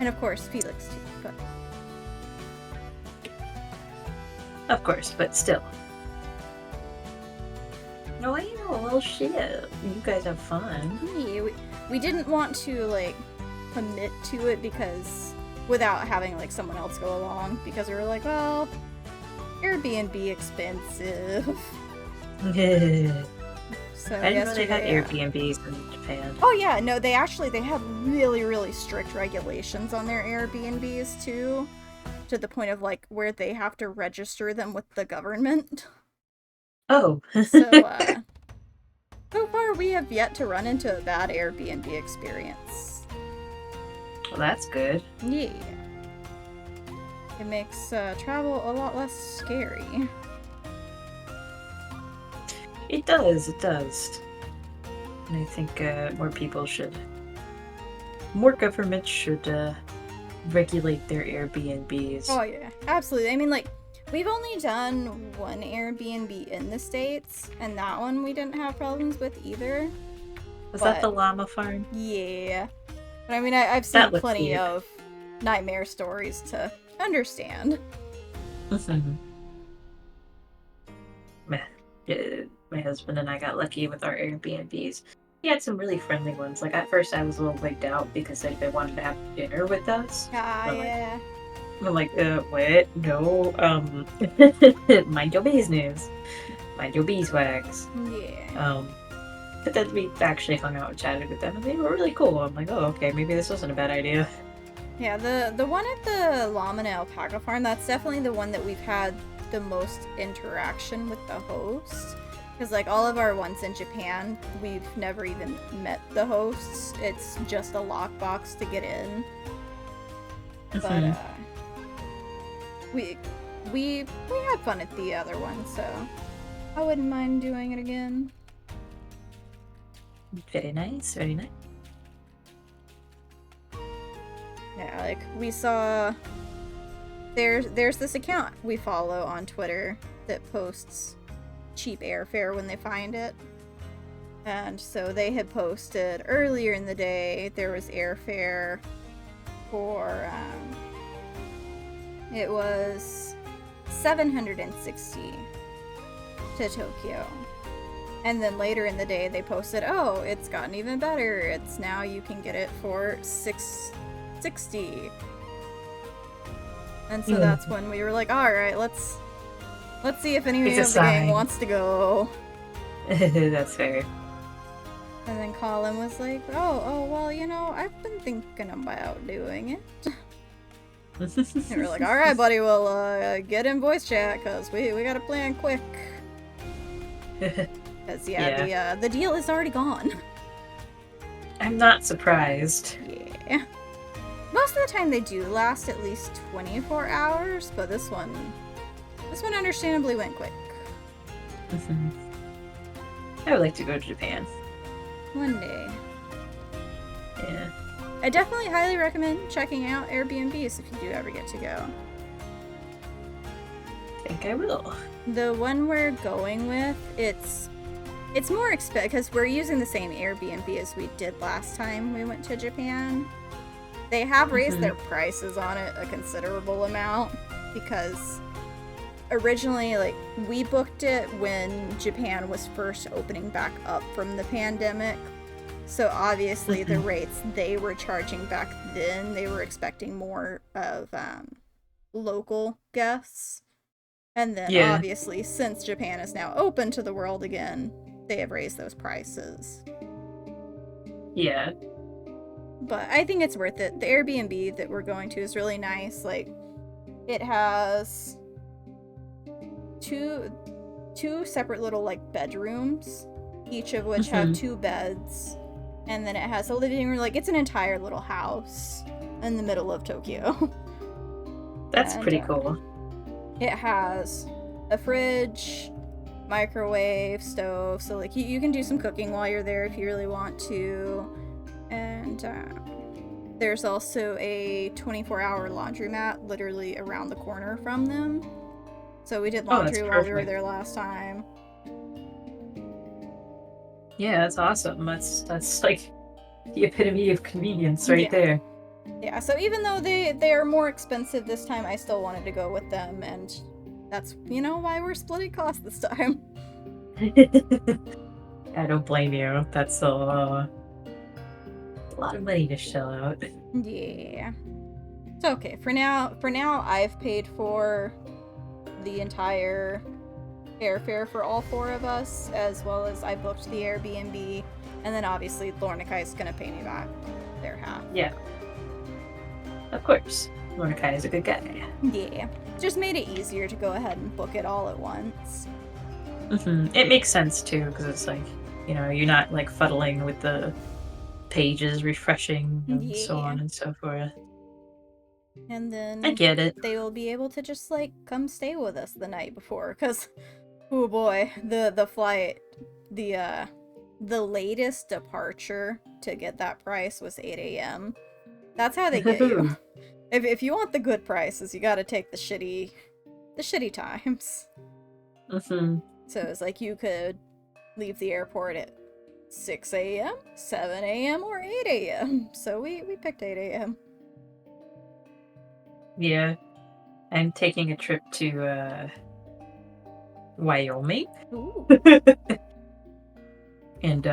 And of course, Felix too, but... Of course, but still. No, well, shit. You guys have fun. Yeah, we didn't want to, like, commit to it because... without having, like, someone else go along, because we were like, well... Airbnb expensive. So I didn't know they had yesterday, Airbnbs in Japan. oh yeah, no, they have really, really strict regulations on their Airbnbs too, to the point of like where they have to register them with the government. Oh. So so far we have yet to run into a bad Airbnb experience. Well, that's good. Yeah. It makes travel a lot less scary. It does. And I think more governments should regulate their Airbnbs. Oh yeah, absolutely. I mean, like, we've only done one Airbnb in the States, and that one we didn't have problems with either. Was but- that the llama farm? Yeah. But I mean, I've seen That looked plenty cute. of nightmare stories to understand. My husband and I got lucky with our Airbnbs. He had some really friendly ones. Like at first I was a little wigged out because they wanted to have dinner with us. Yeah. I'm like, what? No, mind your business. Mind your beeswax. Yeah. But then we actually hung out and chatted with them and they were really cool. I'm like, oh, okay, maybe this wasn't a bad idea. Yeah, the one at the llama and alpaca farm, that's definitely the one that we've had the most interaction with the host. Because, like, all of our ones in Japan, we've never even met the hosts. It's just a lockbox to get in. But, we had fun at the other one, so I wouldn't mind doing it again. Very nice, very nice. Yeah, like, we saw... There's this account we follow on Twitter that posts cheap airfare when they find it. And so they had posted earlier in the day there was airfare for it was 760 to Tokyo. And then later in the day they posted, oh, it's gotten even better. It's now you can get it for 660. And so that's when we were like, all right, let's see if any of the gang wants to go. That's fair. And then Colin was like, oh, well, you know, I've been thinking about doing it. And we're like, all right, buddy, well, get in voice chat, because we got to plan quick. Because, the deal is already gone. I'm not surprised. Yeah. Most of the time they do last at least 24 hours, but this one understandably went quick. I would like to go to Japan. One day. Yeah. I definitely highly recommend checking out Airbnbs if you do ever get to go. I think I will. The one we're going with, it's more expensive because we're using the same Airbnb as we did last time we went to Japan. They have raised their prices on it a considerable amount because originally, like, we booked it when Japan was first opening back up from the pandemic. So obviously the rates they were charging back then, they were expecting more of local guests. And then obviously, since Japan is now open to the world again, they have raised those prices. Yeah. But I think it's worth it. The Airbnb that we're going to is really nice. Like, it has two separate little, like, bedrooms, each of which have 2 beds. And then it has a living room. Like, it's an entire little house in the middle of Tokyo. That's pretty cool. It has a fridge, microwave, stove. So, like, you can do some cooking while you're there if you really want to. And there's also a 24-hour laundromat literally around the corner from them. So we did laundry while we were there last time. Yeah, that's awesome. That's like the epitome of convenience right there. Yeah, so even though they are more expensive this time, I still wanted to go with them, and that's, you know, why we're splitting costs this time. I don't blame you. That's a lot of money to shell out. Yeah. It's okay. For now, I've paid for the entire airfare for all 4 of us, as well as I booked the Airbnb, and then obviously Lornakai's gonna pay me back their half. Yeah. Of course. Mordecai is a good guy. Yeah. Just made it easier to go ahead and book it all at once. It makes sense too, because it's like, you're not like fuddling with the pages refreshing and so on and so forth. And then I get it. they will be able to just like come stay with us the night before, because oh boy, the flight, the latest departure to get that price was 8 a.m. That's how they get you. If you want the good prices, you gotta take the shitty times. So it's like you could leave the airport at 6 a.m., 7 a.m., or 8 a.m. So we picked 8 a.m. Yeah. I'm taking a trip to Wyoming. Ooh. And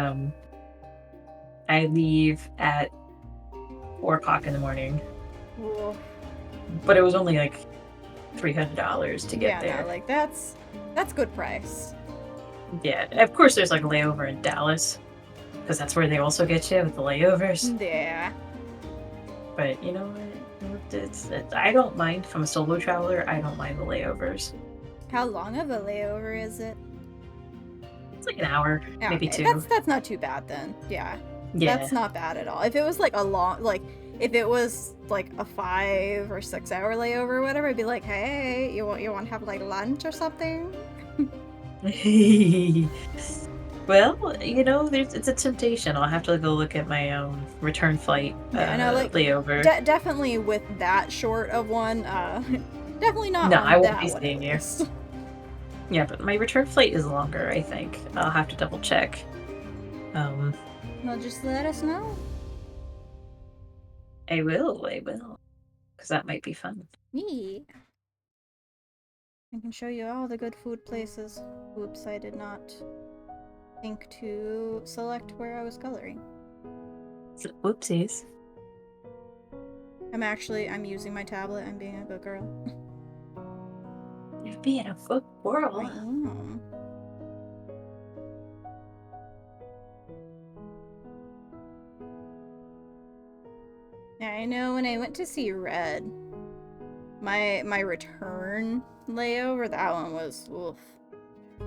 I leave at 4 o'clock in the morning. Ooh. But it was only like $300 to get there. Yeah, no, like that's good price. Yeah, of course there's like a layover in Dallas, because that's where they also get you with the layovers. Yeah. But you know what? I don't mind. If I'm a solo traveler, I don't mind the layovers. How long of a layover is it? It's like an hour, maybe okay. 2. That's not too bad then. Yeah. Yeah. That's not bad at all. If it was like if it was like a 5 or 6 hour layover or whatever, I'd be like, hey, you want to have like lunch or something? Well, it's a temptation. I'll have to go look at my return flight layover. Definitely with that short of one, definitely not. No, on I won't that be one staying at here. least. Yeah, but my return flight is longer, I think. I'll have to double check. Well, just let us know. I will. Because that might be fun. Yeah. I can show you all the good food places. Oops, I did not think to select where I was coloring. Whoopsies. I'm using my tablet. I'm being a good girl. You're being a good girl. I am. Yeah, I know when I went to see Red, my return layover, that one was oof.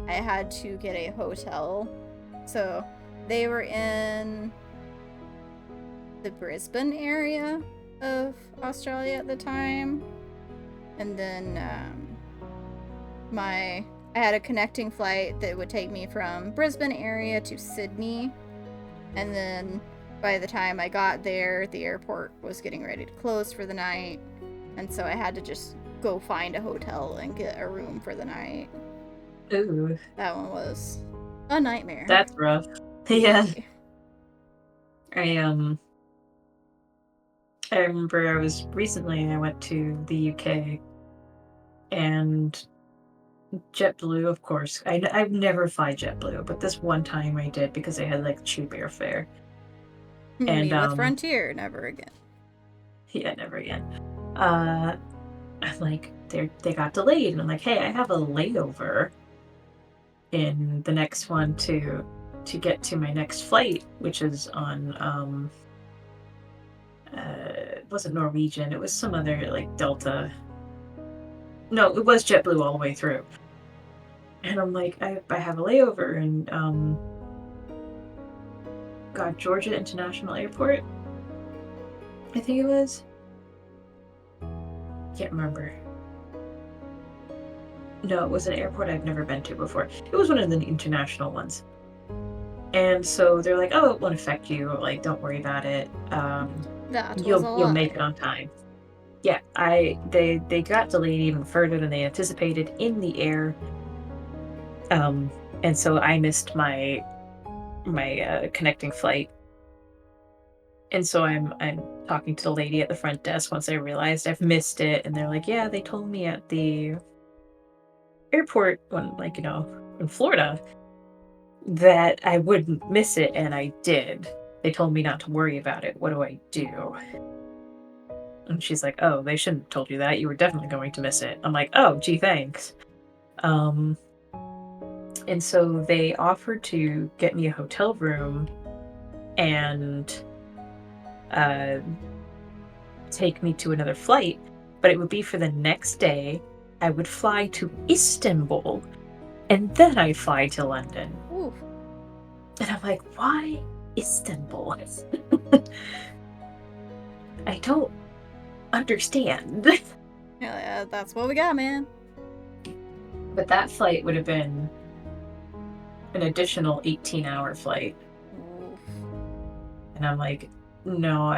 I had to get a hotel. So they were in the Brisbane area of Australia at the time. And then I had a connecting flight that would take me from Brisbane area to Sydney. And then by the time I got there, the airport was getting ready to close for the night. And so I had to just go find a hotel and get a room for the night. Ooh. That one was a nightmare. That's rough. Yeah. I remember I went to the UK, and JetBlue, of course. I've never fly JetBlue, but this one time I did because they had like cheap airfare. Me with Frontier, never again. Yeah, never again. I'm like, they got delayed, and I'm like, hey, I have a layover in the next one to get to my next flight, which is on it wasn't Norwegian, it was some other like Delta. No, it was JetBlue all the way through. And I'm like, I have a layover in Georgia International Airport, I think it was. Can't remember. No, it was an airport I've never been to before. It was one of the international ones. And so they're like, oh, it won't affect you. Like, don't worry about it. You'll make it on time. Yeah, they got delayed even further than they anticipated in the air. And so I missed my connecting flight. And so I'm talking to the lady at the front desk once I realized I've missed it, and they're like, yeah, they told me at the airport in Florida that I wouldn't miss it, and I did. They told me not to worry about it. What do I do? And she's like, oh, they shouldn't have told you that. You were definitely going to miss it. I'm like, oh, gee, thanks. And so they offered to get me a hotel room and take me to another flight, but it would be for the next day. I would fly to Istanbul, and then I'd fly to London. Ooh. And I'm like, why Istanbul? I don't understand. Yeah, that's what we got, man. But that flight would have been an additional 18-hour flight. Oof. And I'm like, no,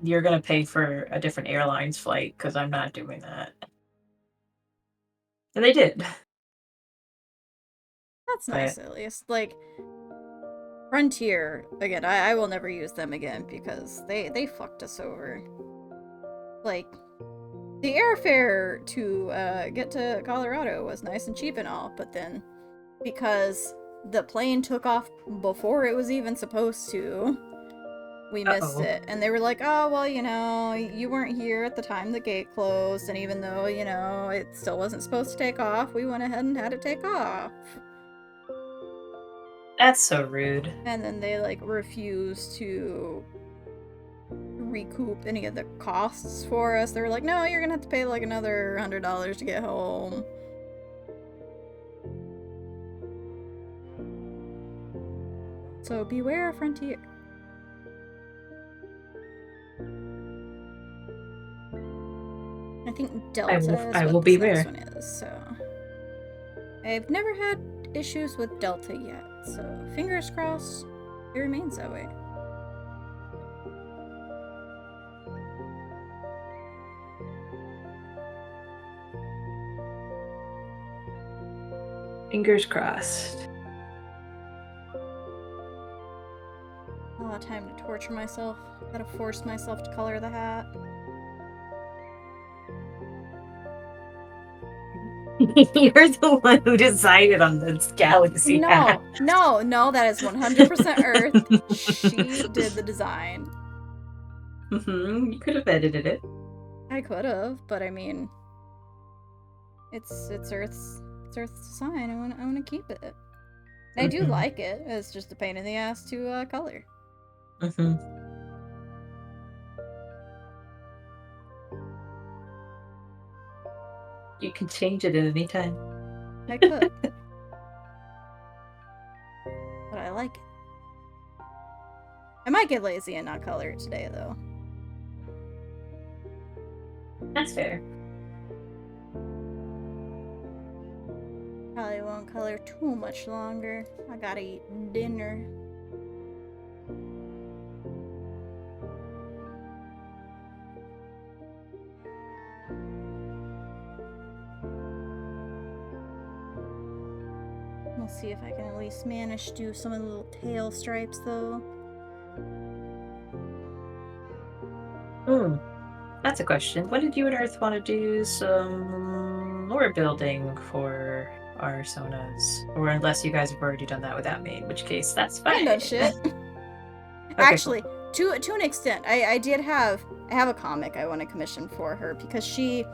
you're going to pay for a different airlines flight because I'm not doing that. And they did. That's nice, at least. Like, Frontier, again, I will never use them again because they fucked us over. Like, the airfare to get to Colorado was nice and cheap and all, but then because the plane took off before it was even supposed to, we missed it. And they were like, oh, well, you weren't here at the time the gate closed, and even though, it still wasn't supposed to take off, we went ahead and had it take off. That's so rude. And then they, like, refused to recoup any of the costs for us. They were like, no, you're gonna have to pay, like, another $100 to get home. So beware of Frontier. I think Delta I is will what this beware. next one is, so... I've never had issues with Delta yet, so fingers crossed it remains that way. Fingers crossed. A lot of time to torture myself. Gotta force myself to color the hat. You're the one who decided on this galaxy hat. No, that is 100% Earth. She did the design. You could have edited it. I could have, but I mean, it's Earth's design. I want to keep it. I do like it. It's just a pain in the ass to color. You can change it at any time. I could. But I like it. I might get lazy and not color it today, though. That's fair. Probably won't color too much longer. I gotta eat dinner. We'll see if I can at least manage to do some of the little tail stripes, though. That's a question. When did you and Earth want to do some lore building for our Sonas? Or unless you guys have already done that without me, in which case that's fine. I done shit. Okay, actually, cool. to an extent, I have a comic I want to commission for her because she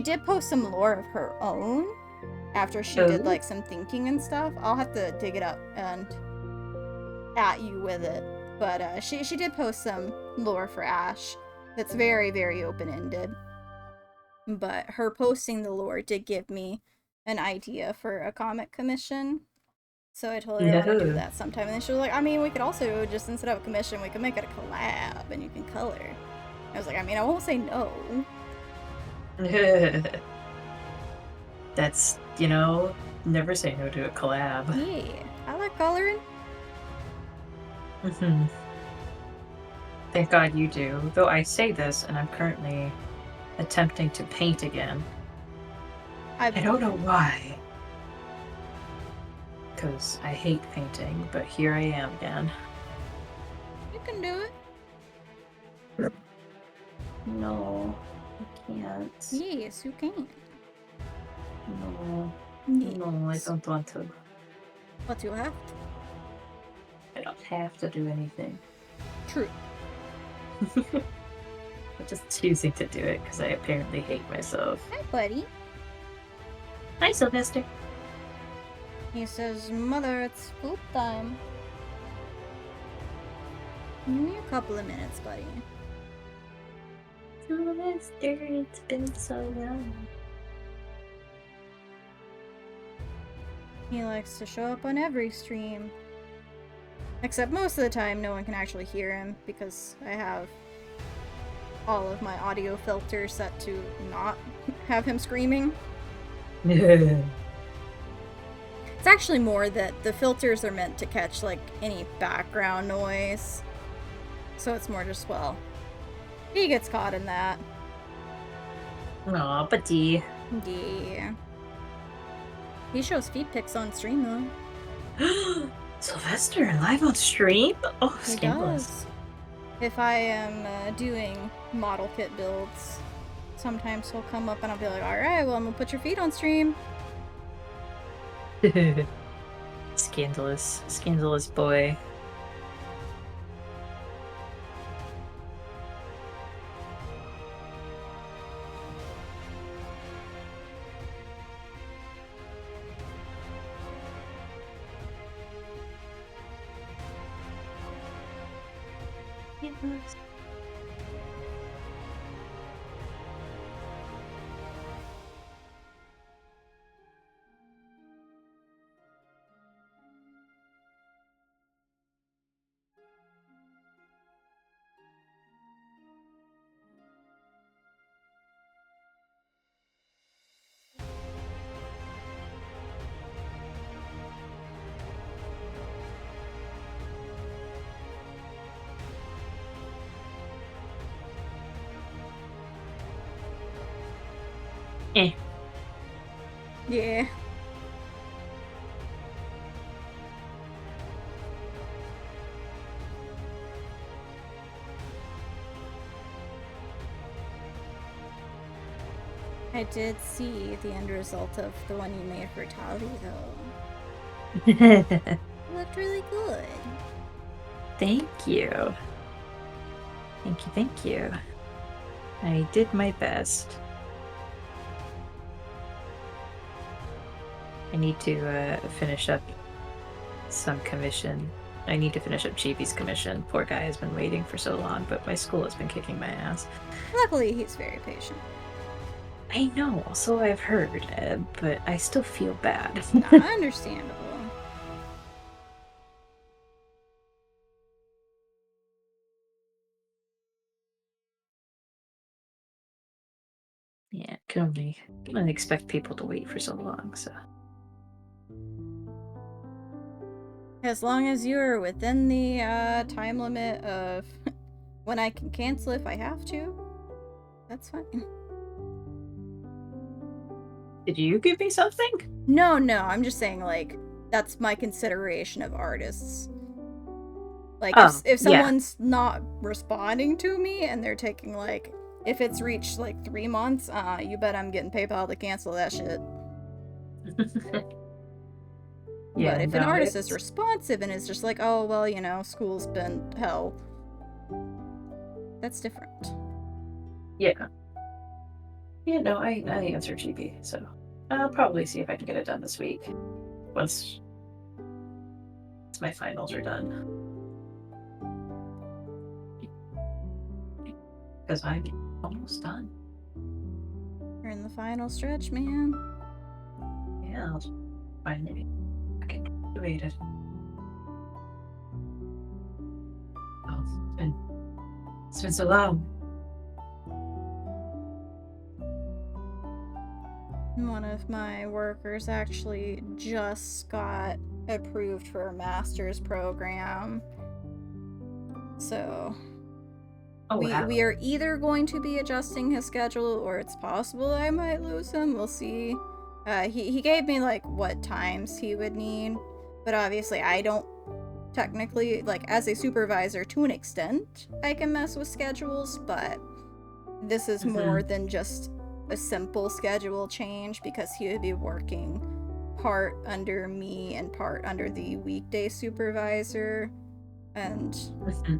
did post some lore of her own after she did like some thinking and stuff. I'll have to dig it up and at you with it. But she did post some lore for Ash that's very, very open-ended. But her posting the lore did give me an idea for a comic commission. So I told her I want to do that sometime. And then she was like, I mean, we could also just, instead of a commission, we could make it a collab and you can color. I was like, I mean, I won't say no. That's, never say no to a collab. Yeah, I like coloring. Thank God you do. Though I say this, and I'm currently attempting to paint again. I don't know why. Because I hate painting, but here I am again. You can do it. No, I can't. Yes, you can. No. Yes. No, I don't want to. But you have to. I don't have to do anything. True. I'm just choosing to do it because I apparently hate myself. Hi, buddy. Hi, Sylvester. He says, Mother, it's food time. Give me a couple of minutes, buddy. Sylvester, it's been so long. He likes to show up on every stream. Except most of the time, no one can actually hear him because I have all of my audio filters set to not have him screaming. It's actually more that the filters are meant to catch, like, any background noise. So it's more just, well, he gets caught in that. Aw, buddy. Yeah. He shows feet pics on stream, though. Sylvester, live on stream? Oh, He scandalous. does. If I am doing model kit builds, sometimes he'll come up and I'll be like, alright, well, I'm gonna put your feet on stream. Scandalous. Scandalous boy. Scandalous. Eh. Yeah. I did see the end result of the one you made for Tali, though. It looked really good. Thank you. Thank you, thank you. I did my best. I need to finish up some commission. I need to finish up Chibi's commission. Poor guy has been waiting for so long, but my school has been kicking my ass. Luckily, he's very patient. I know, so I've heard, but I still feel bad. Understandable. Yeah, can only expect people to wait for so long, so. As long as you're within the time limit of when I can cancel if I have to, that's fine. Did you give me something? No, I'm just saying, like, that's my consideration of artists. Like, if someone's not responding to me and they're taking, like, if it's reached, like, 3 months, you bet I'm getting PayPal to cancel that shit. Yeah, but if an artist is responsive and is just like, oh, well, you know, school's been hell, that's different. Yeah. Yeah, no, I answered GB, so I'll probably see if I can get it done this week. Once my finals are done. Because I'm almost done. You're in the final stretch, man. Yeah, I'll finally get graduated. Oh, it's been so long. One of my workers actually just got approved for a master's program. So we are either going to be adjusting his schedule or it's possible I might lose him. We'll see. He gave me like what times he would need, but obviously I don't technically, like, as a supervisor to an extent, I can mess with schedules, but this is more than just a simple schedule change because he would be working part under me and part under the weekday supervisor, and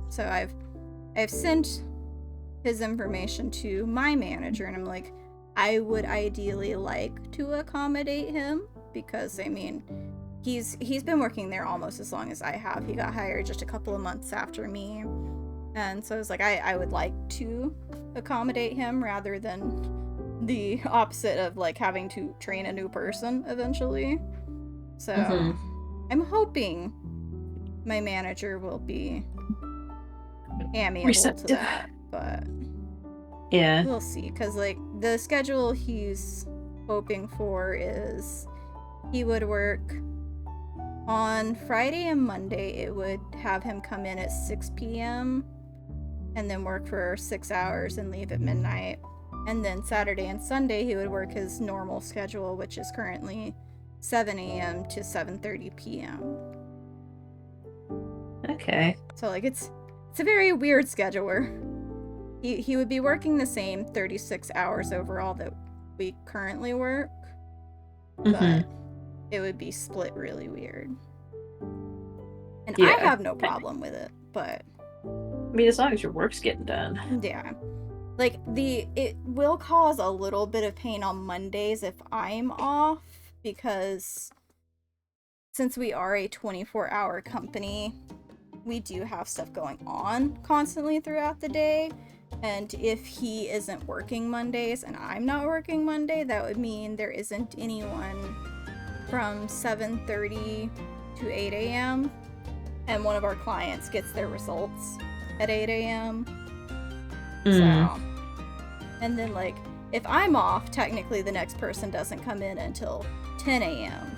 so I've sent his information to my manager and I'm like, I would ideally like to accommodate him because, I mean, he's been working there almost as long as I have. He got hired just a couple of months after me. And so I was like, I would like to accommodate him rather than the opposite of like having to train a new person eventually. So I'm hoping my manager will be amiable Receptive to that, but yeah, we'll see. Because like the schedule he's hoping for is he would work on Friday and Monday. It would have him come in at 6 p.m. and then work for 6 hours and leave at midnight. And then Saturday and Sunday he would work his normal schedule, which is currently 7 a.m. to 7:30 p.m. okay. So like it's a very weird schedule where he would be working the same 36 hours overall that we currently work, but it would be split really weird. And I have no problem with it, but I mean, as long as your work's getting done. yeah. Like it will cause a little bit of pain on Mondays if I'm off, because since we are a 24-hour company, we do have stuff going on constantly throughout the day. And if he isn't working Mondays and I'm not working Monday, that would mean there isn't anyone from 7:30 to 8 a.m. And one of our clients gets their results at 8 a.m. So, and then like, if I'm off, technically the next person doesn't come in until 10 a.m.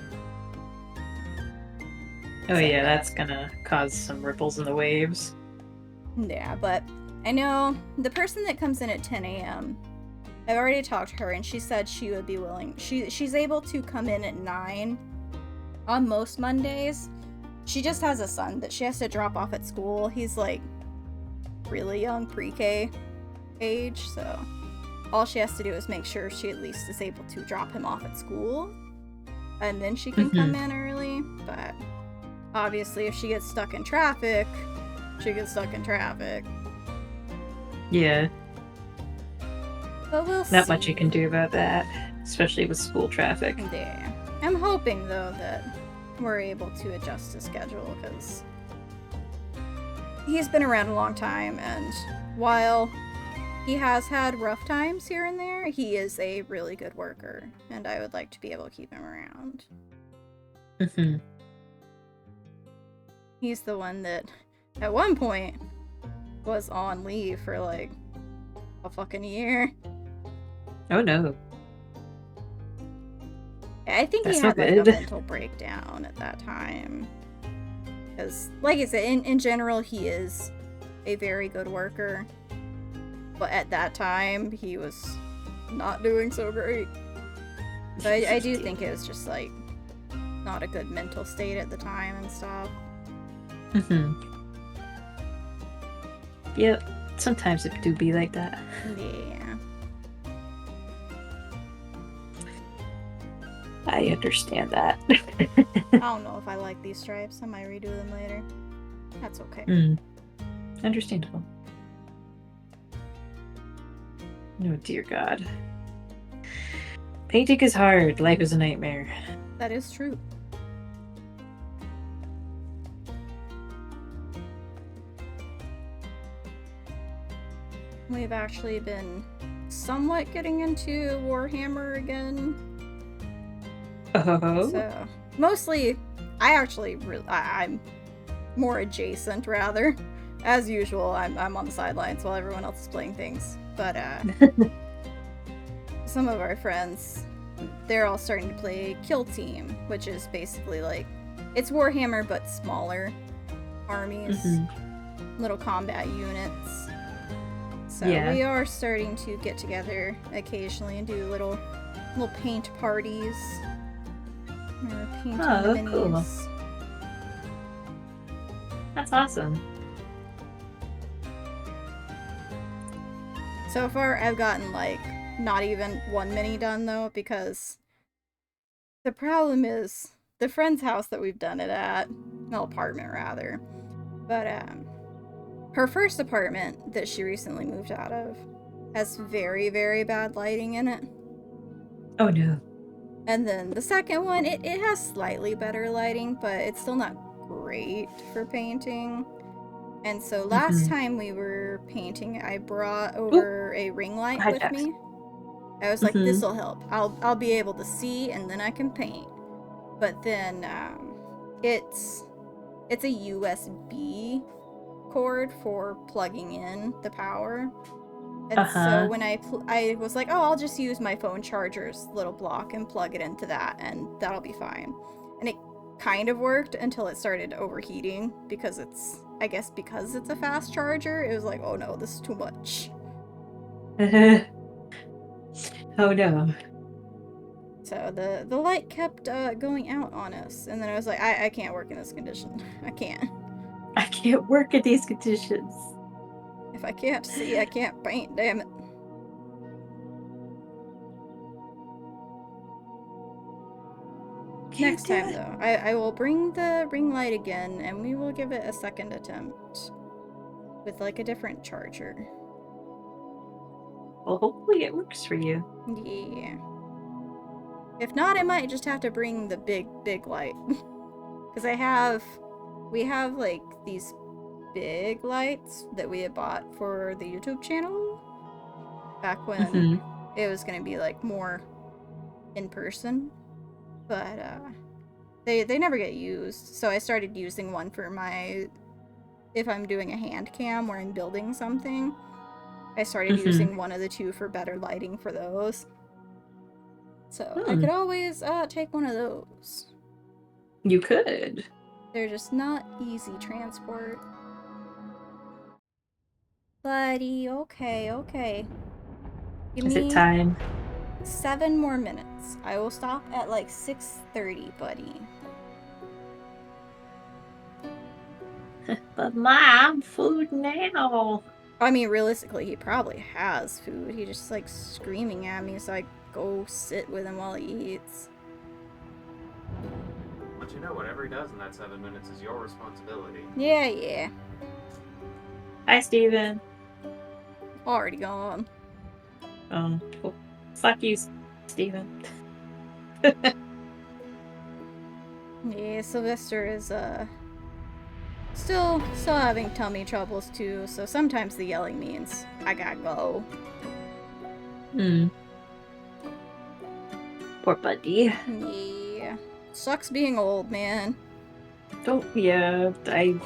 Oh yeah, that's gonna cause some ripples in the waves. Yeah, but I know the person that comes in at 10 a.m., I've already talked to her and she said she would be willing. She's able to come in at 9 on most Mondays. She just has a son that she has to drop off at school. He's like really young, pre-K age, so all she has to do is make sure she at least is able to drop him off at school, and then she can come in early. But obviously if she gets stuck in traffic, she gets stuck in traffic. Yeah. But we'll see. Not much you can do about that, especially with school traffic. Yeah. I'm hoping though that we're able to adjust his schedule, because he's been around a long time, and while he has had rough times here and there, he is a really good worker, and I would like to be able to keep him around. He's the one that at one point was on leave for like a fucking year. Oh no. I think That's he had not like a good. mental breakdown at that time. Because, like I said, in general, he is a very good worker. But at that time, he was not doing so great. So I do think it was just like not a good mental state at the time and stuff. Yep. Sometimes it do be like that. Yeah. I understand that. I don't know if I like these stripes. I might redo them later. That's okay. Understandable. Oh dear God. Painting is hard. Life is a nightmare. That is true. We've actually been somewhat getting into Warhammer again. Oh. So, mostly, I'm more adjacent, rather. As usual, I'm on the sidelines while everyone else is playing things. But, some of our friends, they're all starting to play Kill Team, which is basically like, it's Warhammer but smaller armies, little combat units. So we are starting to get together occasionally and do little paint parties. Or painting minis. Cool. That's awesome. So far, I've gotten like not even one mini done though, because the problem is the friend's house that we've done it at, no, apartment rather, but her first apartment that she recently moved out of has very, very bad lighting in it. Oh no. And then the second one, it has slightly better lighting, but it's still not great for painting. And so last time we were painting, I brought over a ring light Hi, with Jax. me. I was like, this'll help. I'll be able to see, and then I can paint. But then it's a USB cord for plugging in the power. And so when I was like, oh, I'll just use my phone charger's little block and plug it into that, and that'll be fine. And it kind of worked until it started overheating because I guess because it's a fast charger, it was like, oh no, this is too much. Oh no. So the light kept going out on us, and then I was like, I can't work in this condition. I can't. I can't work in these conditions. If I can't see, I can't paint, damn it. Next time, though, I will bring the ring light again, and we will give it a second attempt with, like, a different charger. Well, hopefully it works for you. Yeah. If not, I might just have to bring the big light. Because we have, like, these big lights that we had bought for the YouTube channel back when it was going to be, like, more in person. But, they never get used, so I started using one for if I'm doing a hand cam where I'm building something, I started using one of the two for better lighting for those. So I could always take one of those. You could. They're just not easy transport. Buddy, okay. Is it time? 7 more minutes. I will stop at like 6:30, buddy. But Mom, food now. I mean, realistically, he probably has food. He just like screaming at me, so I go sit with him while he eats. But you know, whatever he does in that 7 minutes is your responsibility. Yeah. Hi, Steven. Already gone. Well, fuck you, Steven. Yeah, Sylvester is still having tummy troubles too, so sometimes the yelling means I gotta go. Poor buddy. Yeah. Sucks being old, man. Yeah, I've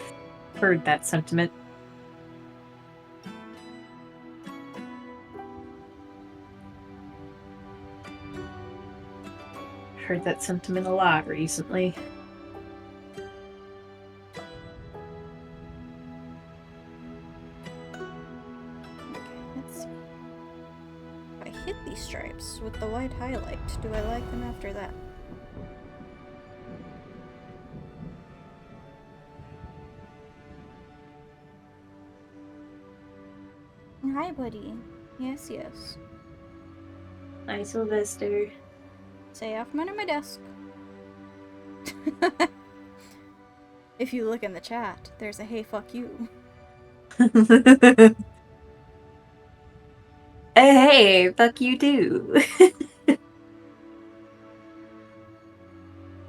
heard that sentiment. Heard that sentiment a lot recently. Let's see. If I hit these stripes with the white highlight, do I like them after that? Hi, buddy. Yes. Hi, Sylvester. Stay off under my desk. If you look in the chat, there's a hey fuck you. Hey, fuck you too.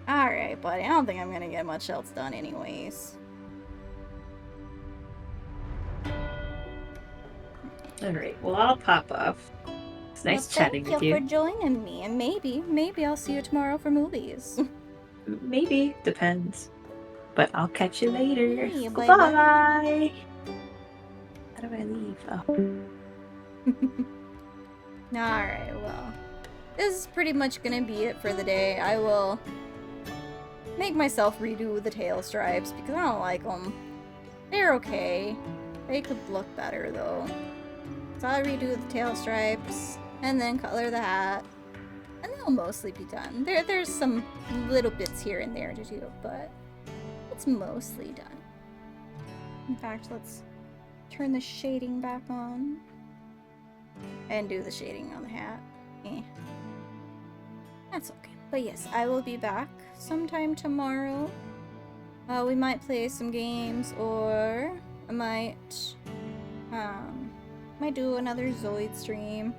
Alright, buddy. I don't think I'm gonna get much else done anyways. Alright, well, I'll pop off. It's nice chatting with you. Thank you for joining me, and maybe I'll see you tomorrow for movies. Maybe. Depends. But I'll catch you later. Hey, Bye-bye. How do I leave? Oh. Alright, well. This is pretty much gonna be it for the day. I will make myself redo the tail stripes because I don't like them. They're okay. They could look better though. So I'll redo the tail stripes and then color the hat. And they'll mostly be done. There's some little bits here and there to do, but it's mostly done. In fact, let's turn the shading back on. And do the shading on the hat. That's okay. But yes, I will be back sometime tomorrow. We might play some games, or I might do another Zoid stream.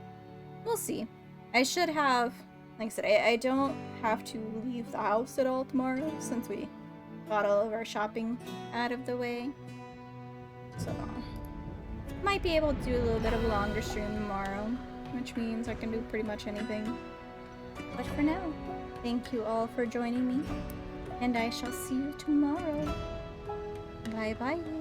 We'll see. I should have like I said, I don't have to leave the house at all tomorrow since we got all of our shopping out of the way. So, might be able to do a little bit of a longer stream tomorrow, which means I can do pretty much anything. But for now, thank you all for joining me, and I shall see you tomorrow. Bye bye.